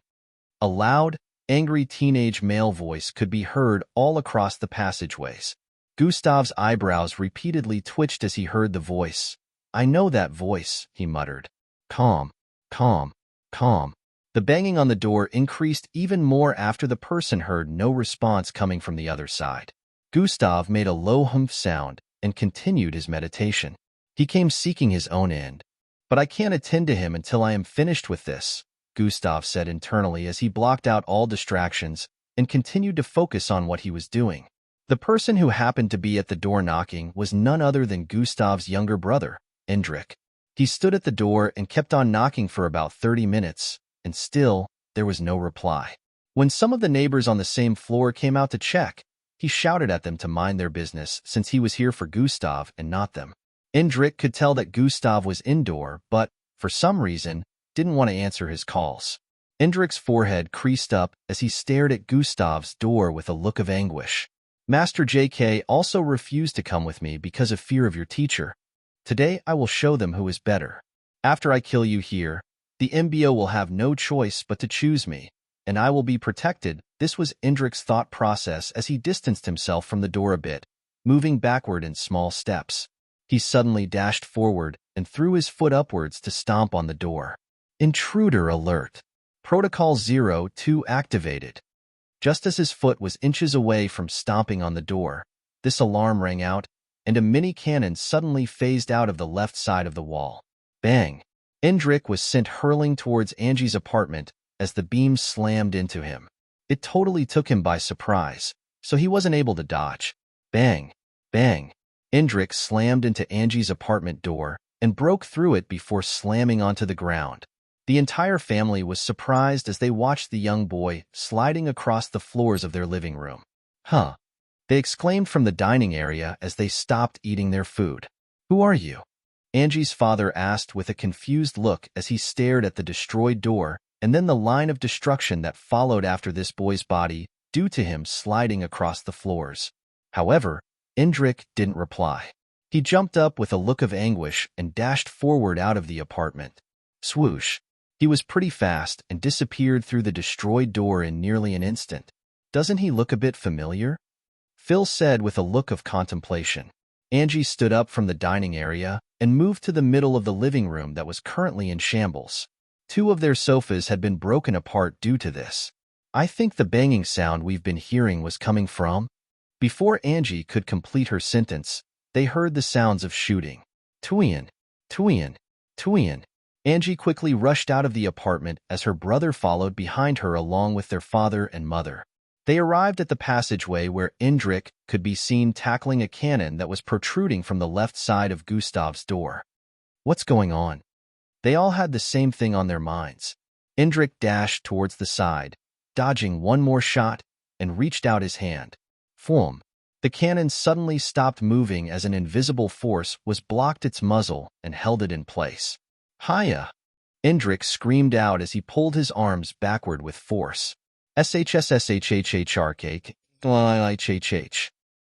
A loud, angry teenage male voice could be heard all across the passageways. Gustav's eyebrows repeatedly twitched as he heard the voice. I know that voice, he muttered. Calm, calm, calm. The banging on the door increased even more after the person heard no response coming from the other side. Gustav made a low humph sound and continued his meditation. He came seeking his own end. But I can't attend to him until I am finished with this, Gustav said internally as he blocked out all distractions and continued to focus on what he was doing. The person who happened to be at the door knocking was none other than Gustav's younger brother, Indrik. He stood at the door and kept on knocking for about 30 minutes, and still, there was no reply. When some of the neighbors on the same floor came out to check, he shouted at them to mind their business since he was here for Gustav and not them. Indrik could tell that Gustav was indoor, but, for some reason, didn't want to answer his calls. Indrik's forehead creased up as he stared at Gustav's door with a look of anguish. Master JK also refused to come with me because of fear of your teacher. Today I will show them who is better. After I kill you here, the MBO will have no choice but to choose me, and I will be protected. This was Indrik's thought process as he distanced himself from the door a bit, moving backward in small steps. He suddenly dashed forward and threw his foot upwards to stomp on the door. Intruder alert. Protocol 02 activated. Just as his foot was inches away from stomping on the door, this alarm rang out, and a mini cannon suddenly phased out of the left side of the wall. Bang! Indrik was sent hurling towards Angie's apartment as the beam slammed into him. It totally took him by surprise, so he wasn't able to dodge. Bang! Bang! Indrik slammed into Angie's apartment door and broke through it before slamming onto the ground. The entire family was surprised as they watched the young boy sliding across the floors of their living room. Huh! They exclaimed from the dining area as they stopped eating their food. Who are you? Angie's father asked with a confused look as he stared at the destroyed door and then the line of destruction that followed after this boy's body due to him sliding across the floors. However, Indrik didn't reply. He jumped up with a look of anguish and dashed forward out of the apartment. Swoosh! He was pretty fast and disappeared through the destroyed door in nearly an instant. Doesn't he look a bit familiar? Phil said with a look of contemplation. Angie stood up from the dining area and moved to the middle of the living room that was currently in shambles. 2 of their sofas had been broken apart due to this. I think the banging sound we've been hearing was coming from. Before Angie could complete her sentence, they heard the sounds of shooting. Tuian, Tuian, Tuian. Angie quickly rushed out of the apartment as her brother followed behind her along with their father and mother. They arrived at the passageway where Indrik could be seen tackling a cannon that was protruding from the left side of Gustav's door. What's going on? They all had the same thing on their minds. Indrik dashed towards the side, dodging one more shot, and reached out his hand. Foom! The cannon suddenly stopped moving as an invisible force was blocked its muzzle and held it in place. Hiya! Indrik screamed out as he pulled his arms backward with force. SHSSHHHRK.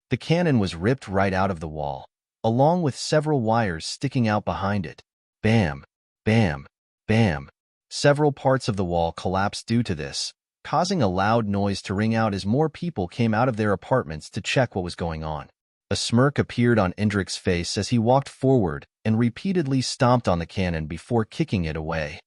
The cannon was ripped right out of the wall, along with several wires sticking out behind it. Bam! Bam! Bam! Several parts of the wall collapsed due to this, causing a loud noise to ring out as more people came out of their apartments to check what was going on. A smirk appeared on Indrik's face as he walked forward and repeatedly stomped on the cannon before kicking it away.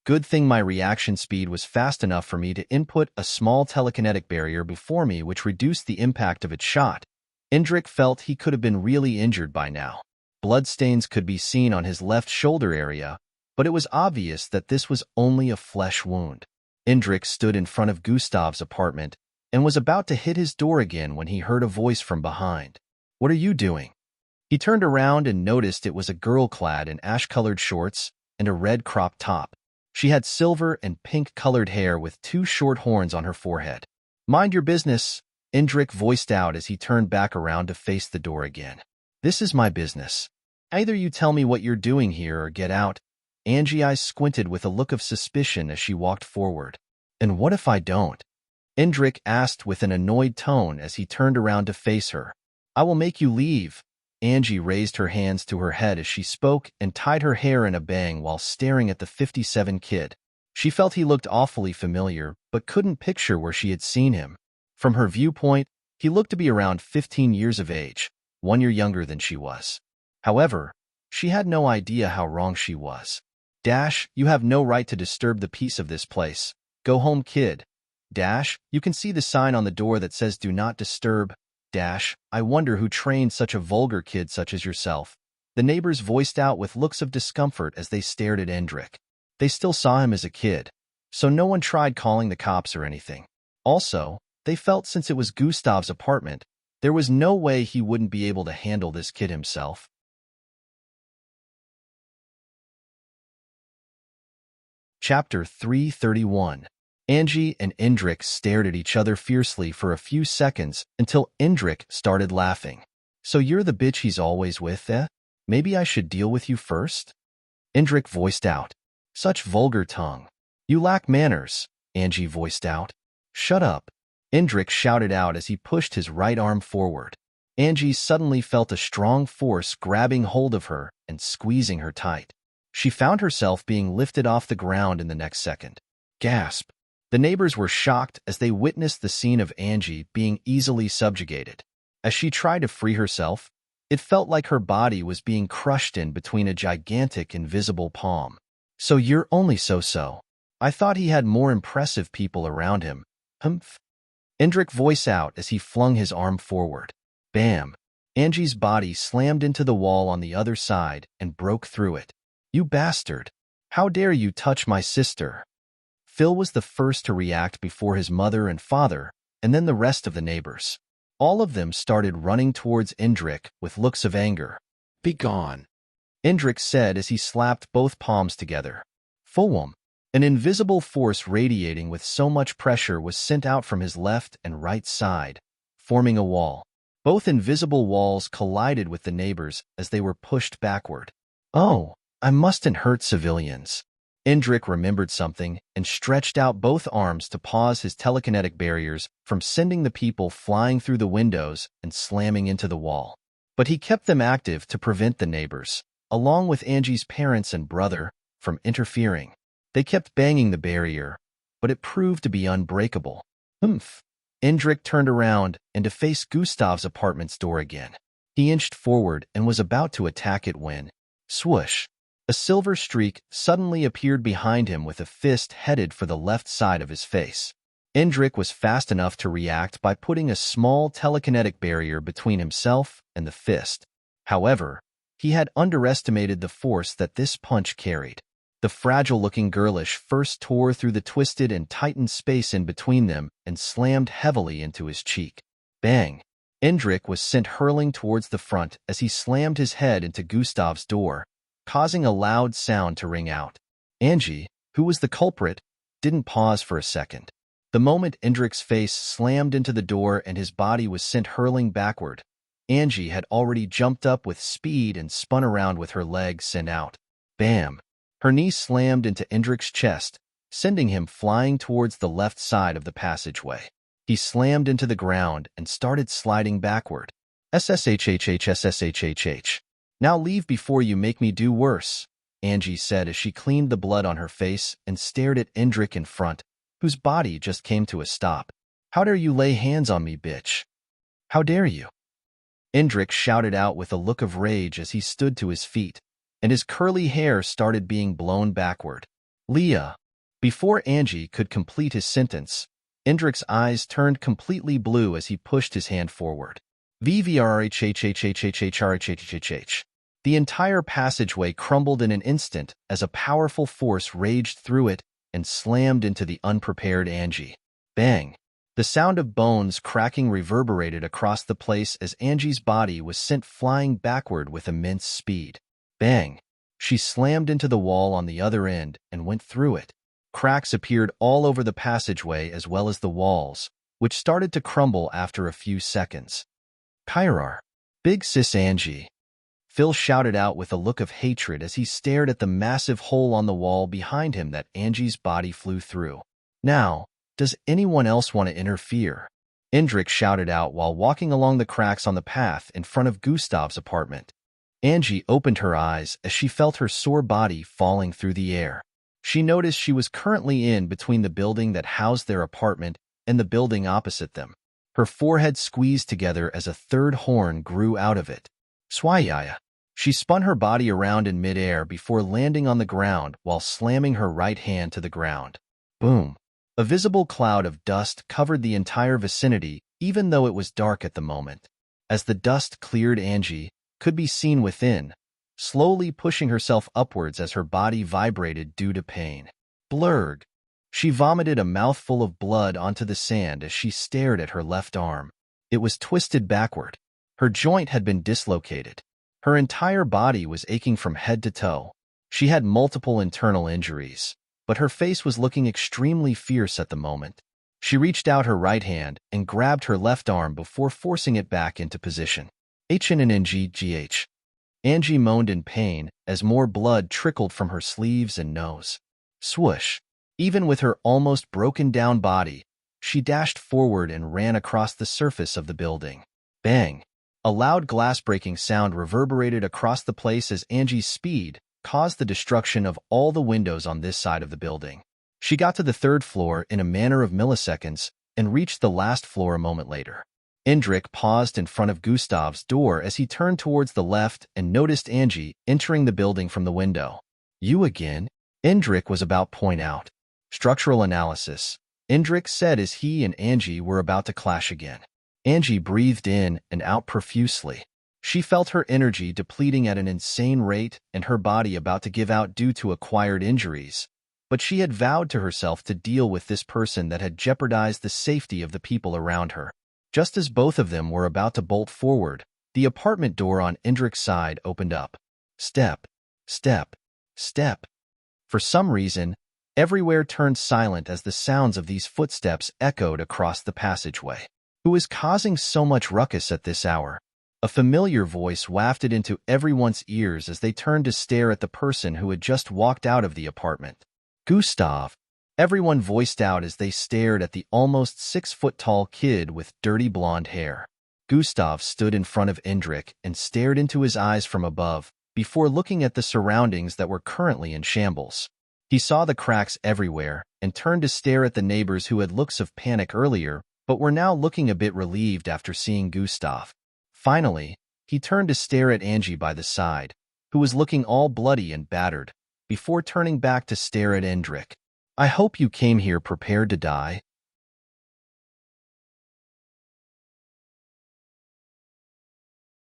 Good thing my reaction speed was fast enough for me to input a small telekinetic barrier before me which reduced the impact of its shot. Indrik felt he could have been really injured by now. Bloodstains could be seen on his left shoulder area, but it was obvious that this was only a flesh wound. Indrik stood in front of Gustav's apartment and was about to hit his door again when he heard a voice from behind. What are you doing? He turned around and noticed it was a girl clad in ash-colored shorts and a red crop top. She had silver and pink-colored hair with two short horns on her forehead. "Mind your business," Indrik voiced out as he turned back around to face the door again. "This is my business. Either you tell me what you're doing here or get out." Angie's eyes squinted with a look of suspicion as she walked forward. "And what if I don't?" Indrik asked with an annoyed tone as he turned around to face her. "I will make you leave." Angie raised her hands to her head as she spoke and tied her hair in a bang while staring at the 57 kid. She felt he looked awfully familiar, but couldn't picture where she had seen him. From her viewpoint, he looked to be around 15 years of age, 1 year younger than she was. However, she had no idea how wrong she was. "You have no right to disturb the peace of this place. Go home, kid." You can see the sign on the door that says do not disturb. I wonder who trained such a vulgar kid such as yourself." The neighbors voiced out with looks of discomfort as they stared at Indrik. They still saw him as a kid, so no one tried calling the cops or anything. Also, they felt since it was Gustav's apartment, there was no way he wouldn't be able to handle this kid himself. Chapter 331. Angie and Indrik stared at each other fiercely for a few seconds until Indrik started laughing. "So you're the bitch he's always with, eh? Maybe I should deal with you first?" Indrik voiced out. "Such vulgar tongue. You lack manners," Angie voiced out. "Shut up," Indrik shouted out as he pushed his right arm forward. Angie suddenly felt a strong force grabbing hold of her and squeezing her tight. She found herself being lifted off the ground in the next second. Gasp. The neighbors were shocked as they witnessed the scene of Angie being easily subjugated. As she tried to free herself, it felt like her body was being crushed in between a gigantic invisible palm. "So you're only so-so. I thought he had more impressive people around him." "Humph." Indrik voiced out as he flung his arm forward. Bam! Angie's body slammed into the wall on the other side and broke through it. "You bastard! How dare you touch my sister?" Phil was the first to react before his mother and father, and then the rest of the neighbors. All of them started running towards Indrik with looks of anger. "Be gone," Indrik said as he slapped both palms together. Fulwam, an invisible force radiating with so much pressure was sent out from his left and right side, forming a wall. Both invisible walls collided with the neighbors as they were pushed backward. "Oh, I mustn't hurt civilians." Indrik remembered something and stretched out both arms to pause his telekinetic barriers from sending the people flying through the windows and slamming into the wall. But he kept them active to prevent the neighbors, along with Angie's parents and brother, from interfering. They kept banging the barrier, but it proved to be unbreakable. "Humph." Indrik turned around and to face Gustav's apartment's door again. He inched forward and was about to attack it when, swoosh, a silver streak suddenly appeared behind him with a fist headed for the left side of his face. Indrik was fast enough to react by putting a small telekinetic barrier between himself and the fist. However, he had underestimated the force that this punch carried. The fragile-looking girlish first tore through the twisted and tightened space in between them and slammed heavily into his cheek. Bang! Indrik was sent hurling towards the front as he slammed his head into Gustav's door, causing a loud sound to ring out. Angie, who was the culprit, didn't pause for a second. The moment Indrik's face slammed into the door and his body was sent hurling backward, Angie had already jumped up with speed and spun around with her legs sent out. Bam! Her knee slammed into Indrik's chest, sending him flying towards the left side of the passageway. He slammed into the ground and started sliding backward. SSHHHSSHHH. "Now leave before you make me do worse," Angie said as she cleaned the blood on her face and stared at Indrik in front, whose body just came to a stop. "How dare you lay hands on me, bitch? How dare you?" Indrik shouted out with a look of rage as he stood to his feet, and his curly hair started being blown backward. "Leah." Before Angie could complete his sentence, Indrik's eyes turned completely blue as he pushed his hand forward. VVRHHHHHHHHHH. The entire passageway crumbled in an instant as a powerful force raged through it and slammed into the unprepared Angie. Bang! The sound of bones cracking reverberated across the place as Angie's body was sent flying backward with immense speed. Bang! She slammed into the wall on the other end and went through it. Cracks appeared all over the passageway as well as the walls, which started to crumble after a few seconds. Kyrar. Big sis Angie. Phil shouted out with a look of hatred as he stared at the massive hole on the wall behind him that Angie's body flew through. Now, does anyone else want to interfere? Indrik shouted out while walking along the cracks on the path in front of Gustav's apartment. Angie opened her eyes as she felt her sore body falling through the air. She noticed she was currently in between the building that housed their apartment and the building opposite them. Her forehead squeezed together as a third horn grew out of it. Swayaya. She spun her body around in midair before landing on the ground while slamming her right hand to the ground. Boom. A visible cloud of dust covered the entire vicinity, even though it was dark at the moment. As the dust cleared, Angie could be seen within, slowly pushing herself upwards as her body vibrated due to pain. Blurg. She vomited a mouthful of blood onto the sand as she stared at her left arm. It was twisted backward. Her joint had been dislocated. Her entire body was aching from head to toe. She had multiple internal injuries, but her face was looking extremely fierce at the moment. She reached out her right hand and grabbed her left arm before forcing it back into position. HNNGGH. Angie moaned in pain as more blood trickled from her sleeves and nose. Swoosh. Even with her almost broken-down body, she dashed forward and ran across the surface of the building. Bang! A loud glass-breaking sound reverberated across the place as Angie's speed caused the destruction of all the windows on this side of the building. She got to the third floor in a matter of milliseconds and reached the last floor a moment later. Indrik paused in front of Gustav's door as he turned towards the left and noticed Angie entering the building from the window. You again? Indrik was about to point out. Structural analysis, Indrik said as he and Angie were about to clash again. Angie breathed in and out profusely. She felt her energy depleting at an insane rate and her body about to give out due to acquired injuries, but she had vowed to herself to deal with this person that had jeopardized the safety of the people around her. Just as both of them were about to bolt forward, the apartment door on Indrik's side opened up. Step, step, step. For some reason, everywhere turned silent as the sounds of these footsteps echoed across the passageway. Who is causing so much ruckus at this hour? A familiar voice wafted into everyone's ears as they turned to stare at the person who had just walked out of the apartment. Gustav. Everyone voiced out as they stared at the almost 6-foot-tall kid with dirty blonde hair. Gustav stood in front of Indrik and stared into his eyes from above before looking at the surroundings that were currently in shambles. He saw the cracks everywhere and turned to stare at the neighbors who had looks of panic earlier but were now looking a bit relieved after seeing Gustav. Finally, he turned to stare at Angie by the side, who was looking all bloody and battered, before turning back to stare at Indrik. I hope you came here prepared to die.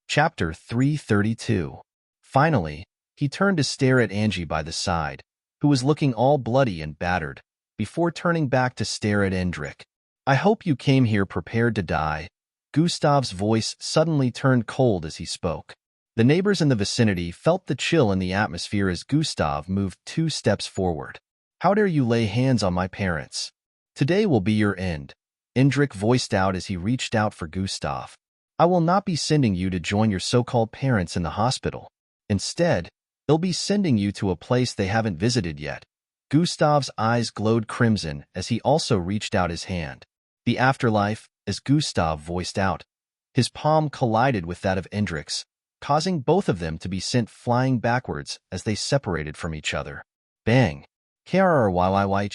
Chapter 332. Finally, he turned to stare at Angie by the side, who was looking all bloody and battered, before turning back to stare at Indrik. I hope you came here prepared to die. Gustav's voice suddenly turned cold as he spoke. The neighbors in the vicinity felt the chill in the atmosphere as Gustav moved 2 steps forward. How dare you lay hands on my parents? Today will be your end, Indrik voiced out as he reached out for Gustav. I will not be sending you to join your so-called parents in the hospital. Instead, they'll be sending you to a place they haven't visited yet. Gustav's eyes glowed crimson as he also reached out his hand. The afterlife, as Gustav voiced out. His palm collided with that of Indrik's, causing both of them to be sent flying backwards as they separated from each other. Bang! KRRYYY.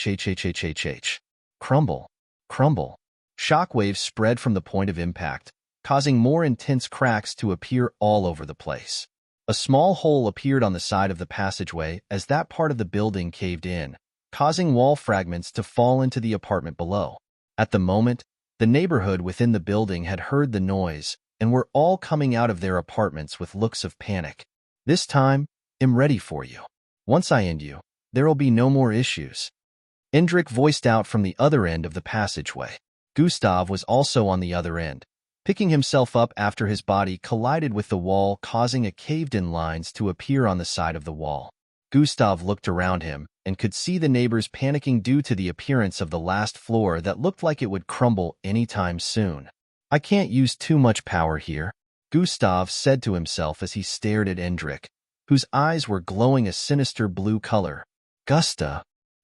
Crumble. Crumble. Shockwaves spread from the point of impact, causing more intense cracks to appear all over the place. A small hole appeared on the side of the passageway as that part of the building caved in, causing wall fragments to fall into the apartment below. At the moment, the neighborhood within the building had heard the noise and were all coming out of their apartments with looks of panic. This time, I'm ready for you. Once I end you, there will be no more issues. Indrik voiced out from the other end of the passageway. Gustav was also on the other end, picking himself up after his body collided with the wall, causing a caved-in lines to appear on the side of the wall. Gustav looked around him and could see the neighbors panicking due to the appearance of the last floor that looked like it would crumble anytime soon. I can't use too much power here, Gustav said to himself as he stared at Indrik, whose eyes were glowing a sinister blue color. Gusta!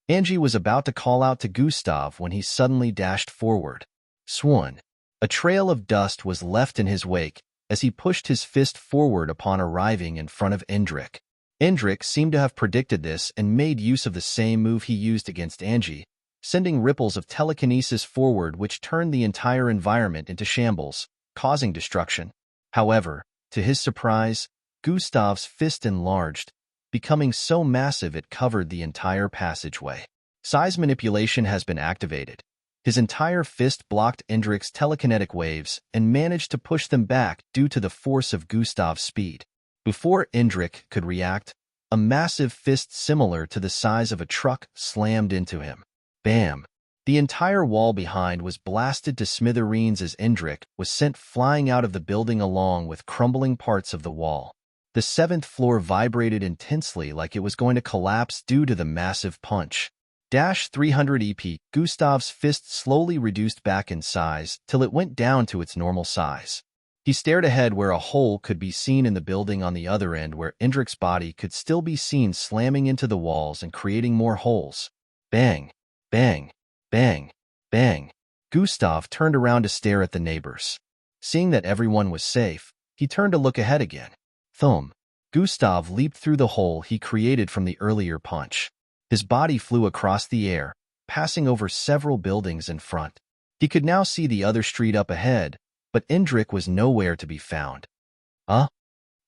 Angie was about to call out to Gustav when he suddenly dashed forward. Swan! A trail of dust was left in his wake as he pushed his fist forward upon arriving in front of Indrik. Indrik seemed to have predicted this and made use of the same move he used against Angie, sending ripples of telekinesis forward which turned the entire environment into shambles, causing destruction. However, to his surprise, Gustav's fist enlarged, becoming so massive it covered the entire passageway. Size manipulation has been activated. His entire fist blocked Indrik's telekinetic waves and managed to push them back due to the force of Gustav's speed. Before Indrik could react, a massive fist similar to the size of a truck slammed into him. Bam! The entire wall behind was blasted to smithereens as Indrik was sent flying out of the building along with crumbling parts of the wall. The 7th floor vibrated intensely like it was going to collapse due to the massive punch. 300 EP, Gustav's fist slowly reduced back in size till it went down to its normal size. He stared ahead where a hole could be seen in the building on the other end where Indrik's body could still be seen slamming into the walls and creating more holes. Bang! Bang! Bang! Bang! Gustav turned around to stare at the neighbors. Seeing that everyone was safe, he turned to look ahead again. Thump! Gustav leaped through the hole he created from the earlier punch. His body flew across the air, passing over several buildings in front. He could now see the other street up ahead, but Indrik was nowhere to be found.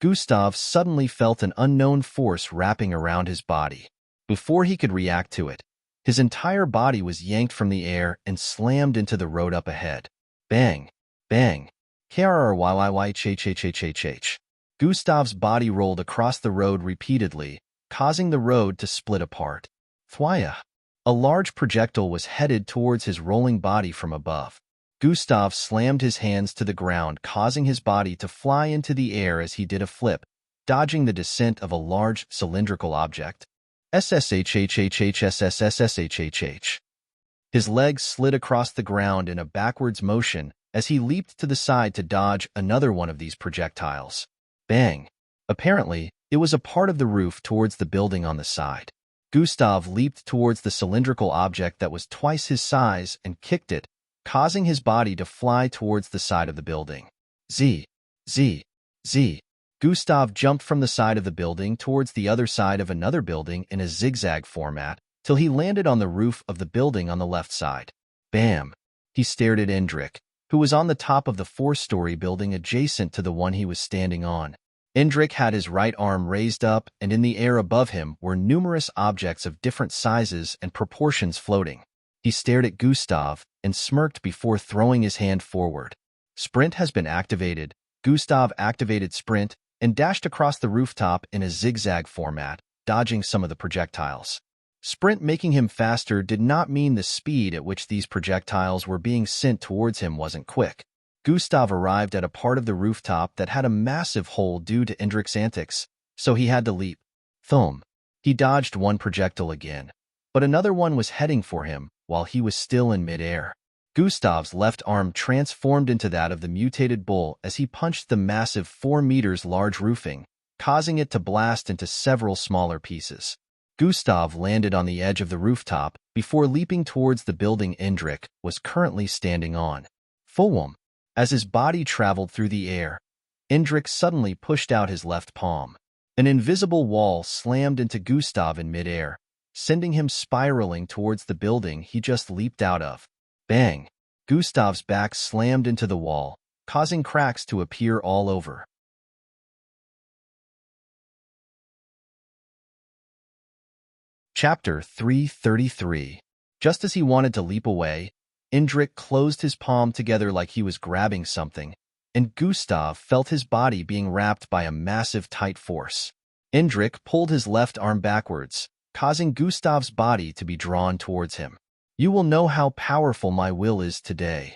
Gustav suddenly felt an unknown force wrapping around his body. Before he could react to it, his entire body was yanked from the air and slammed into the road up ahead. Bang! Bang! Krryyyych. Gustav's body rolled across the road repeatedly, causing the road to split apart. Thwaya! A large projectile was headed towards his rolling body from above. Gustav slammed his hands to the ground, causing his body to fly into the air as he did a flip, dodging the descent of a large cylindrical object. SSHHHHSSSSHHH. His legs slid across the ground in a backwards motion as he leaped to the side to dodge another one of these projectiles. Bang! Apparently, it was a part of the roof towards the building on the side. Gustav leaped towards the cylindrical object that was twice his size and kicked it, causing his body to fly towards the side of the building. Z. Gustav jumped from the side of the building towards the other side of another building in a zigzag format till he landed on the roof of the building on the left side. Bam! He stared at Indrik, who was on the top of the 4-story building adjacent to the one he was standing on. Indrik had his right arm raised up, and in the air above him were numerous objects of different sizes and proportions floating. He stared at Gustav and smirked before throwing his hand forward. Sprint has been activated. Gustav activated Sprint and dashed across the rooftop in a zigzag format, dodging some of the projectiles. Sprint making him faster did not mean the speed at which these projectiles were being sent towards him wasn't quick. Gustav arrived at a part of the rooftop that had a massive hole due to Indrik's antics, so he had to leap. Thump! He dodged one projectile again, but another one was heading for him while he was still in midair. Gustav's left arm transformed into that of the mutated bull as he punched the massive 4 meters large roofing, causing it to blast into several smaller pieces. Gustav landed on the edge of the rooftop before leaping towards the building Indrik was currently standing on. Fulwam! As his body traveled through the air, Indrik suddenly pushed out his left palm. An invisible wall slammed into Gustav in midair, sending him spiraling towards the building he just leaped out of. Bang! Gustav's back slammed into the wall, causing cracks to appear all over. Chapter 333. Just as he wanted to leap away, Indrik closed his palm together like he was grabbing something, and Gustav felt his body being wrapped by a massive tight force. Indrik pulled his left arm backwards, causing Gustav's body to be drawn towards him. You will know how powerful my will is today.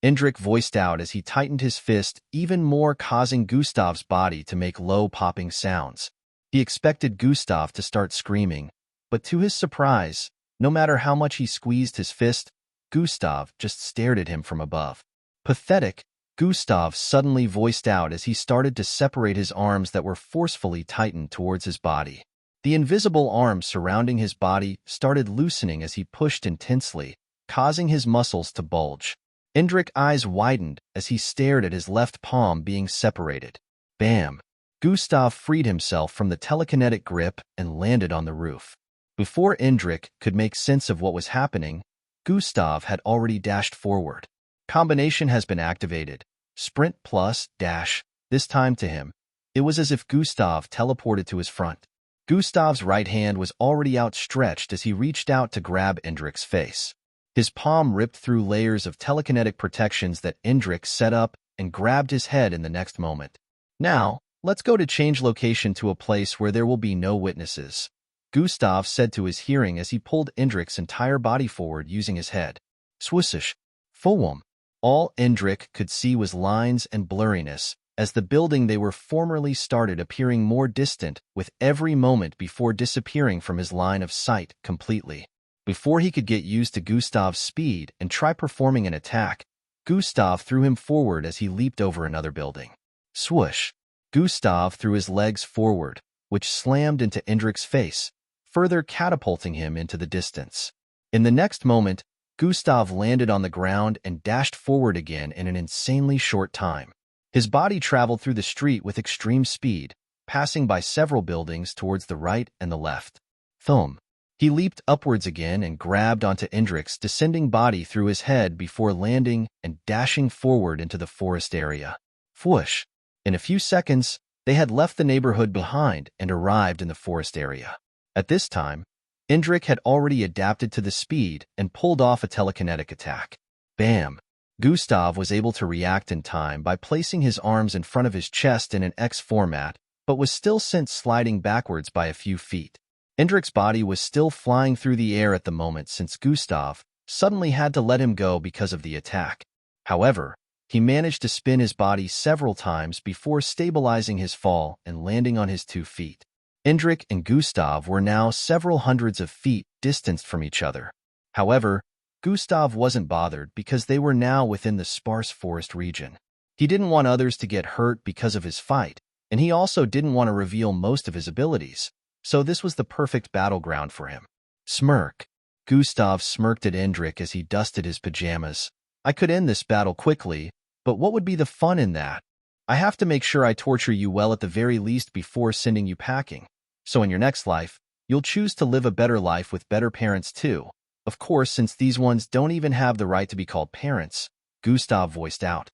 Indrik voiced out as he tightened his fist even more, causing Gustav's body to make low popping sounds. He expected Gustav to start screaming, but to his surprise, no matter how much he squeezed his fist, Gustav just stared at him from above. Pathetic, Gustav suddenly voiced out as he started to separate his arms that were forcefully tightened towards his body. The invisible arms surrounding his body started loosening as he pushed intensely, causing his muscles to bulge. Indrik's eyes widened as he stared at his left palm being separated. Bam! Gustav freed himself from the telekinetic grip and landed on the roof. Before Indrik could make sense of what was happening, Gustav had already dashed forward. Combination has been activated. Sprint plus dash. This time to him, it was as if Gustav teleported to his front. Gustav's right hand was already outstretched as he reached out to grab Indrik's face. His palm ripped through layers of telekinetic protections that Indrik set up and grabbed his head in the next moment. Now, let's go to change location to a place where there will be no witnesses, Gustav said to his hearing as he pulled Indrik's entire body forward using his head. Swoosh! Fulwam! All Indrik could see was lines and blurriness, as the building they were formerly started appearing more distant with every moment before disappearing from his line of sight completely. Before he could get used to Gustav's speed and try performing an attack, Gustav threw him forward as he leaped over another building. Swoosh! Gustav threw his legs forward, which slammed into Indrik's face, further catapulting him into the distance. In the next moment, Gustav landed on the ground and dashed forward again in an insanely short time. His body traveled through the street with extreme speed, passing by several buildings towards the right and the left. Thump! He leaped upwards again and grabbed onto Indrik's descending body through his head before landing and dashing forward into the forest area. Whoosh! In a few seconds, they had left the neighborhood behind and arrived in the forest area. At this time, Indrik had already adapted to the speed and pulled off a telekinetic attack. Bam! Gustav was able to react in time by placing his arms in front of his chest in an X format, but was still sent sliding backwards by a few feet. Indrik's body was still flying through the air at the moment since Gustav suddenly had to let him go because of the attack. However, he managed to spin his body several times before stabilizing his fall and landing on his 2 feet. Indrik and Gustav were now several hundreds of feet distanced from each other. However, Gustav wasn't bothered because they were now within the sparse forest region. He didn't want others to get hurt because of his fight, and he also didn't want to reveal most of his abilities, so this was the perfect battleground for him. Smirk! Gustav smirked at Indrik as he dusted his pajamas. I could end this battle quickly, but what would be the fun in that? I have to make sure I torture you well at the very least before sending you packing. So in your next life, you'll choose to live a better life with better parents too. Of course, since these ones don't even have the right to be called parents, Gustav voiced out.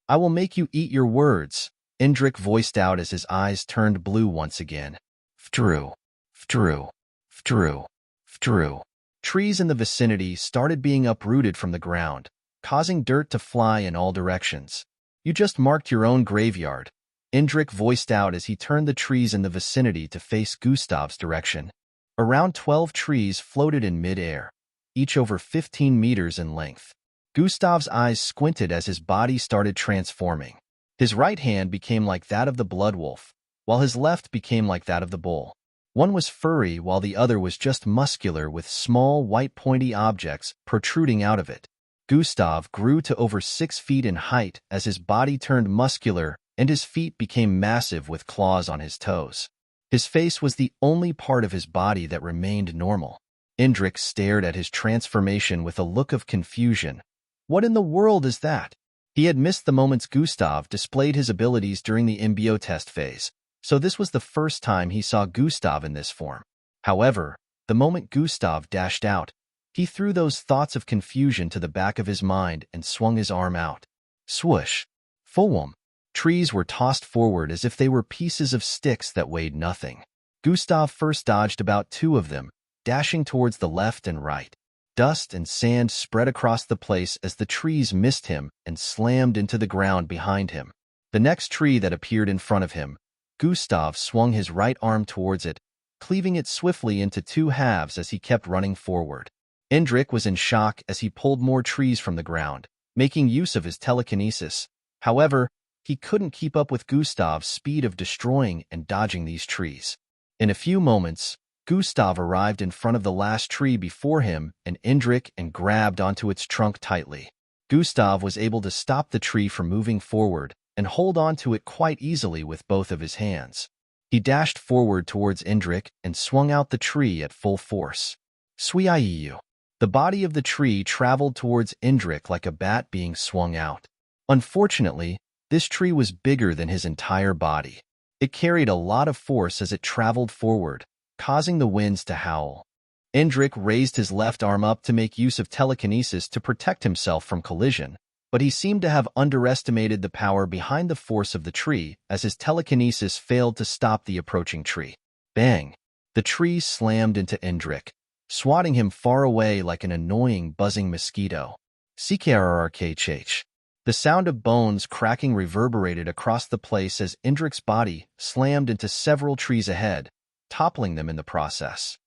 I will make you eat your words, Indrik voiced out as his eyes turned blue once again. Ftru, ftru, ftru, ftru. Trees in the vicinity started being uprooted from the ground, causing dirt to fly in all directions. You just marked your own graveyard, Indrik voiced out as he turned the trees in the vicinity to face Gustav's direction. Around 12 trees floated in mid-air, each over 15 meters in length. Gustav's eyes squinted as his body started transforming. His right hand became like that of the blood wolf, while his left became like that of the bull. One was furry while the other was just muscular with small white pointy objects protruding out of it. Gustav grew to over 6 feet in height as his body turned muscular and his feet became massive with claws on his toes. His face was the only part of his body that remained normal. Indrik stared at his transformation with a look of confusion. What in the world is that? He had missed the moments Gustav displayed his abilities during the MBO test phase, so this was the first time he saw Gustav in this form. However, the moment Gustav dashed out, he threw those thoughts of confusion to the back of his mind and swung his arm out. Swoosh! Fulwam! Trees were tossed forward as if they were pieces of sticks that weighed nothing. Gustav first dodged about 2 of them, dashing towards the left and right. Dust and sand spread across the place as the trees missed him and slammed into the ground behind him. The next tree that appeared in front of him, Gustav swung his right arm towards it, cleaving it swiftly into 2 halves as he kept running forward. Indrik was in shock as he pulled more trees from the ground, making use of his telekinesis. However, he couldn't keep up with Gustav's speed of destroying and dodging these trees. In a few moments, Gustav arrived in front of the last tree before him and Indrik and grabbed onto its trunk tightly. Gustav was able to stop the tree from moving forward and hold on to it quite easily with both of his hands. He dashed forward towards Indrik and swung out the tree at full force. Swiayiyu. The body of the tree traveled towards Indrik like a bat being swung out. Unfortunately, this tree was bigger than his entire body. It carried a lot of force as it traveled forward, causing the winds to howl. Indrik raised his left arm up to make use of telekinesis to protect himself from collision, but he seemed to have underestimated the power behind the force of the tree as his telekinesis failed to stop the approaching tree. Bang! The tree slammed into Indrik, swatting him far away like an annoying buzzing mosquito. CKRRKHH. The sound of bones cracking reverberated across the place as Indrik's body slammed into several trees ahead, toppling them in the process.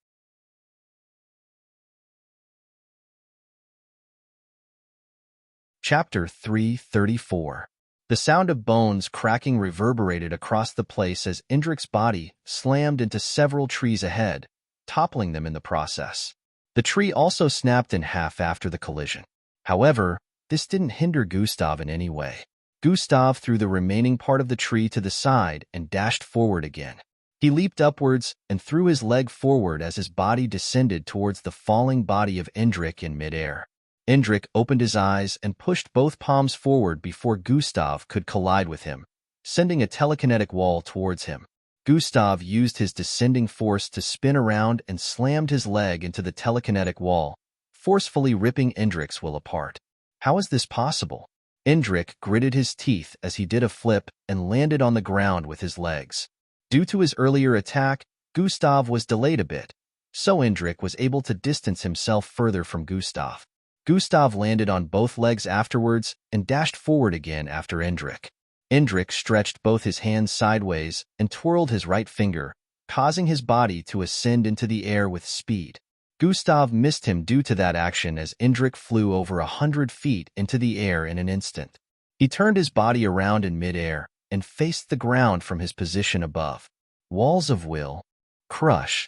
Chapter 334. The sound of bones cracking reverberated across the place as Indrik's body slammed into several trees ahead, toppling them in the process. The tree also snapped in half after the collision. However, this didn't hinder Gustav in any way. Gustav threw the remaining part of the tree to the side and dashed forward again. He leaped upwards and threw his leg forward as his body descended towards the falling body of Indrik in midair. Indrik opened his eyes and pushed both palms forward before Gustav could collide with him, sending a telekinetic wall towards him. Gustav used his descending force to spin around and slammed his leg into the telekinetic wall, forcefully ripping Indrik's will apart. How is this possible? Indrik gritted his teeth as he did a flip and landed on the ground with his legs. Due to his earlier attack, Gustav was delayed a bit, so Indrik was able to distance himself further from Gustav. Gustav landed on both legs afterwards and dashed forward again after Indrik. Indrik stretched both his hands sideways and twirled his right finger, causing his body to ascend into the air with speed. Gustav missed him due to that action as Indrik flew over 100 feet into the air in an instant. He turned his body around in midair and faced the ground from his position above. Walls of will. Crush.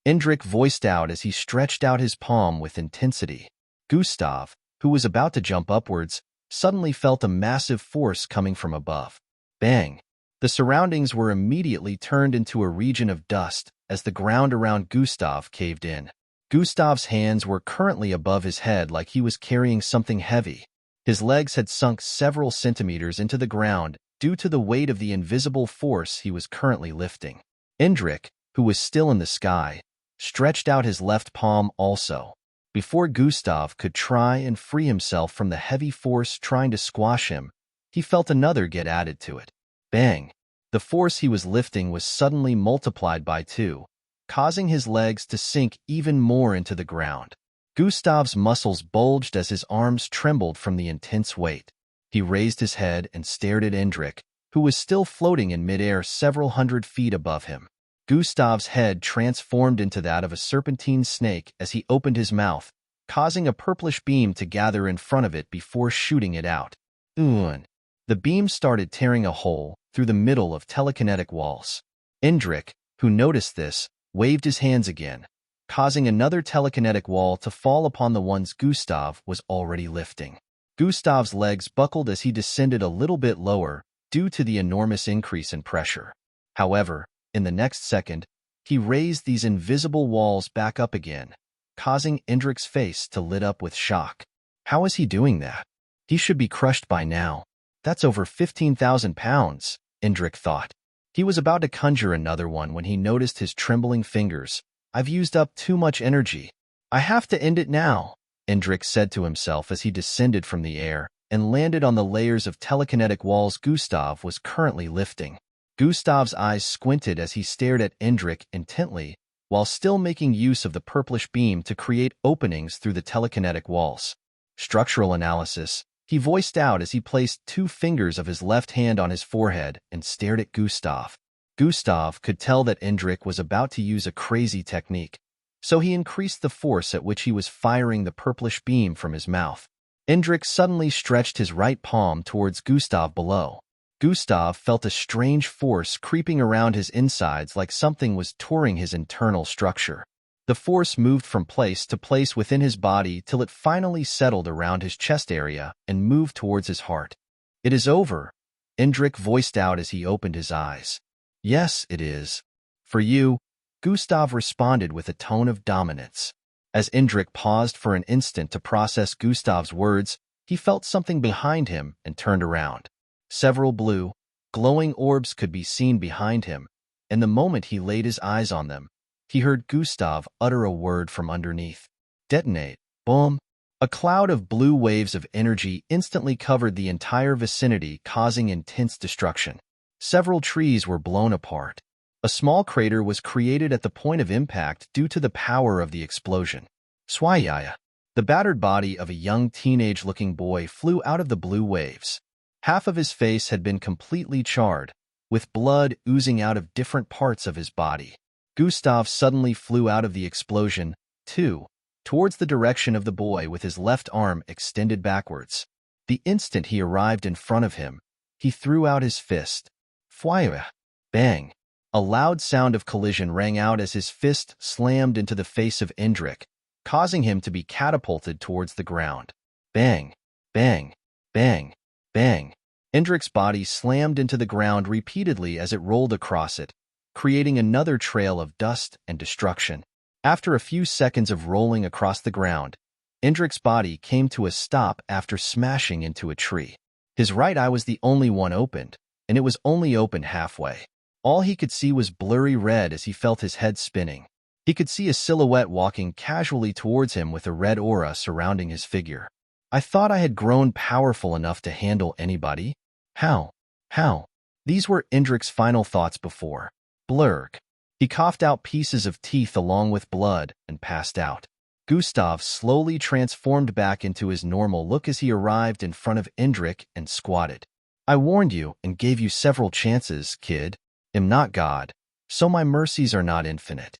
Indrik voiced out as he stretched out his palm with intensity. Gustav, who was about to jump upwards, suddenly felt a massive force coming from above. Bang! The surroundings were immediately turned into a region of dust as the ground around Gustav caved in. Gustav's hands were currently above his head like he was carrying something heavy. His legs had sunk several centimeters into the ground due to the weight of the invisible force he was currently lifting. Indrik, who was still in the sky, stretched out his left palm also. Before Gustav could try and free himself from the heavy force trying to squash him, he felt another get added to it. Bang! The force he was lifting was suddenly multiplied by 2, causing his legs to sink even more into the ground. Gustav's muscles bulged as his arms trembled from the intense weight. He raised his head and stared at Indrik, who was still floating in midair several hundred feet above him. Gustav's head transformed into that of a serpentine snake as he opened his mouth, causing a purplish beam to gather in front of it before shooting it out. The beam started tearing a hole through the middle of telekinetic walls. Indrik, who noticed this, waved his hands again, causing another telekinetic wall to fall upon the ones Gustav was already lifting. Gustav's legs buckled as he descended a little bit lower due to the enormous increase in pressure. However, in the next second, he raised these invisible walls back up again, causing Indrik's face to lit up with shock. How is he doing that? He should be crushed by now. That's over 15,000 pounds, Indrik thought. He was about to conjure another one when he noticed his trembling fingers. I've used up too much energy. I have to end it now, Indrik said to himself as he descended from the air and landed on the layers of telekinetic walls Gustav was currently lifting. Gustav's eyes squinted as he stared at Indrik intently, while still making use of the purplish beam to create openings through the telekinetic walls. Structural analysis, he voiced out as he placed 2 fingers of his left hand on his forehead and stared at Gustav. Gustav could tell that Indrik was about to use a crazy technique, so he increased the force at which he was firing the purplish beam from his mouth. Indrik suddenly stretched his right palm towards Gustav below. Gustav felt a strange force creeping around his insides like something was touring his internal structure. The force moved from place to place within his body till it finally settled around his chest area and moved towards his heart. "It is over," Indrik voiced out as he opened his eyes. "Yes, it is. For you," Gustav responded with a tone of dominance. As Indrik paused for an instant to process Gustav's words, he felt something behind him and turned around. Several blue, glowing orbs could be seen behind him, and the moment he laid his eyes on them, he heard Gustav utter a word from underneath. "Detonate." Boom! A cloud of blue waves of energy instantly covered the entire vicinity, causing intense destruction. Several trees were blown apart. A small crater was created at the point of impact due to the power of the explosion. Swayaya! The battered body of a young teenage-looking boy flew out of the blue waves. Half of his face had been completely charred, with blood oozing out of different parts of his body. Gustav suddenly flew out of the explosion, too, towards the direction of the boy with his left arm extended backwards. The instant he arrived in front of him, he threw out his fist. Fwaya! Bang! A loud sound of collision rang out as his fist slammed into the face of Indrik, causing him to be catapulted towards the ground. Bang! Bang! Bang! Bang! Indrik's body slammed into the ground repeatedly as it rolled across it, creating another trail of dust and destruction. After a few seconds of rolling across the ground, Indrik's body came to a stop after smashing into a tree. His right eye was the only one opened, and it was only opened halfway. All he could see was blurry red as he felt his head spinning. He could see a silhouette walking casually towards him with a red aura surrounding his figure. "I thought I had grown powerful enough to handle anybody. How? How?" These were Indrik's final thoughts before. Blurg. He coughed out pieces of teeth along with blood and passed out. Gustav slowly transformed back into his normal look as he arrived in front of Indrik and squatted. "I warned you and gave you several chances, kid. Am not God, so my mercies are not infinite.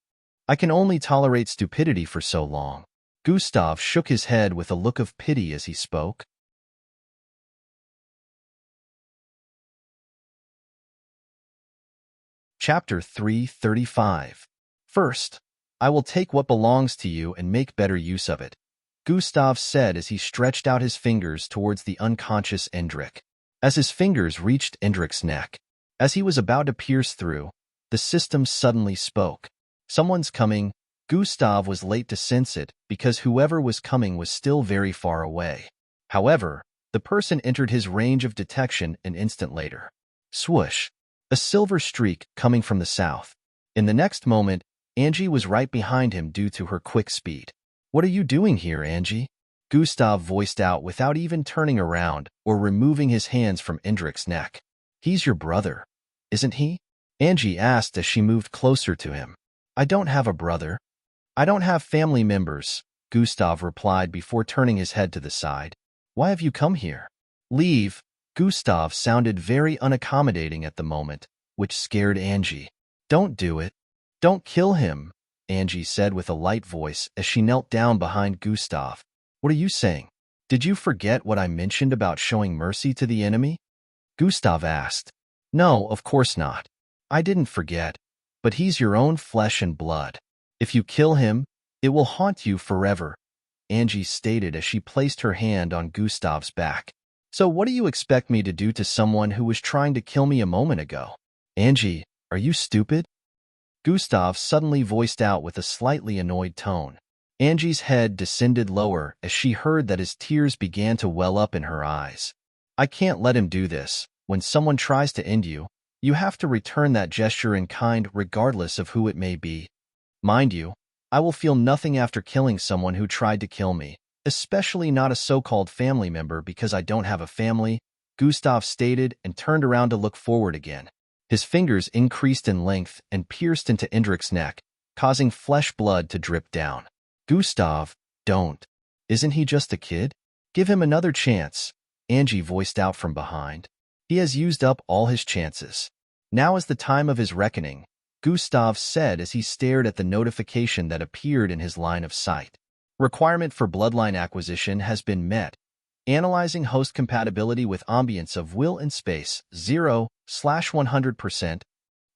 I can only tolerate stupidity for so long." Gustav shook his head with a look of pity as he spoke. Chapter 335. First, I will take what belongs to you and make better use of it, Gustav said as he stretched out his fingers towards the unconscious Indrik. As his fingers reached Indrik's neck, as he was about to pierce through, the system suddenly spoke. "Someone's coming." Gustav was late to sense it because whoever was coming was still very far away. However, the person entered his range of detection an instant later. Swoosh! A silver streak coming from the south. In the next moment, Angie was right behind him due to her quick speed. "What are you doing here, Angie?" Gustav voiced out without even turning around or removing his hands from Indrik's neck. "He's your brother, isn't he?" Angie asked as she moved closer to him. "I don't have a brother. I don't have family members," Gustav replied before turning his head to the side. "Why have you come here?" "Leave." Gustav sounded very unaccommodating at the moment, which scared Angie. "Don't do it. Don't kill him," Angie said with a light voice as she knelt down behind Gustav. "What are you saying? Did you forget what I mentioned about showing mercy to the enemy?" Gustav asked. "No, of course not. I didn't forget, but he's your own flesh and blood. If you kill him, it will haunt you forever," Angie stated as she placed her hand on Gustav's back. "So what do you expect me to do to someone who was trying to kill me a moment ago?" "Angie, are you stupid?" Gustav suddenly voiced out with a slightly annoyed tone. Angie's head descended lower as she heard that his tears began to well up in her eyes. "I can't let him do this. When someone tries to end you, you have to return that gesture in kind regardless of who it may be. Mind you, I will feel nothing after killing someone who tried to kill me, especially not a so-called family member because I don't have a family," Gustav stated and turned around to look forward again. His fingers increased in length and pierced into Indrik's neck, causing flesh blood to drip down. "Gustav, don't. Isn't he just a kid? Give him another chance," Angie voiced out from behind. "He has used up all his chances. Now is the time of his reckoning," Gustav said as he stared at the notification that appeared in his line of sight. "Requirement for bloodline acquisition has been met. Analyzing host compatibility with ambience of will and space 0/100%,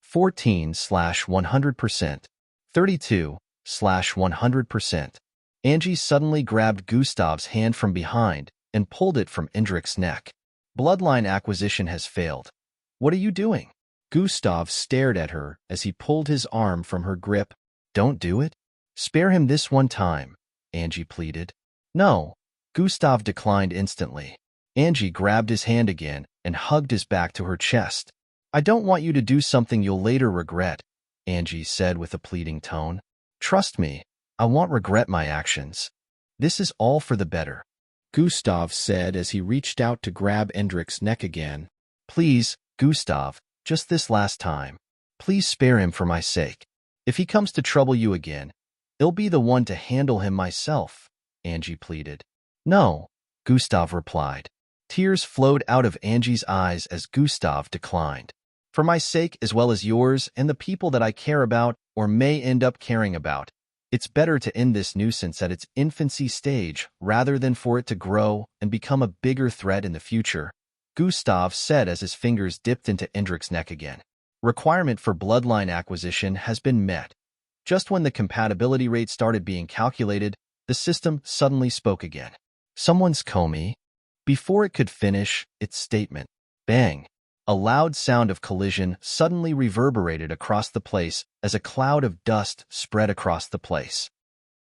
14/100%, 32/100%. Angie suddenly grabbed Gustav's hand from behind and pulled it from Indrik's neck. Bloodline acquisition has failed. What are you doing? Gustav stared at her as he pulled his arm from her grip. Don't do it. Spare him this one time, Angie pleaded. No. Gustav declined instantly. Angie grabbed his hand again and hugged his back to her chest. I don't want you to do something you'll later regret, Angie said with a pleading tone. Trust me, I won't regret my actions. This is all for the better, Gustav said as he reached out to grab Indrik's neck again. Please, Gustav, just this last time. Please spare him for my sake. If he comes to trouble you again, I'll be the one to handle him myself, Angie pleaded. No, Gustav replied. Tears flowed out of Angie's eyes as Gustav declined. For my sake as well as yours and the people that I care about or may end up caring about, it's better to end this nuisance at its infancy stage rather than for it to grow and become a bigger threat in the future, Gustav said as his fingers dipped into Indrik's neck again. Requirement for bloodline acquisition has been met. Just when the compatibility rate started being calculated, the system suddenly spoke again. Someone's Comey. Before it could finish its statement, bang! A loud sound of collision suddenly reverberated across the place as a cloud of dust spread across the place.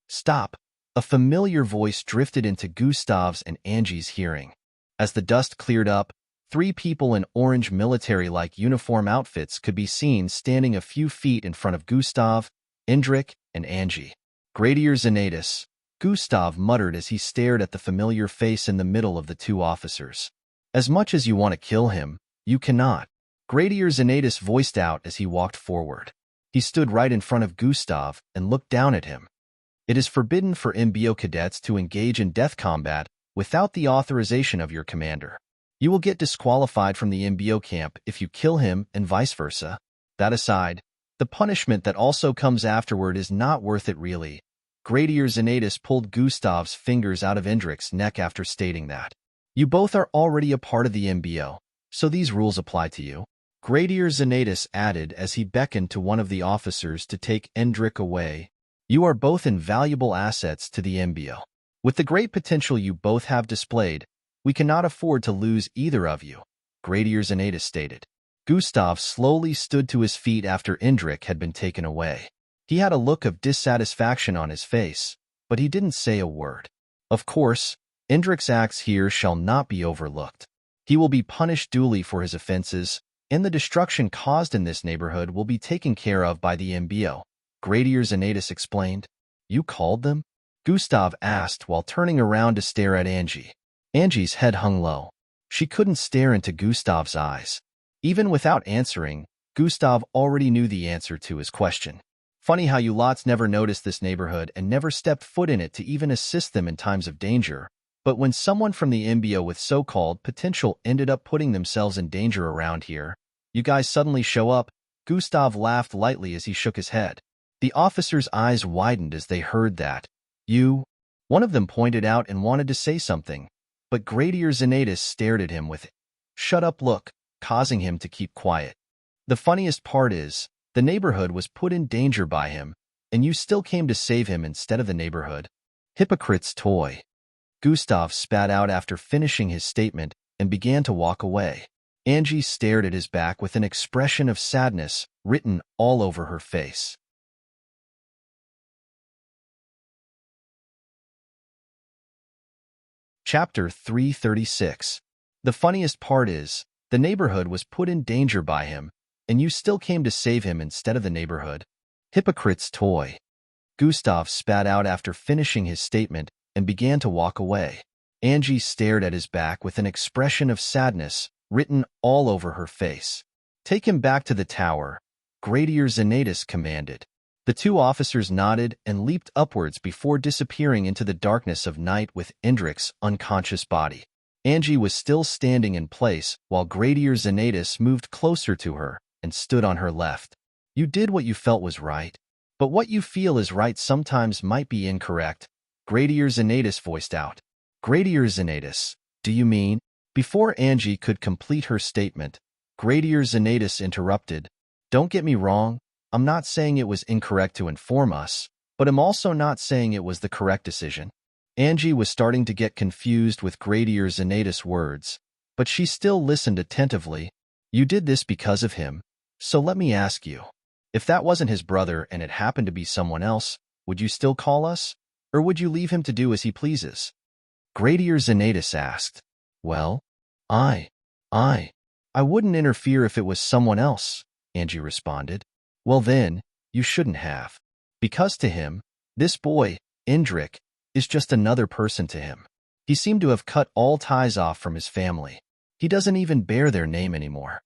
Stop! A familiar voice drifted into Gustav's and Angie's hearing. As the dust cleared up, 3 people in orange military-like uniform outfits could be seen standing a few feet in front of Gustav, Indrik, and Angie. Gradier Xanatus, Gustav muttered as he stared at the familiar face in the middle of the 2 officers. As much as you want to kill him, you cannot, Gradier Xanatus voiced out as he walked forward. He stood right in front of Gustav and looked down at him. It is forbidden for MBO cadets to engage in death combat without the authorization of your commander. You will get disqualified from the MBO camp if you kill him and vice versa. That aside, the punishment that also comes afterward is not worth it really. Gradier Xanatus pulled Gustav's fingers out of Indrik's neck after stating that. You both are already a part of the MBO, so these rules apply to you. Gradier Xanatus added as he beckoned to one of the officers to take Indrik away. You are both invaluable assets to the MBO. With the great potential you both have displayed, we cannot afford to lose either of you, Gradier Xanatus stated. Gustav slowly stood to his feet after Indrik had been taken away. He had a look of dissatisfaction on his face, but he didn't say a word. Of course, Indrik's acts here shall not be overlooked. He will be punished duly for his offenses, and the destruction caused in this neighborhood will be taken care of by the MBO, Gradier Xanatus explained. You called them? Gustav asked while turning around to stare at Angie. Angie's head hung low. She couldn't stare into Gustav's eyes. Even without answering, Gustav already knew the answer to his question. Funny how you lots never noticed this neighborhood and never stepped foot in it to even assist them in times of danger. But when someone from the MBO with so-called potential ended up putting themselves in danger around here, you guys suddenly show up. Gustav laughed lightly as he shook his head. The officers' eyes widened as they heard that. You? One of them pointed out and wanted to say something, but Gradier Xanatus stared at him with a shut-up look, causing him to keep quiet. The funniest part is, the neighborhood was put in danger by him, and you still came to save him instead of the neighborhood. Hypocrite's toy. Gustav spat out after finishing his statement and began to walk away. Angie stared at his back with an expression of sadness written all over her face. Chapter 336. The funniest part is, the neighborhood was put in danger by him, and you still came to save him instead of the neighborhood. Hypocrite's toy. Gustav spat out after finishing his statement and began to walk away. Angie stared at his back with an expression of sadness written all over her face. Take him back to the tower, Gradier Xanatus commanded. The 2 officers nodded and leaped upwards before disappearing into the darkness of night with Indrik's unconscious body. Angie was still standing in place while Gradier Xanatus moved closer to her and stood on her left. You did what you felt was right. But what you feel is right sometimes might be incorrect, Gradier Xanatus voiced out. Gradier Xanatus, Do you mean? Before Angie could complete her statement, Gradier Xanatus interrupted. Don't get me wrong, I'm not saying it was incorrect to inform us, but I'm also not saying it was the correct decision. Angie was starting to get confused with Gradier Xanatus' words, but she still listened attentively. You did this because of him, so let me ask you. If that wasn't his brother and it happened to be someone else, would you still call us? Or would you leave him to do as he pleases? Gradier Xanatus asked. Well, I wouldn't interfere if it was someone else, Angie responded. Well then, you shouldn't have. Because to him, this boy, Indrik, is just another person to him. He seemed to have cut all ties off from his family. He doesn't even bear their name anymore.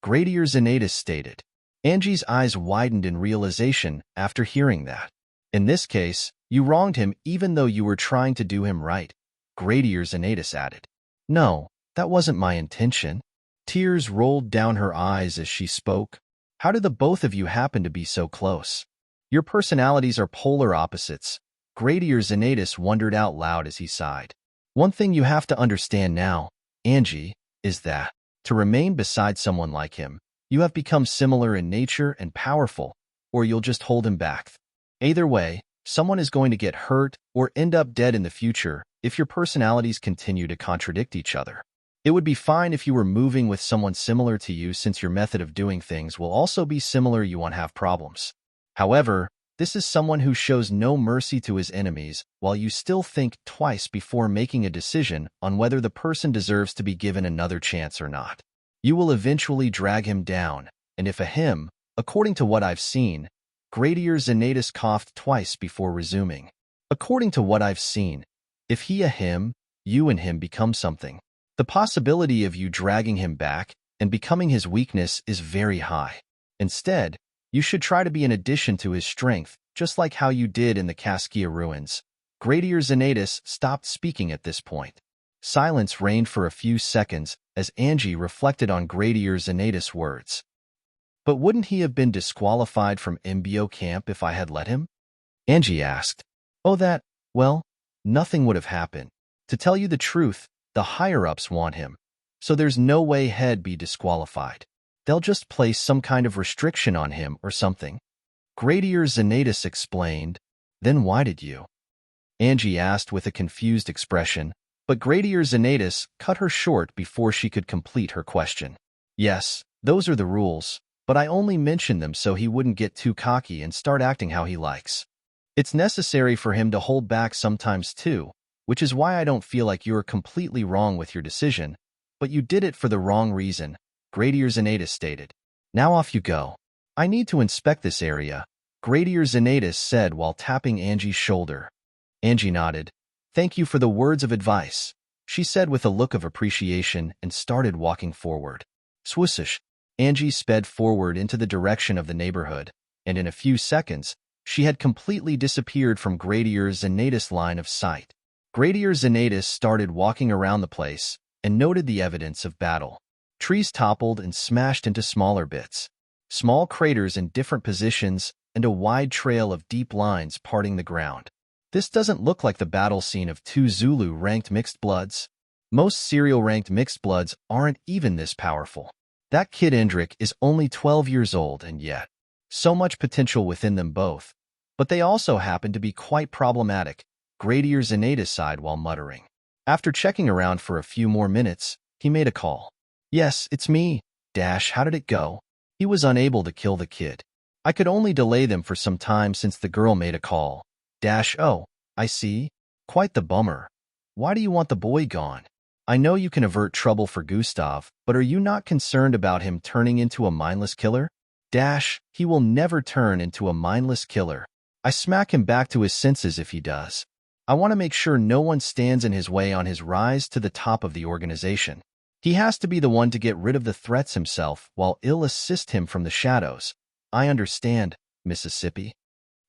Gradier Xanatus stated. Angie's eyes widened in realization after hearing that. In this case, you wronged him even though you were trying to do him right, Gradier Xanatus added. No, that wasn't my intention. Tears rolled down her eyes as she spoke. How do the both of you happen to be so close? Your personalities are polar opposites, Gradier Xanatus wondered out loud as he sighed. One thing you have to understand now, Angie, is that, to remain beside someone like him, you have become similar in nature and powerful, or you'll just hold him back. Either way, someone is going to get hurt or end up dead in the future if your personalities continue to contradict each other. It would be fine if you were moving with someone similar to you since your method of doing things will also be similar. You won't have problems. However, this is someone who shows no mercy to his enemies while you still think twice before making a decision on whether the person deserves to be given another chance or not. You will eventually drag him down, and if a him, according to what I've seen, Gradier Xanatus coughed twice before resuming. According to what I've seen, if he a him, you and him become something. The possibility of you dragging him back and becoming his weakness is very high. Instead, you should try to be an addition to his strength, just like how you did in the Caskia ruins. Gradier Xanatus stopped speaking at this point. Silence reigned for a few seconds as Angie reflected on Gradier Xanatus' words. But wouldn't he have been disqualified from MBO camp if I had let him? Angie asked. Oh, well, nothing would have happened. To tell you the truth, the higher-ups want him, so there's no way he'd be disqualified. They'll just place some kind of restriction on him or something. Gradier Xanatus explained. Then why did you? Angie asked with a confused expression, but Gradier Xanatus cut her short before she could complete her question. Yes, those are the rules, but I only mentioned them so he wouldn't get too cocky and start acting how he likes. It's necessary for him to hold back sometimes too, which is why I don't feel like you're completely wrong with your decision, but you did it for the wrong reason, Gradier Xanatus stated. Now off you go. I need to inspect this area, Gradier Xanatus said while tapping Angie's shoulder. Angie nodded. Thank you for the words of advice, she said with a look of appreciation and started walking forward. Swoosh! Angie sped forward into the direction of the neighborhood, and in a few seconds, she had completely disappeared from Gradier Xanatus' line of sight. Gradier Xanatus started walking around the place and noted the evidence of battle. Trees toppled and smashed into smaller bits. Small craters in different positions and a wide trail of deep lines parting the ground. This doesn't look like the battle scene of two Zulu-ranked mixed bloods. Most serial-ranked mixed bloods aren't even this powerful. That kid Indrik is only 12 years old and yet so much potential within them both. But they also happen to be quite problematic, Gradier Xanatus sighed while muttering. After checking around for a few more minutes, he made a call. Yes, it's me. How did it go? He was unable to kill the kid. I could only delay them for some time since the girl made a call. Oh, I see. Quite the bummer. Why do you want the boy gone? I know you can avert trouble for Gustav, but are you not concerned about him turning into a mindless killer? He will never turn into a mindless killer. I smack him back to his senses if he does. I want to make sure no one stands in his way on his rise to the top of the organization. He has to be the one to get rid of the threats himself while I'll assist him from the shadows. I understand, Mississippi.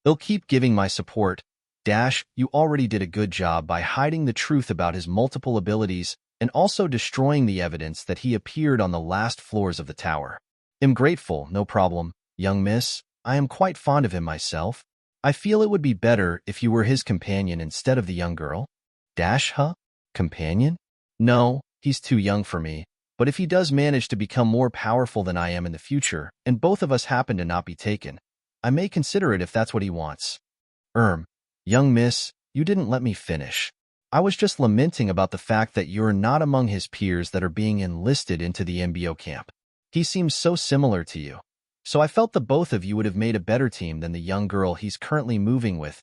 I'll keep giving my support. You already did a good job by hiding the truth about his multiple abilities and also destroying the evidence that he appeared on the last floors of the tower. I'm grateful, no problem, young miss. I am quite fond of him myself. I feel it would be better if you were his companion instead of the young girl. Companion? No, he's too young for me. But if he does manage to become more powerful than I am in the future, and both of us happen to not be taken, I may consider it if that's what he wants. Young miss, you didn't let me finish. I was just lamenting about the fact that you're not among his peers that are being enlisted into the MBO camp. He seems so similar to you. So I felt the both of you would have made a better team than the young girl he's currently moving with.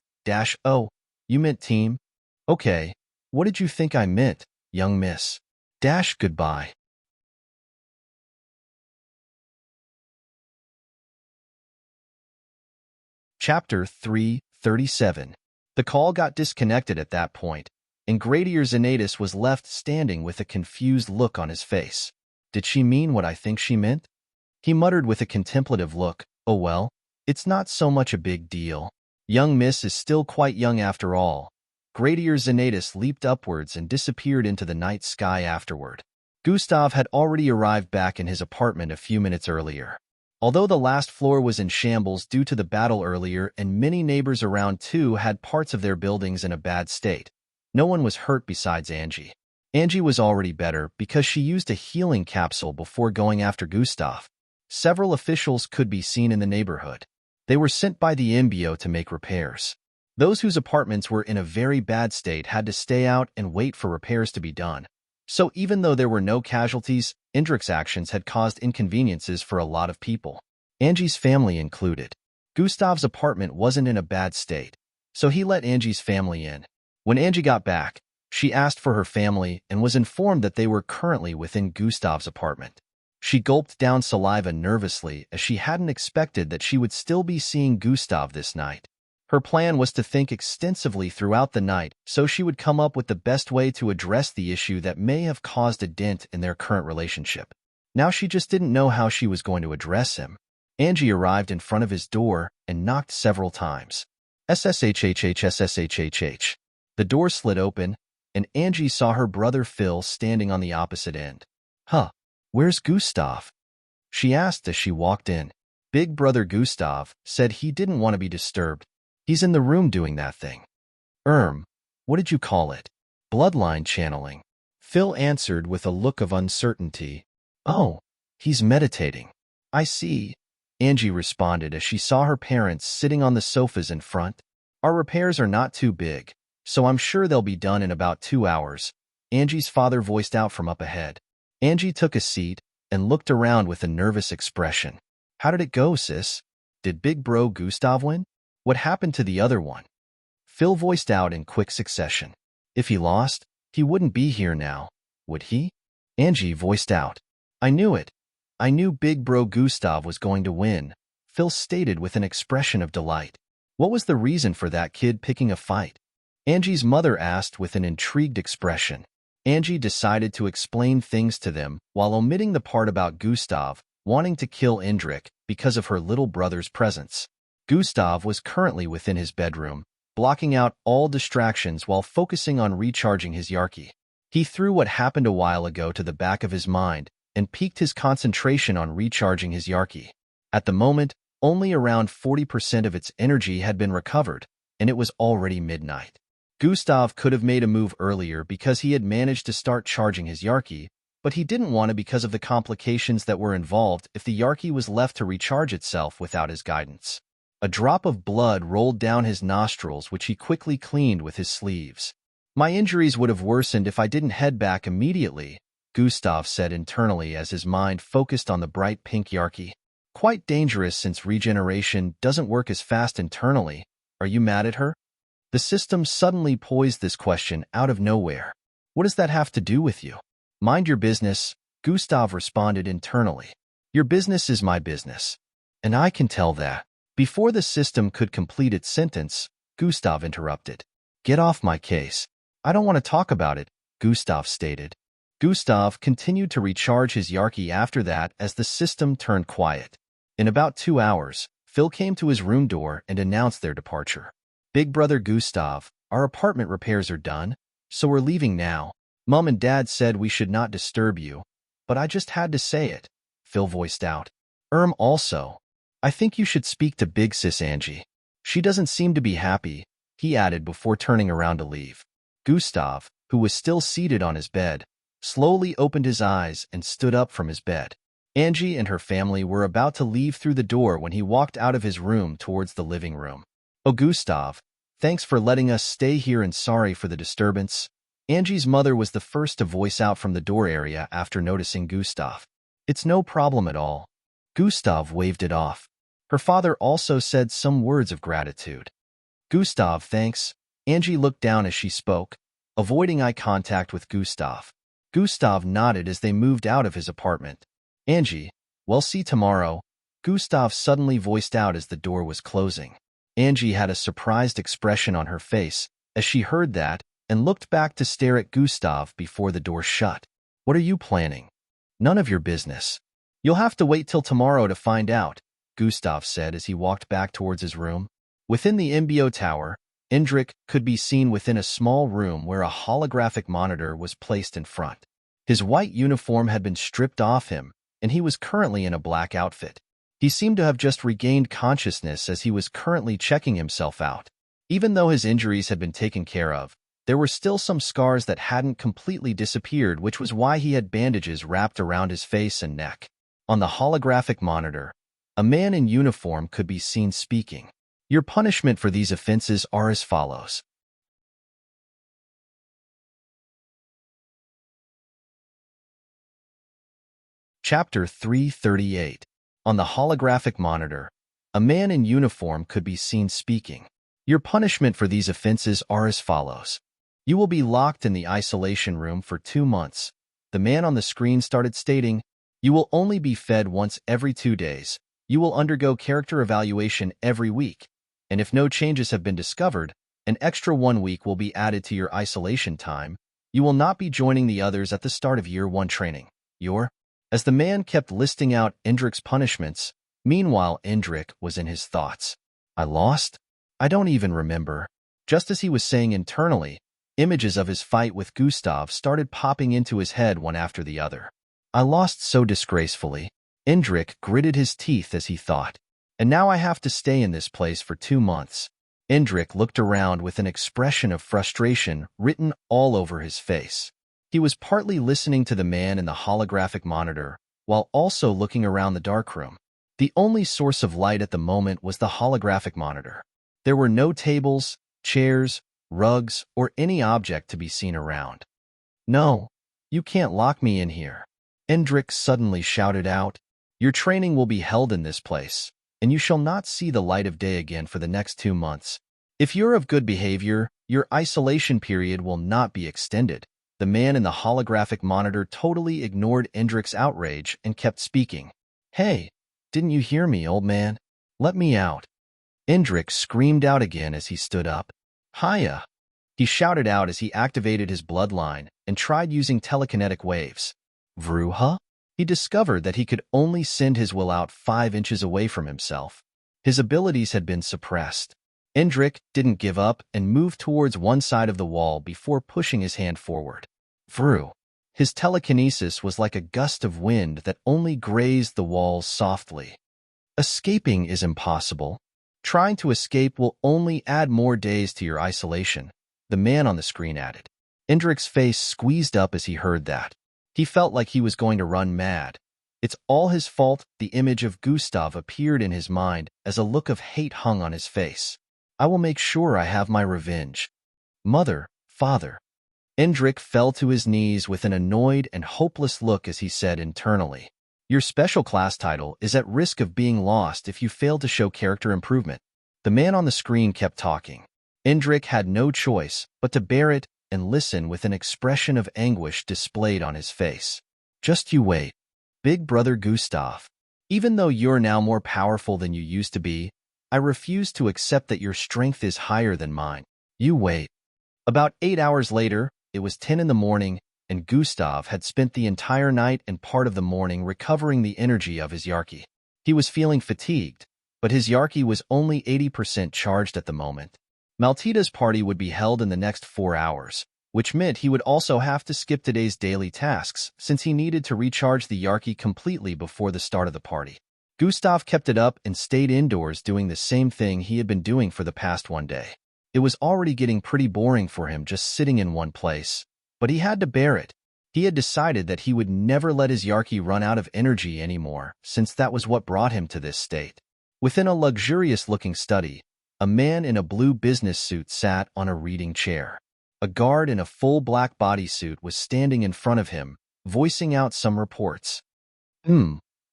Oh, you meant team? Okay. What did you think I meant, young miss? Goodbye. Chapter 337. The call got disconnected at that point, and Gradier Xanatus was left standing with a confused look on his face. Did she mean what I think she meant? He muttered with a contemplative look, oh well, it's not so much a big deal. Young miss is still quite young after all. Gradier Xanatus leaped upwards and disappeared into the night sky afterward. Gustav had already arrived back in his apartment a few minutes earlier. Although the last floor was in shambles due to the battle earlier and many neighbors around too had parts of their buildings in a bad state, no one was hurt besides Angie. Angie was already better because she used a healing capsule before going after Gustav. Several officials could be seen in the neighborhood. They were sent by the MBO to make repairs. Those whose apartments were in a very bad state had to stay out and wait for repairs to be done. So even though there were no casualties, Indrik's actions had caused inconveniences for a lot of people, Angie's family included. Gustav's apartment wasn't in a bad state, so he let Angie's family in. When Angie got back, she asked for her family and was informed that they were currently within Gustav's apartment. She gulped down saliva nervously as she hadn't expected that she would still be seeing Gustav this night. Her plan was to think extensively throughout the night so she would come up with the best way to address the issue that may have caused a dent in their current relationship. Now she just didn't know how she was going to address him. Angie arrived in front of his door and knocked several times. SSHHH. The door slid open, and Angie saw her brother Phil standing on the opposite end. Where's Gustav? She asked as she walked in. Big brother Gustav said he didn't want to be disturbed. He's in the room doing that thing. What did you call it? Bloodline channeling. Phil answered with a look of uncertainty. Oh, he's meditating. I see, Angie responded as she saw her parents sitting on the sofas in front. Our repairs are not too big, so I'm sure they'll be done in about 2 hours, Angie's father voiced out from up ahead. Angie took a seat and looked around with a nervous expression. How did it go, sis? Did big bro Gustav win? What happened to the other one? Phil voiced out in quick succession. If he lost, he wouldn't be here now, would he? Angie voiced out. I knew it. I knew big bro Gustav was going to win, Phil stated with an expression of delight. What was the reason for that kid picking a fight? Angie's mother asked with an intrigued expression. Angie decided to explain things to them while omitting the part about Gustav wanting to kill Indrik because of her little brother's presence. Gustav was currently within his bedroom, blocking out all distractions while focusing on recharging his Yarki. He threw what happened a while ago to the back of his mind and peaked his concentration on recharging his Yarki. At the moment, only around 40% of its energy had been recovered, and it was already midnight. Gustav could have made a move earlier because he had managed to start charging his Yarki, but he didn't want to because of the complications that were involved if the Yarki was left to recharge itself without his guidance. A drop of blood rolled down his nostrils, which he quickly cleaned with his sleeves. My injuries would have worsened if I didn't head back immediately, Gustav said internally as his mind focused on the bright pink Yarki. Quite dangerous since regeneration doesn't work as fast internally. Are you mad at her? The system suddenly posed this question out of nowhere. What does that have to do with you? Mind your business, Gustav responded internally. Your business is my business. And I can tell that. Before the system could complete its sentence, Gustav interrupted. Get off my case. I don't want to talk about it, Gustav stated. Gustav continued to recharge his Yarki after that as the system turned quiet. In about 2 hours, Phil came to his room door and announced their departure. Big brother Gustav, our apartment repairs are done, so we're leaving now. Mom and Dad said we should not disturb you, but I just had to say it, Phil voiced out. Also. I think you should speak to big sis Angie. She doesn't seem to be happy, he added before turning around to leave. Gustav, who was still seated on his bed, slowly opened his eyes and stood up from his bed. Angie and her family were about to leave through the door when he walked out of his room towards the living room. "Oh, Gustav, thanks for letting us stay here and sorry for the disturbance." Angie's mother was the first to voice out from the door area after noticing Gustav. "It's no problem at all." Gustav waved it off. Her father also said some words of gratitude. "Gustav, thanks." Angie looked down as she spoke, avoiding eye contact with Gustav. Gustav nodded as they moved out of his apartment. "Angie, we'll see tomorrow," Gustav suddenly voiced out as the door was closing. Angie had a surprised expression on her face as she heard that and looked back to stare at Gustav before the door shut. "What are you planning?" "None of your business. You'll have to wait till tomorrow to find out," Gustav said as he walked back towards his room. Within the MBO tower, Indrik could be seen within a small room where a holographic monitor was placed in front. His white uniform had been stripped off him, and he was currently in a black outfit. He seemed to have just regained consciousness as he was currently checking himself out. Even though his injuries had been taken care of, there were still some scars that hadn't completely disappeared, which was why he had bandages wrapped around his face and neck. On the holographic monitor, a man in uniform could be seen speaking. "Your punishment for these offenses are as follows." Chapter 338. On the holographic monitor, a man in uniform could be seen speaking. "Your punishment for these offenses are as follows. You will be locked in the isolation room for 2 months." The man on the screen started stating, "You will only be fed once every 2 days. You will undergo character evaluation every week. And if no changes have been discovered, an extra 1 week will be added to your isolation time. You will not be joining the others at the start of Year 1 training. Your..." As the man kept listing out Indrik's punishments, meanwhile Indrik was in his thoughts. "I lost? I don't even remember." Just as he was saying internally, images of his fight with Gustav started popping into his head one after the other. "I lost so disgracefully." Indrik gritted his teeth as he thought. "And now I have to stay in this place for 2 months. Indrik looked around with an expression of frustration written all over his face. He was partly listening to the man in the holographic monitor, while also looking around the darkroom. The only source of light at the moment was the holographic monitor. There were no tables, chairs, rugs, or any object to be seen around. "No, you can't lock me in here," Indrik suddenly shouted out. "Your training will be held in this place, and you shall not see the light of day again for the next 2 months. If you're of good behavior, your isolation period will not be extended." The man in the holographic monitor totally ignored Indrik's outrage and kept speaking. "Hey, didn't you hear me, old man? Let me out." Indrik screamed out again as he stood up. "Hiya!" he shouted out as he activated his bloodline and tried using telekinetic waves. Vruha? He discovered that he could only send his will out 5 inches away from himself. His abilities had been suppressed. Indrik didn't give up and moved towards one side of the wall before pushing his hand forward. Vru. His telekinesis was like a gust of wind that only grazed the walls softly. "Escaping is impossible. Trying to escape will only add more days to your isolation," the man on the screen added. Indrik's face squeezed up as he heard that. He felt like he was going to run mad. "It's all his fault." The image of Gustav appeared in his mind as a look of hate hung on his face. "I will make sure I have my revenge." "Mother, father." Indrik fell to his knees with an annoyed and hopeless look as he said internally, "Your special class title is at risk of being lost if you fail to show character improvement." The man on the screen kept talking. Indrik had no choice but to bear it and listen with an expression of anguish displayed on his face. "Just you wait, big brother Gustav. Even though you're now more powerful than you used to be, I refuse to accept that your strength is higher than mine. You wait." About 8 hours later, it was 10 in the morning, and Gustav had spent the entire night and part of the morning recovering the energy of his Yarki. He was feeling fatigued, but his Yarki was only 80% charged at the moment. Maltita's party would be held in the next 4 hours, which meant he would also have to skip today's daily tasks since he needed to recharge the Yarki completely before the start of the party. Gustav kept it up and stayed indoors doing the same thing he had been doing for the past 1 day. It was already getting pretty boring for him just sitting in one place, but he had to bear it. He had decided that he would never let his Yarki run out of energy anymore, since that was what brought him to this state. Within a luxurious-looking study, a man in a blue business suit sat on a reading chair. A guard in a full black bodysuit was standing in front of him, voicing out some reports.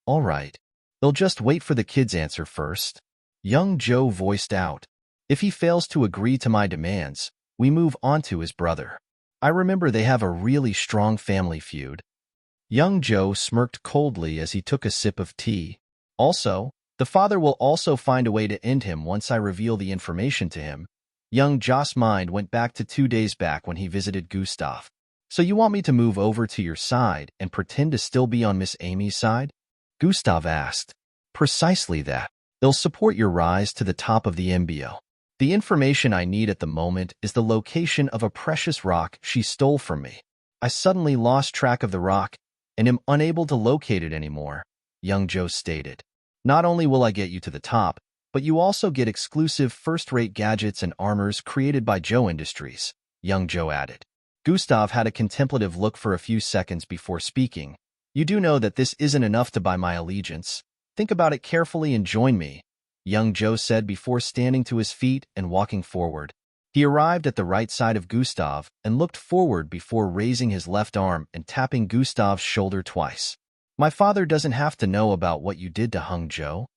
All right. They'll just wait for the kid's answer first. Young Joe voiced out. If he fails to agree to my demands, we move on to his brother. I remember they have a really strong family feud. Young Joe smirked coldly as he took a sip of tea. Also, the father will also find a way to end him once I reveal the information to him. Young Joe's mind went back to 2 days back when he visited Gustav. So you want me to move over to your side and pretend to still be on Miss Amy's side? Gustav asked. Precisely that. They'll support your rise to the top of the embryo. The information I need at the moment is the location of a precious rock she stole from me. I suddenly lost track of the rock and am unable to locate it anymore, young Joe stated. Not only will I get you to the top, but you also get exclusive first-rate gadgets and armors created by Joe Industries, young Joe added. Gustav had a contemplative look for a few seconds before speaking. You do know that this isn't enough to buy my allegiance. Think about it carefully and join me, young Joe said before standing to his feet and walking forward. He arrived at the right side of Gustav and looked forward before raising his left arm and tapping Gustav's shoulder twice. My father doesn't have to know about what you did to Hung Joe.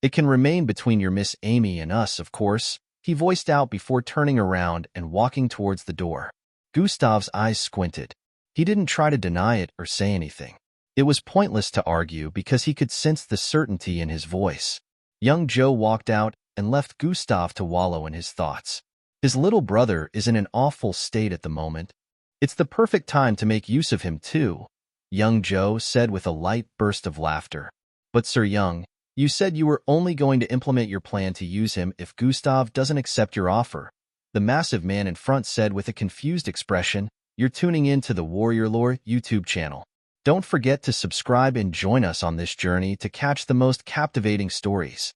It can remain between your Miss Amy and us, of course, he voiced out before turning around and walking towards the door. Gustav's eyes squinted. He didn't try to deny it or say anything. It was pointless to argue because he could sense the certainty in his voice. Young Joe walked out and left Gustav to wallow in his thoughts. His little brother is in an awful state at the moment. It's the perfect time to make use of him too, young Joe said with a light burst of laughter. But Sir Young, you said you were only going to implement your plan to use him if Gustav doesn't accept your offer. The massive man in front said with a confused expression. You're tuning in to the Warrior Lore YouTube channel. Don't forget to subscribe and join us on this journey to catch the most captivating stories.